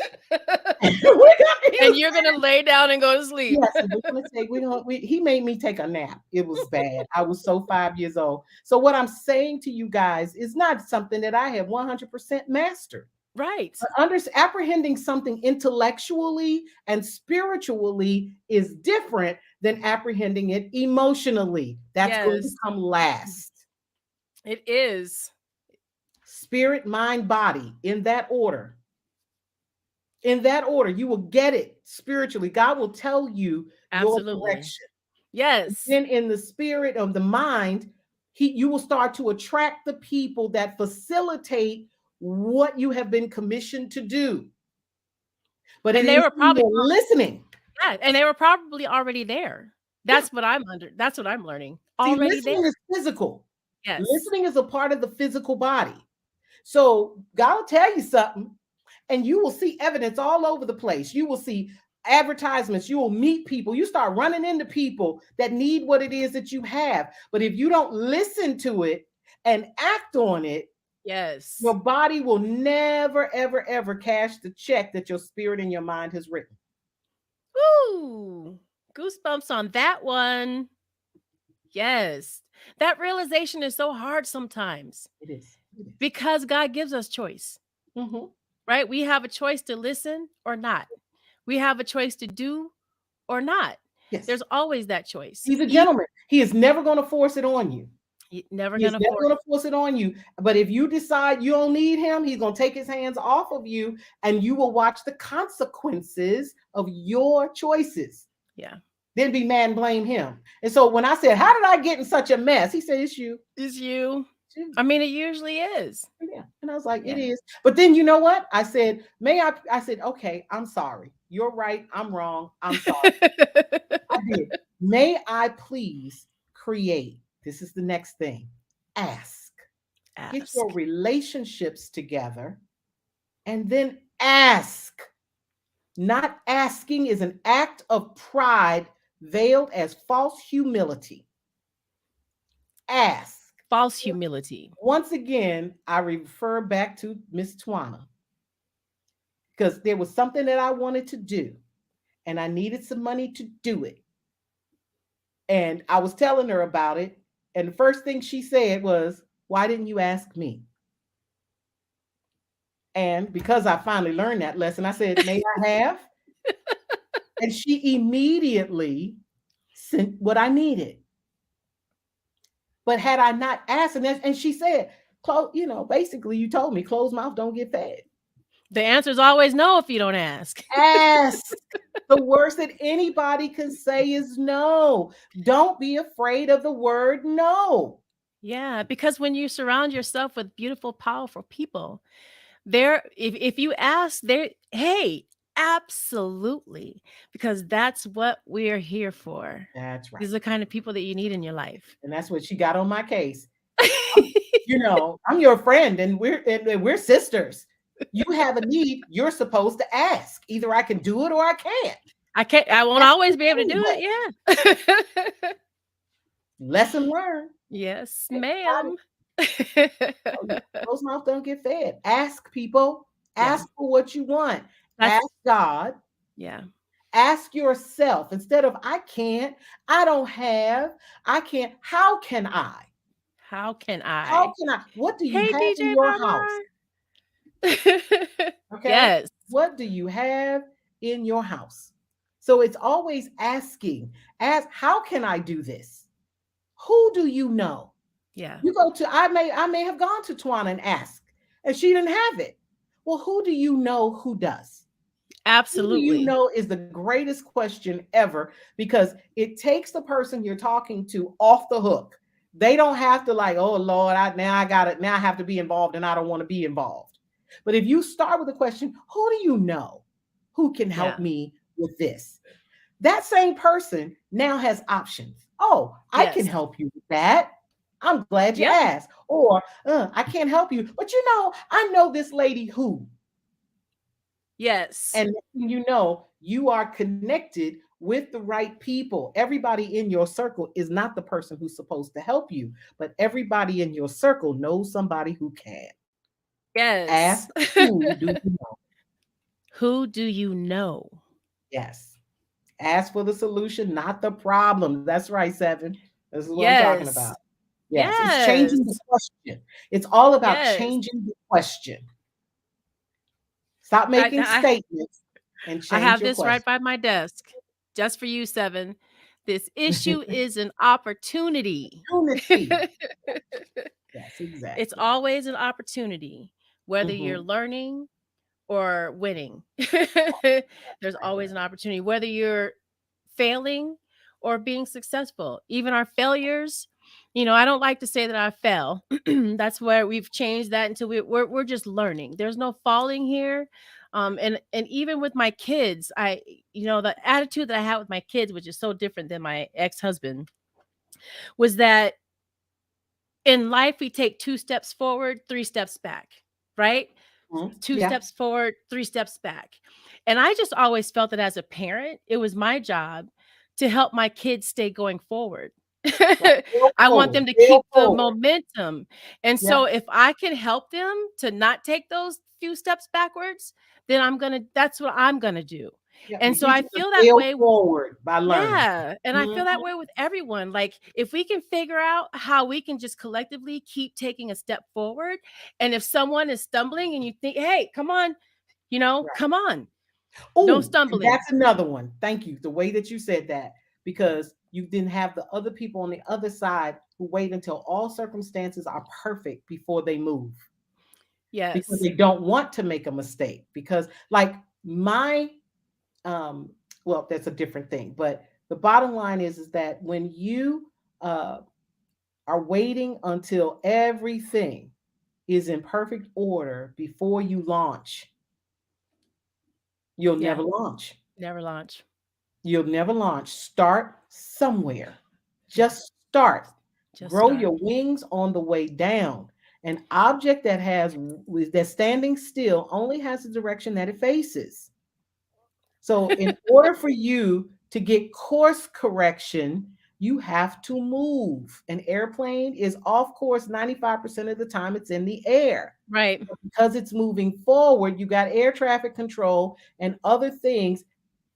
And was you're gonna lay down and go to sleep. Yes, we're gonna take he made me take a nap. It was bad. I was so 5 years old. So what I'm saying to you guys is not something that I have 100% mastered. Right. But apprehending something intellectually and spiritually is different than apprehending it emotionally. That's going to Yes, come last. it is. Spirit, mind, body, in that order. In that order, you will get it spiritually. God will tell you your Absolutely. direction. Yes. Then in the spirit of the mind, you will start to attract the people that facilitate what you have been commissioned to do. But it And they is were when probably, you're listening. yeah, and they were probably already there. Yeah. That's what I'm learning. See, Already there. listening is physical. Yes. Listening is a part of the physical body. So God will tell you something, and you will see evidence all over the place. You will see advertisements. You will meet people. You start running into people that need what it is that you have. But if you don't listen to it and act on it, your Yes. body will never, ever, ever cash the check that your spirit and your mind has written. Woo! Goosebumps on that one. Yes. That realization is so hard sometimes It is. It is. because God gives us choice, Mm-hmm. right? We have a choice to listen or not. We have a choice to do or not. Yes. There's always that choice. He's a Even gentleman. He is never going to force it on you. never He is gonna never force. going to force it on you. But if you decide you don't need him, he's going to take his hands off of you, and you will watch the consequences of your choices. Yeah. Then be mad and blame him. And so when I said, how did I get in such a mess? He said, it's you. Is you. It's you. I mean, it usually is. Yeah. And I was like, it Yeah. is. But then you know what? I said, I said, okay, I'm sorry. You're right. I'm wrong. I'm sorry. I did. May I please create? This is the next thing. Ask. Get your Ask. relationships together and then ask. Not asking is an act of pride veiled as false humility. Ask. False humility. Once again, I refer back to Miss Twana because there was something that I wanted to do and I needed some money to do it. And I was telling her about it. And the first thing she said was, why didn't you ask me? And because I finally learned that lesson, I said, may I have? And she immediately sent what I needed. But had I not asked, and she said, basically, you told me closed mouth don't get fed. The answer is always no if you don't ask. Ask. The worst that anybody can say is no. Don't be afraid of the word no. Yeah, because when you surround yourself with beautiful, powerful people, if you ask, there, hey, absolutely, because that's what we're here for. That's These right. are the kind of people that you need in your life. And that's what she got on my case. I'm your friend, and we're sisters. You have a need, you're supposed to ask. Either I can do it or I can't. I won't That's always the be able to do anyway. it. Yeah. Lesson learned. Yes, Everybody, ma'am. closed mouth don't get fed. Ask people. Yeah. Ask for what you want. That's Ask God. yeah. Ask yourself instead of I can't, I don't have, I can't. How can I? How can How I? can I? What do you Hey, have in DJ your house? Okay. Yes. What do you have in your house? So it's always asking, ask, how can I do this? Who do you know? Yeah. You go to, I may have gone to Twana and asked, and she didn't have it. Well, who do you know who does? Who do you Absolutely. know is the greatest question ever, because it takes the person you're talking to off the hook. They don't have to like, oh Lord, now I got it. Now I have to be involved and I don't want to be involved. But if you start with a question, who do you know who can help Yeah. me with this? That same person now has options. Oh, I can Yes. help you with that. I'm glad you Yep. asked. Or I can't help you, but I know this lady who. Yes. And you know you are connected with the right people. Everybody in your circle is not the person who's supposed to help you, but everybody in your circle knows somebody who can. Yes. Ask, who do you know? Who do you know? Yes. Ask for the solution, not the problem. That's right, Seven. This is what I'm talking about. Yes. Yes, it's changing the Yes. question. It's all about Yes. changing the question. Stop I making I statements and I change have your this right question. by my desk. Just for you, 7. This issue is an opportunity. Unity. Yes, It's exactly. always an opportunity, whether you're Hmm. learning or winning. There's always an opportunity, whether you're failing or being successful. Even our failures, I don't like to say that I fell. That's where we've changed that until we're just learning. There's no falling here. And even with my kids, the attitude that I had with my kids, which is so different than my ex-husband, was that in life we take 2 steps forward, 3 steps back, right? Two Yeah. steps forward, 3 steps back. And I just always felt that as a parent, it was my job to help my kids stay going forward. Right. Fail I want them forward. to Fail keep the forward. momentum. And so Yeah. if I can help them to not take those few steps backwards, then that's what I'm going to do. Yeah. And We so teach I them to feel that fail way. forward by learning. Yeah, and I Mhm. feel that way with everyone. Like, if we can figure out how we can just collectively keep taking a step forward, and if someone is stumbling and you think, "Hey, come on, Right. come on, no Oh, and stumbling." that's another one. Thank you. The way that you said that, because you didn't have the other people on the other side who wait until all circumstances are perfect before they move, because Yes. they don't want to make a mistake. Because, like, my, um, well, that's a different thing. But the bottom line is that when you uh, are waiting until everything is in perfect order before you launch, you'll Yeah, never launch. never launch. You'll never launch. Start somewhere. Yeah, Just start. just Grow start. your wings on the way down. An object that's standing still only has the direction that it faces. So, in order for you to get course correction, you have to move. An airplane is off course 95% of the time, it's in the air. Right. Because it's moving forward, you got air traffic control and other things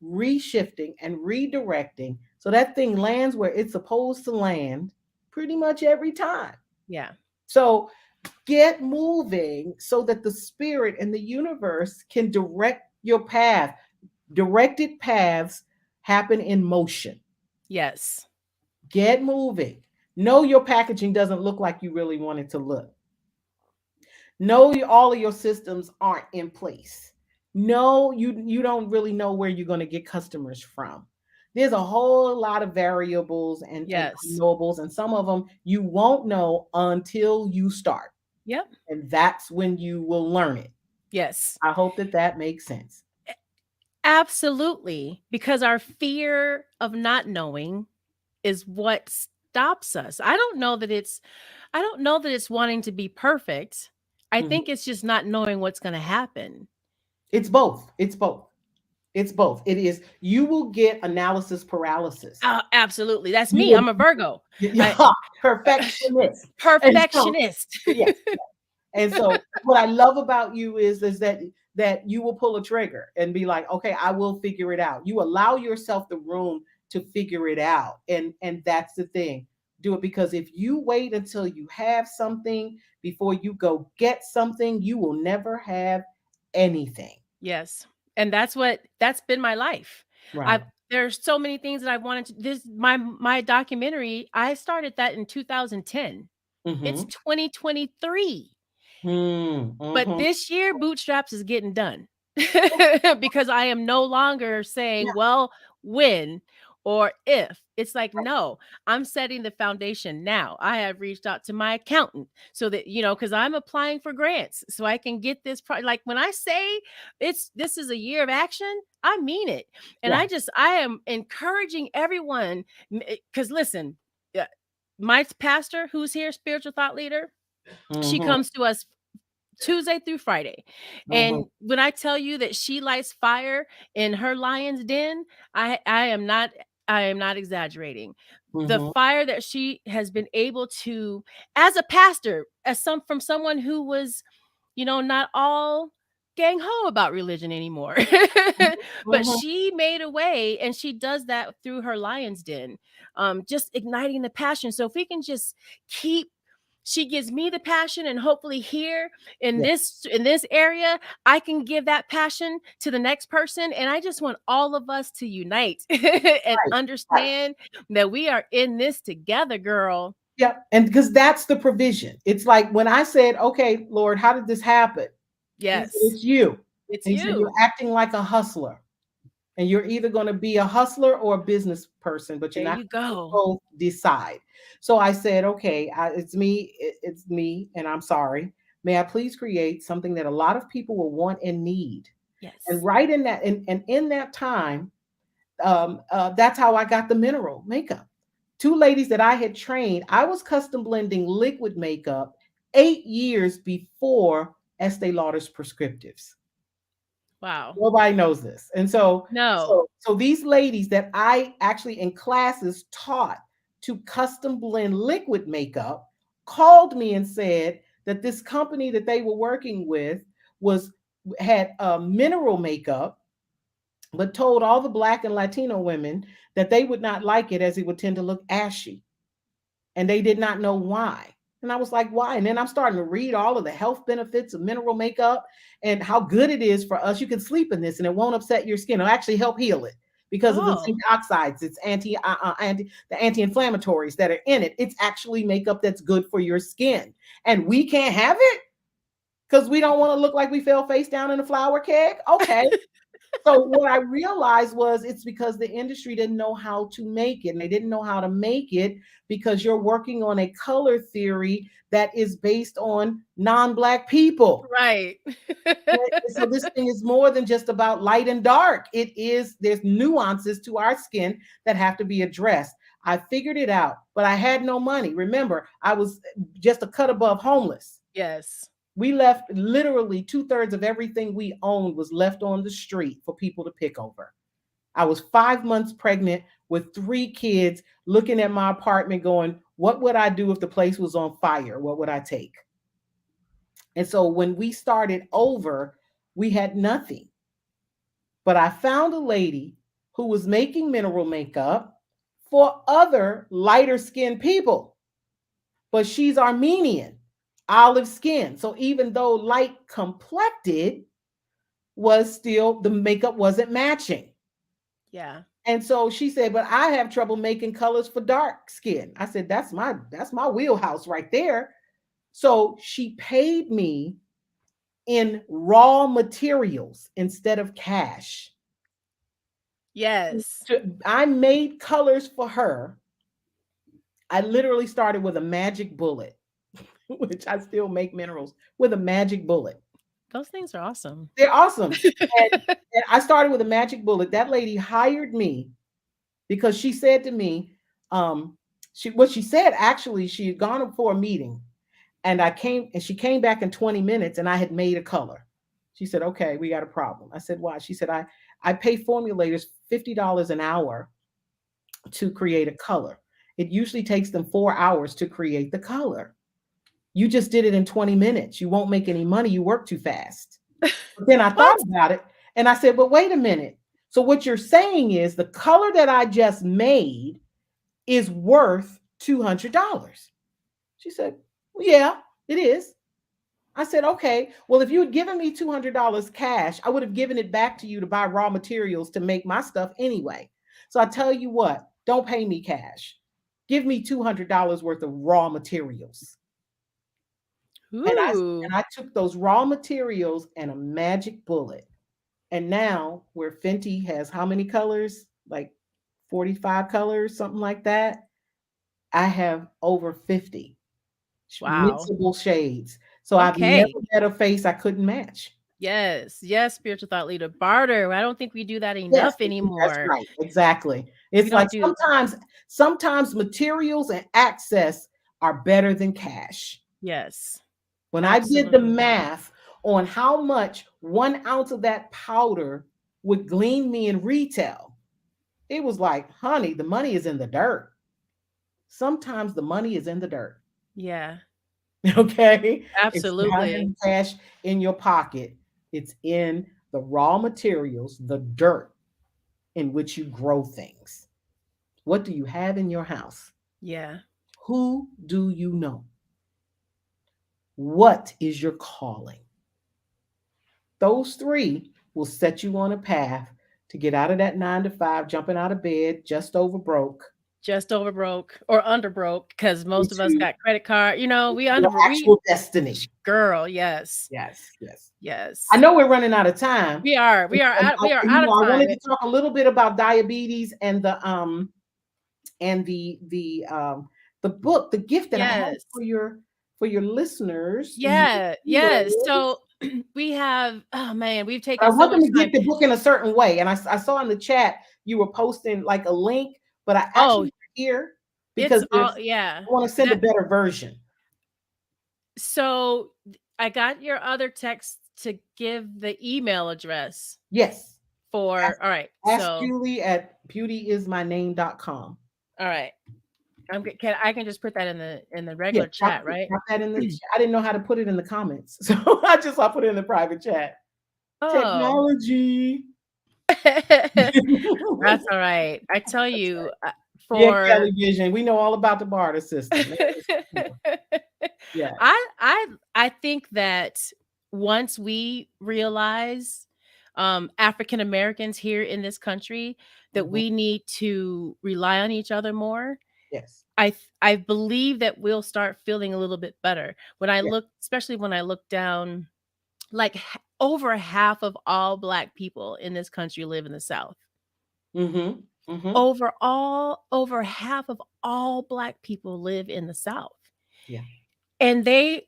reshifting and redirecting. So that thing lands where it's supposed to land pretty much every time. Yeah. So get moving so that the spirit and the universe can direct your path. Directed paths happen in motion. Yes. Get moving. Know your packaging doesn't look like you really want it to look. Know all of your systems aren't in place. No, you don't really know where you're going to get customers from. There's a whole lot of variables and Yes. unknowables, and some of them you won't know until you start. Yep. And that's when you will learn it. Yes. I hope that that makes sense. Absolutely, because our fear of not knowing is what stops us. I don't know that it's wanting to be perfect. I Mhm. think it's just not knowing what's going to happen. It's both. It's both. It's both. It is. You will get analysis paralysis. Absolutely. That's You me. will I'm a Virgo. I yeah, perfectionist. And so, Perfectionist. yeah. And so what I love about you is that you will pull a trigger and be like, okay, I will figure it out. You allow yourself the room to figure it out. And that's the thing. Do it, because if you wait until you have something before you go get something, you will never have anything. Yes. And that's been my life. I've Right. There's so many things that I wanted to this my documentary, I started that in 2010. It's Mm-hmm. 2023. But Mm-hmm. this year, Bootstraps is getting done. because I am no longer Yeah, saying, well, when or if. It's like, no, I'm setting the foundation now. I have reached out to my accountant so that, because I'm applying for grants so I can get this. Like when I say this is a year of action, I mean it. And yeah. I am encouraging everyone because listen, my pastor who's here, spiritual thought leader, she Hmm. comes to us Tuesday through Friday. Hmm. And when I tell you that she lights fire in her lion's den, I am not exaggerating. The Hmm. fire that she has been able to, as a pastor, as from someone who was, not all gang ho about religion anymore. But Hmm. she made a way, and she does that through her lion's den, just igniting the passion. So if we can just keep, she gives me the passion, and hopefully here in Yeah, this area I can give that passion to the next person. And I just want all of us to unite and right, right. understand that we are in this together, girl. Yeah, and because that's the provision. It's like when I said, "Okay, Lord, how did this happen?" He said, Yes, "It's you." it's And he said, "You're you. acting like a hustler, and you're either going to be a hustler or a business person, but you're There not you going to go. both decide." So I said, "Okay, it's me. It's me, and I'm sorry. May I please create something that a lot of people will want and need?" And Yes. right in that, and in that time, that's how I got the mineral makeup. Two ladies that I had trained, I was custom blending liquid makeup 8 years before Estee Lauder's prescriptives. Wow. Nobody knows this. And so, No. so these ladies that I actually in classes taught to custom blend liquid makeup called me and said that this company that they were working with was had mineral makeup, but told all the Black and Latino women that they would not like it as it would tend to look ashy. And they did not know why. And I was like, why? And then I'm starting to read all of the health benefits of mineral makeup and how good it is for us. You can sleep in this and it won't upset your skin. It'll actually help heal it because of the zinc Oh. oxides. It's the anti-inflammatories that are in it. It's actually makeup that's good for your skin. And we can't have it because we don't want to look like we fell face down in a flour keg. Okay. So what I realized was it's because the industry didn't know how to make it. And they didn't know how to make it because you're working on a color theory that is based on non-black people. Right. And so this thing is more than just about light and dark. There's nuances to our skin that have to be addressed. I figured it out, but I had no money. Remember, I was just a cut above homeless. Yes. We left literally two-thirds of everything we owned was left on the street for people to pick over. I was 5 months pregnant with three kids, looking at my apartment, going, what would I do if the place was on fire? What would I take? And so when we started over, we had nothing. But I found a lady who was making mineral makeup for other lighter skinned people, but she's Armenian, olive skin. So even though light complected, was still the makeup wasn't matching. Yeah. And so she said, "But I have trouble making colors for dark skin." I said, "That's my wheelhouse right there." So she paid me in raw materials instead of cash. Yes. I made colors for her. I literally started with a magic bullet, which I still make minerals with a magic bullet. Those things are awesome. They're awesome. And I started with a magic bullet. That lady hired me because she said to me, she said actually she had gone for a meeting and she came back in 20 minutes and I had made a color. She said, "Okay, we got a problem." I said, "Why?" She said, I pay formulators $50 an hour to create a color. It usually takes them 4 hours to create the color. You just did it in 20 minutes. You won't make any money. You work too fast." But then I thought What? about it and I said, "But wait a minute. So what you're saying is the color that I just made is worth $200." She said, "Well, yeah, it is." I said, "Okay, well, if you had given me $200 cash, I would have given it back to you to buy raw materials to make my stuff anyway. So I tell you what, don't pay me cash. Give me $200 worth of raw materials." And I Ooh. and I took those raw materials and a magic bullet. And now where Fenty has how many colors? Like 45 colors, something like that. I have over 50 Wow. mixable shades. So I've never Okay. met a face I couldn't match. Yes. Yes, spiritual thought leader. Barter. I don't think we do that Yes, enough that's anymore. right. Exactly. We It's like don't do sometimes materials and access are better than cash. yes. When I did the Absolutely. math on how much 1 ounce of that powder would glean me in retail, it was like, honey, the money is in the dirt. Sometimes the money is in the dirt. Yeah. Okay. It's not in Absolutely. the cash in your pocket, it's in the raw materials, the dirt in which you grow things. What do you have in your house? Yeah. Who do you know? What is your calling? Those three will set you on a path to get out of that 9 to 5, jumping out of bed, just over broke, Just over broke or under broke because most of us into, got credit card. We your we actual destiny. girl, yes. Yes, yes. I Yes. know we're running out of time. We are. We are out we are out of I time. wanted to talk a little bit about diabetes and the book, the gift that I have Yes. for your listeners and your Yeah. Yes. viewers. So we have oh man, we've But I taken so want them much to time. get the book in a certain way. And I saw in the chat you were posting like a link, but I Oh, actually here it's because all there's yeah. I want to send a That better version. so I got your other text to give the email address Yes. for Ask, all right. ask So Julie at beautyismyname.com. all right. I can just put that in the Yeah, regular drop, chat, right? drop that in the chat. I didn't know how to put it in the comments. So I put it in the private chat. Oh. Technology. That's all right. I tell you, Yeah, for Kelly Vision. We know all about the barter system. Yeah. I think that once we realize African Americans here in this country that Mhm. we need to rely on each other more, Yes. I believe that we'll start feeling a little bit better. When I Yeah. look, especially when I look down, like over half of all black people in this country live in the South. Mm-hmm. Mm-hmm. Over half of all black people live in the South. Yeah. And the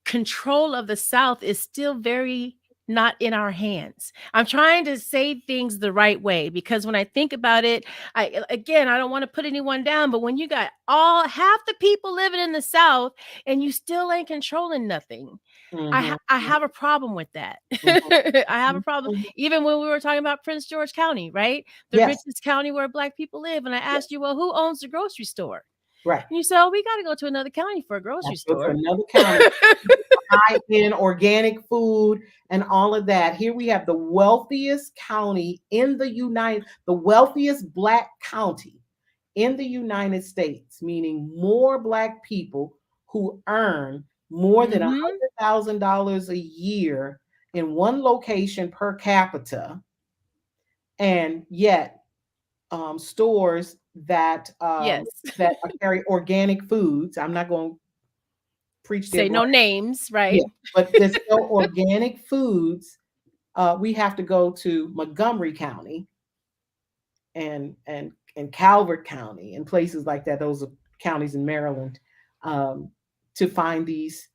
control of the South is still very not in our hands. I'm trying to say things the right way because when I think about it, I don't want to put anyone down, but when you got all half the people living in the South and you still ain't controlling nothing, Mm-hmm. I have a problem with that. Mm-hmm. I have a problem. Mm-hmm. Even when we were talking about Prince George County, right? The Yes. richest county where black people live. And I Yes. asked you, well, who owns the grocery store? Right. And you said, oh, we got to go to another county for a I grocery go to store. another county, high end organic food and all of that. Here we have the wealthiest county in the wealthiest black county in the United States, meaning more black people who earn more than Hmm. $100,000 a year in one location per capita, and yet stores Yes. that carry organic foods. I'm not going to preach their Say brand. no names, Yeah, right? but there's still organic foods. We have to go to Montgomery County and Calvert County and places like that. Those are counties in Maryland, um, to find these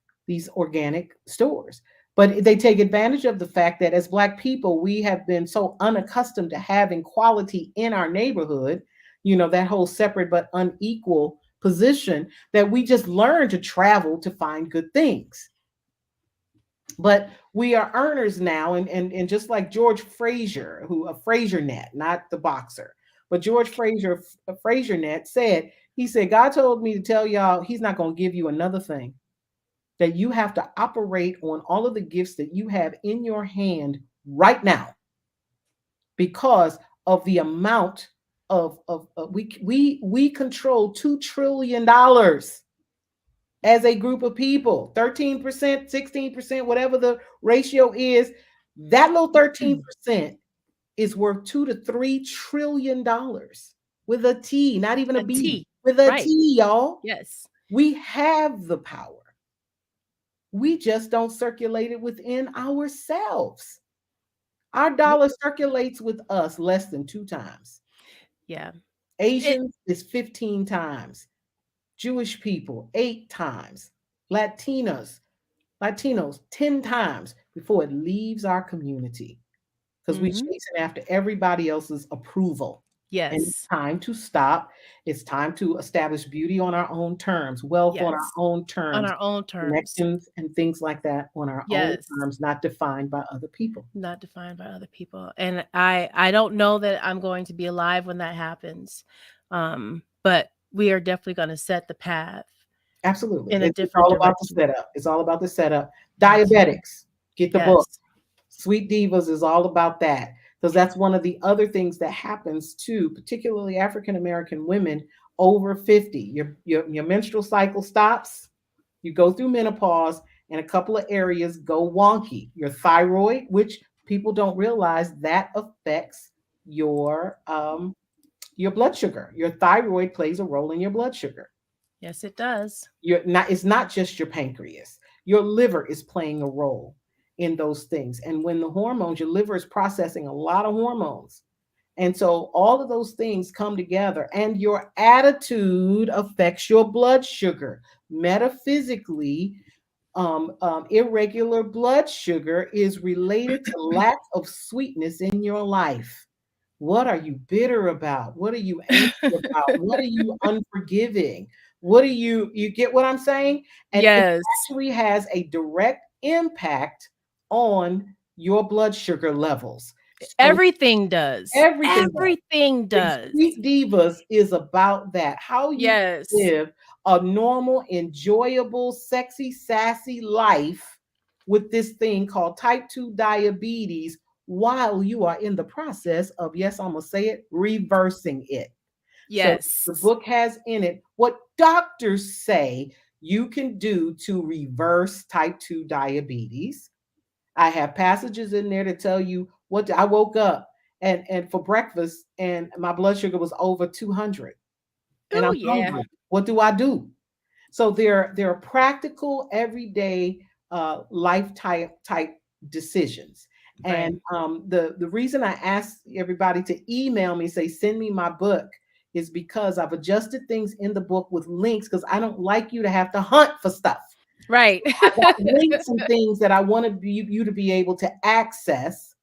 organic stores. But they take advantage of the fact that as Black people, we have been so unaccustomed to having quality in our neighborhood. That whole separate but unequal position that we just learn to travel to find good things. But we are earners now, and just like George Frazier, who a Frazier net, not the boxer, but George Frazier, a Frazier net said, he said, God told me to tell y'all he's not going to give you another thing, that you have to operate on all of the gifts that you have in your hand right now because of the amount we control $2 trillion as a group of people. 13%, 16%, whatever the ratio is, that little 13% is worth $2 to $3 trillion with a T, not even a A B, T. with a Right. T, y'all. Yes. We have the power. We just don't circulate it within ourselves. Our Y- dollar circulates with us less than 2 times. Yeah. It Asians is 15 times. Jewish people 8 times. Latinas, Latinos 10 times before it leaves our community because we're mhm. chasing after everybody else's approval. And it's Yes. time to stop. It's time to establish beauty on our own terms, wealth on our Yes. own On terms, our own terms. connections and things like that on our own Yes. terms, not defined by other people. Not defined by other people. And I don't know that I'm going to be alive when that happens. But we are definitely going to set the path Absolutely. in a It's different all about the direction. setup. It's all about the setup. Absolutely. Diabetics, get the book. Yes. Sweet Divas is all about that because that's one of the other things that happens to particularly African American women over 50. Your menstrual cycle stops, you go through menopause, and a couple of areas go wonky. Your thyroid, which people don't realize that affects your blood sugar. Your thyroid plays a role in your blood sugar. Yes, it does. It's not just your pancreas. Your liver is playing a role in those things. And when the hormones, your liver is processing a lot of hormones. And so all of those things come together, and your attitude affects your blood sugar. Metaphysically, irregular blood sugar is related to lack of sweetness in your life. What are you bitter about? What are you angry about? What are you unforgiving? What are you get what I'm saying? And it Yes. actually has a direct impact on your blood sugar levels. So Everything does. everything does. Everything And does. Sweet Divas is about that. How you Yes. live a normal, enjoyable, sexy, sassy life with this thing called type 2 diabetes while you are in the process of, yes, I'm going to say it, reversing it. So the Yes. book has in it what doctors say you can do to reverse type 2 diabetes. I have passages in there to tell you I woke up and for breakfast and my blood sugar was over 200 and Oh I'm yeah. hungry. What do I do? So there are practical everyday life type decisions. Right. And the reason I ask everybody to email me, say send me my book, is because I've adjusted things in the book with links because I don't like you to have to hunt for stuff. Right. I've got links and things that I want you to be able to access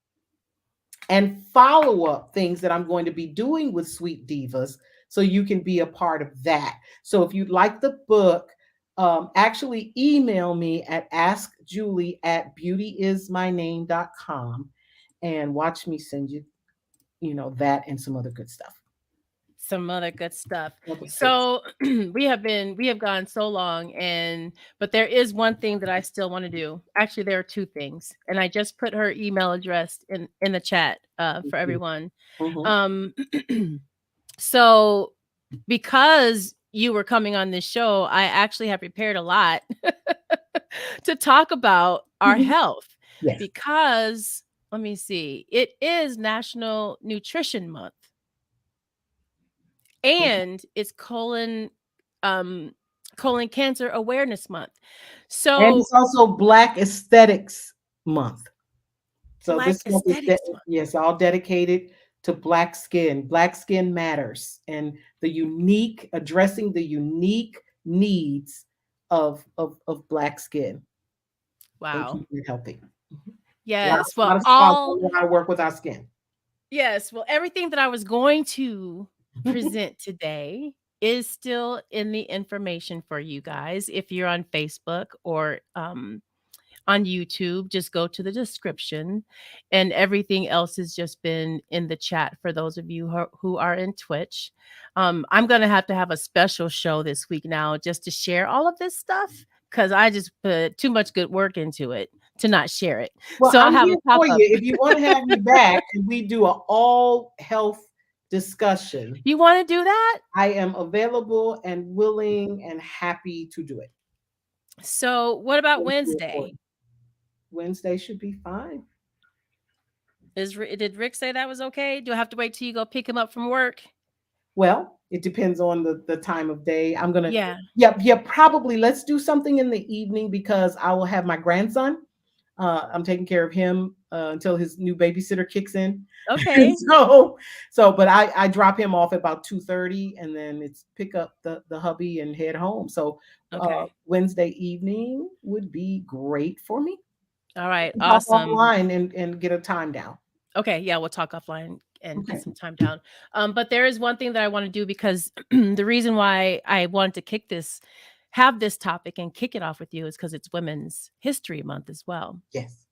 and follow up things that I'm going to be doing with Sweet Divas so you can be a part of that. So if you'd like the book, actually email me at askjulie@beautyismyname.com and watch me send you, that and some other good stuff. Some other good stuff. Other good stuff. So we have gone so long, and but there is one thing that I still want to do. Actually, there are two things. And I just put her email address in the chat for everyone. Mhm. Um so because you were coming on this show, I actually have prepared a lot to talk about our health Yes. because let me see. It is National Nutrition Month and it's um colon cancer awareness month. And So it's also Black Aesthetics Month. So Black this month is aesthetics month. yes, all dedicated to black skin. Black skin matters, and addressing the unique needs of black skin and Wow. keeping it healthy. Mhm. Yes. A Well, lot of scars all on how to work with our skin. yes, well everything that I was going to present today is still in the information for you guys. If you're on Facebook or on YouTube, just go to the description, and everything else has just been in the chat for those of you who are in Twitch. I'm going to have a special show this week now just to share all of this stuff because I just put too much good work into it to not share it. Well, So I'll I'm have a here pop for up. you. If you want to have me back and we do an all health discussion, You want to do that? I am available and willing and happy to do it. So what about I'm here for Wednesday? it. Wednesday should be fine. Did Rick say that was okay? Do I have to wait till you go pick him up from work? Well, it depends on the time of day. I'm gonna, Yeah. yeah, probably let's do something in the evening because I will have my grandson. I'm taking care of him until his new babysitter kicks in. And Okay. but I drop him off at about 2:30, and then it's pick up the hubby and head home. So Okay. Wednesday evening would be great for me. All right. We talk Awesome. offline and get a time down. Okay, yeah, we'll talk offline and get Okay. some time down. But there is one thing that I want to do because the reason why I wanted to have this topic and kick it off with you is because it's Women's History Month as well. Yes.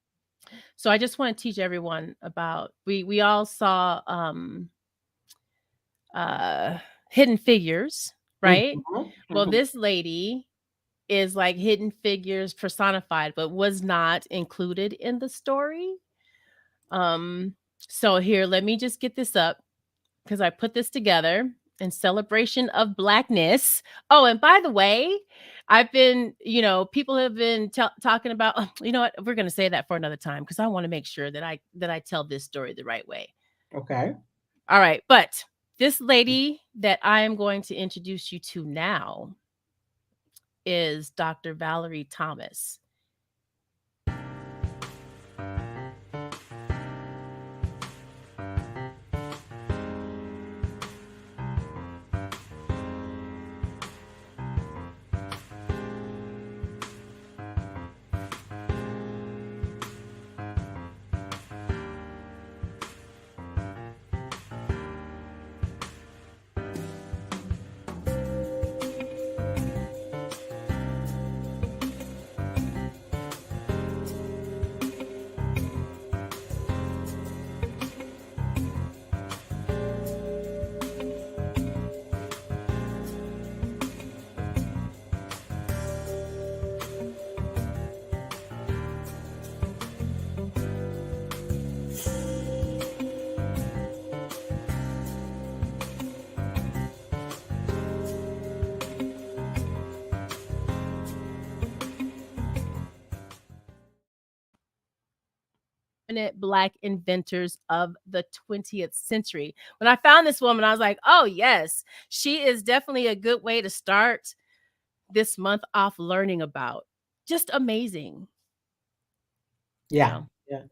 So I just want to teach everyone about we all saw uh Hidden Figures, right? Mhm, Well, mhm. this lady is like Hidden Figures personified, but was not included in the story. Um, so here, let me just get this up because I put this together in celebration of Blackness. Oh, and by the way, I've been, people have been talking about. Oh, you know what? We're going to say that for another time because I want to make sure that I tell this story the right way. Okay. All right, but this lady that I am going to introduce you to now is Dr. Valerie Thomas. Black inventors of the 20th century. When I found this woman, I was like, oh, yes, she is definitely a good way to start this month off learning about. Just amazing. Yeah. So Yeah.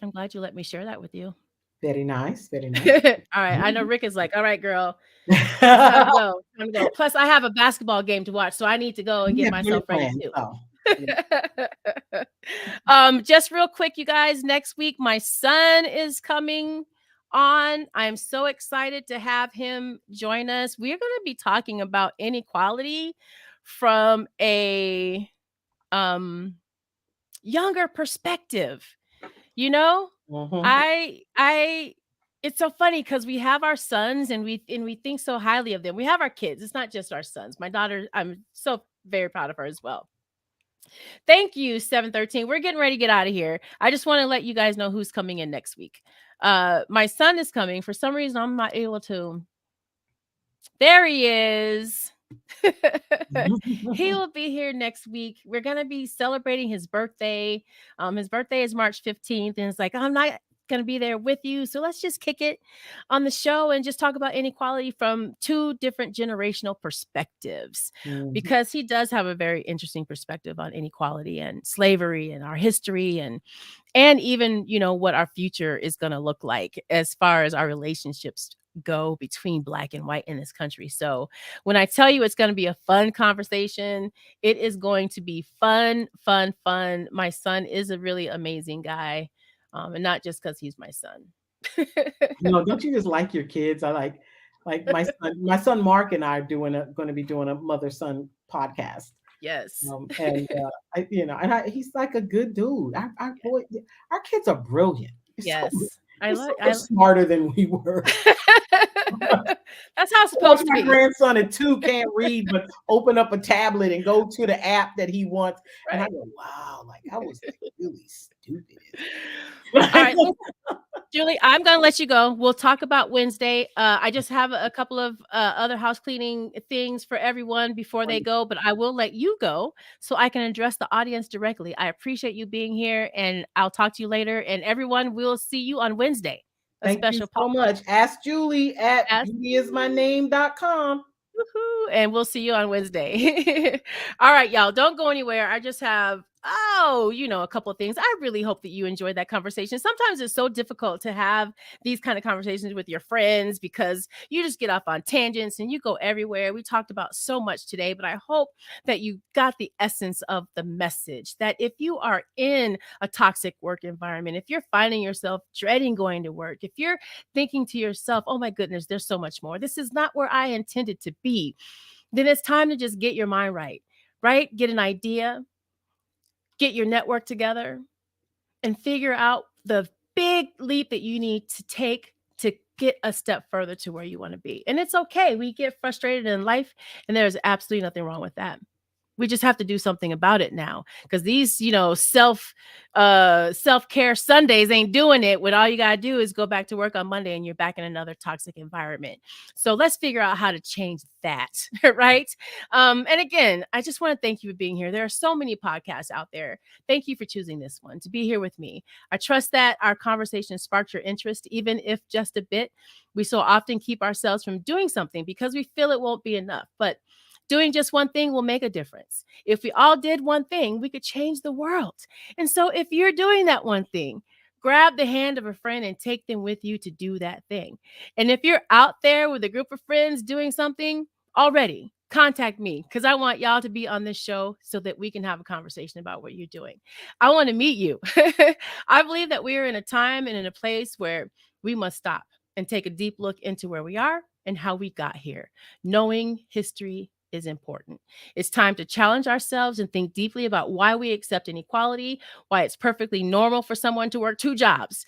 I'm glad you let me share that with you. Very nice. Very All nice. right. I know Mhm. Rick is like, all right, girl, it's time to go. Time to go. Plus, I have a basketball game to watch, so I need to go and We get have dinner myself ready plans, too. so yeah. Just real quick, you guys, next week my son is coming on. I'm so excited to have him join us. We're going to be talking about inequality from a um younger perspective. You know, Mhm. I it's so funny cuz we have our sons and we think so highly of them. We have our kids. It's not just our sons. My daughter, I'm so very proud of her as well. Thank you, 713. We're getting ready to get out of here. I just want to let you guys know who's coming in next week. My son is coming. For some reason, I'm not able to. There he is. He will be here next week. We're gonna be celebrating his birthday. His birthday is March 15th, and it's like I'm not gonna be there with you. So let's just kick it on the show and just talk about inequality from two different generational perspectives. Mhm. Because he does have a very interesting perspective on inequality and slavery and our history and even what our future is going to look like as far as our relationships go between black and white in this country. So when I tell you it's going to be a fun conversation, it is going to be fun. My son is a really amazing guy, and not just because he's my son. No, don't you just like your kids? I like my son Mark and I are going to be doing a mother-son podcast. Yes. And he's like a good dude. Our kids are brilliant. Yes. They're so much smarter than we were. That's how it's Watch supposed to my be. grandson at 2 can't read, but open up a tablet and go to the app that he wants. And I Right. go, wow, like I was like really stupid. All right. Julie, I'm gonna let you go. We'll talk about Wednesday. I just have a couple of other house cleaning things for everyone before they go, but I will let you go so I can address the audience directly. I appreciate you being here, and I'll talk to you later. And everyone, we'll see you on Wednesday. A Thank you special so podcast. much. Ask Julie at Ask beautyismyname.com. Woohoo, and we'll see you on Wednesday. All right, y'all. Don't go anywhere. I just have Oh, a couple of things. I really hope that you enjoyed that conversation. Sometimes it's so difficult to have these kind of conversations with your friends because you just get off on tangents and you go everywhere. We talked about so much today, but I hope that you got the essence of the message that if you are in a toxic work environment, if you're finding yourself dreading going to work, if you're thinking to yourself, oh my goodness, there's so much more, this is not where I intended to be, then it's time to just get your mind right, right? Get an idea, get your network together, and figure out the big leap that you need to take to get a step further to where you want to be. And it's okay. We get frustrated in life, and there's absolutely nothing wrong with that. We just have to do something about it now, because these, self-care Sundays ain't doing it. What all you got to do is go back to work on Monday and you're back in another toxic environment. So let's figure out how to change that. Right. And again, I just want to thank you for being here. There are so many podcasts out there. Thank you for choosing this one to be here with me. I trust that our conversation sparked your interest, even if just a bit. We so often keep ourselves from doing something because we feel it won't be enough. But doing just one thing will make a difference. If we all did one thing, we could change the world. And so if you're doing that one thing, grab the hand of a friend and take them with you to do that thing. And if you're out there with a group of friends doing something already, contact me, because I want y'all to be on this show so that we can have a conversation about what you're doing. I want to meet you. I believe that we are in a time and in a place where we must stop and take a deep look into where we are and how we got here. Knowing history is important. It's time to challenge ourselves and think deeply about why we accept inequality, why it's perfectly normal for someone to work two jobs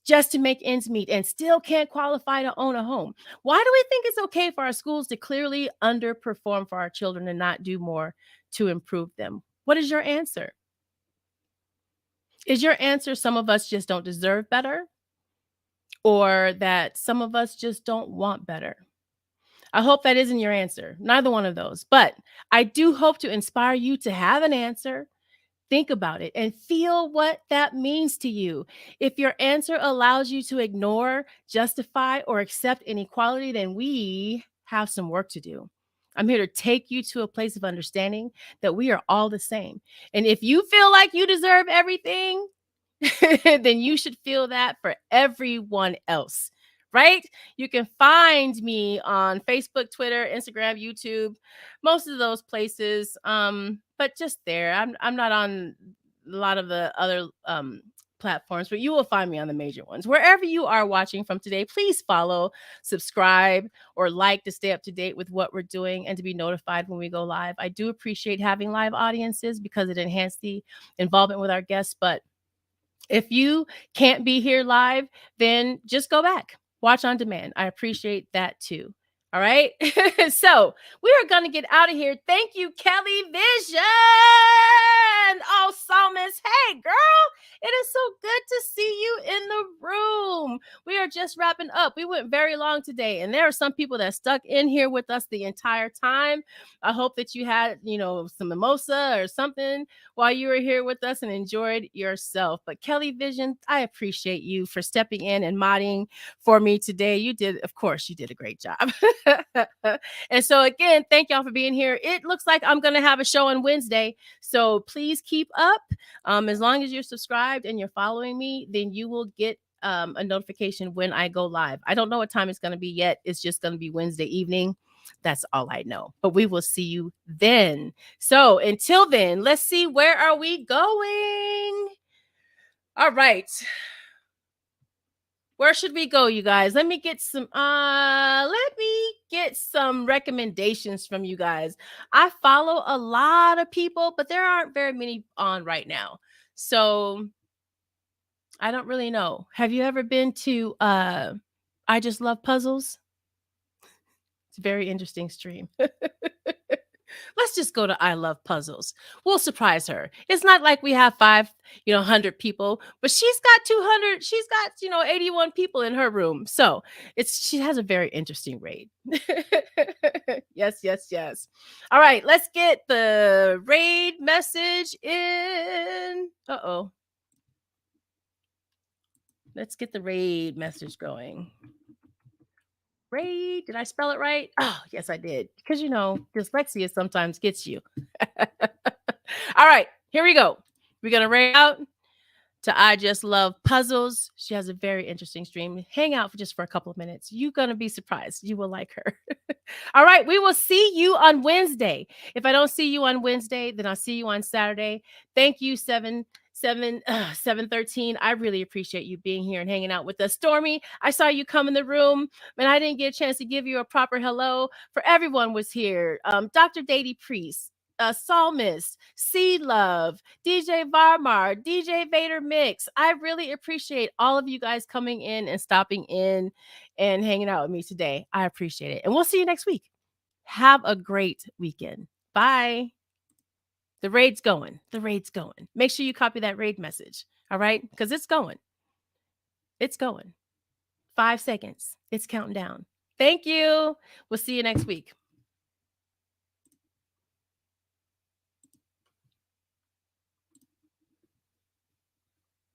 just to make ends meet and still can't qualify to own a home. Why do we think it's okay for our schools to clearly underperform for our children and not do more to improve them? What is your answer? Is your answer some of us just don't deserve better, or that some of us just don't want better? I hope that isn't your answer. Neither one of those. But I do hope to inspire you to have an answer. Think about it and feel what that means to you. If your answer allows you to ignore, justify, or accept inequality, then we have some work to do. I'm here to take you to a place of understanding that we are all the same. And if you feel like you deserve everything, then you should feel that for everyone else, right? You can find me on Facebook, Twitter, Instagram, YouTube, most of those places. But just there. I'm not on a lot of the other platforms, but you will find me on the major ones. Wherever you are watching from today, please follow, subscribe, or like to stay up to date with what we're doing and to be notified when we go live. I do appreciate having live audiences because it enhances the involvement with our guests, but if you can't be here live, then just go back, watch on demand. I appreciate that too. All right. So we are going to get out of here. Thank you, Kelly Vision. Oh, Psalmist. Hey, girl. It is so good to see you in the room. We are just wrapping up. We went very long today, and there are some people that stuck in here with us the entire time. I hope that you had, some mimosa or something while you were here with us and enjoyed yourself. But Kelly Vision, I appreciate you for stepping in and modding for me today. You did, of course, you did a great job. And so again, thank y'all for being here. It looks like I'm going to have a show on Wednesday. So please keep up. As long as you're subscribed and you're following me, then you will get a notification when I go live. I don't know what time it's going to be yet. It's just going to be Wednesday evening. That's all I know. But we will see you then. So until then, let's see, where are we going? All right. Where should we go, you guys? Let me get some recommendations from you guys. I follow a lot of people, but there aren't very many on right now. So I don't really know. Have you ever been to I Just Love Puzzles? It's a very interesting stream. Let's just go to I Love Puzzles. We'll surprise her. It's not like we have 100 people, but she's got 200. She's got, 81 people in her room. So she has a very interesting raid. Yes, yes, yes. All right, let's get the raid message in. Uh-oh. Let's get the raid message going. Raid, did I spell it right? Oh, yes, I did. Because, dyslexia sometimes gets you. All right, here we go. We're going to raid out to I Just Love Puzzles. She has a very interesting stream. Hang out for just for a couple of minutes. You're going to be surprised. You will like her. All right, we will see you on Wednesday. If I don't see you on Wednesday, then I'll see you on Saturday. Thank you, 713. I really appreciate you being here and hanging out with us. Stormy, I saw you come in the room, and I didn't get a chance to give you a proper hello. For everyone was here. Dr. Dady Priest, Psalmist, Sea Love, DJ Varmar, DJ Vader Mix. I really appreciate all of you guys coming in and stopping in and hanging out with me today. I appreciate it. And we'll see you next week. Have a great weekend. Bye. The raid's going. The raid's going. Make sure you copy that raid message. All right? Because it's going. It's going. 5 seconds. It's counting down. Thank you. We'll see you next week.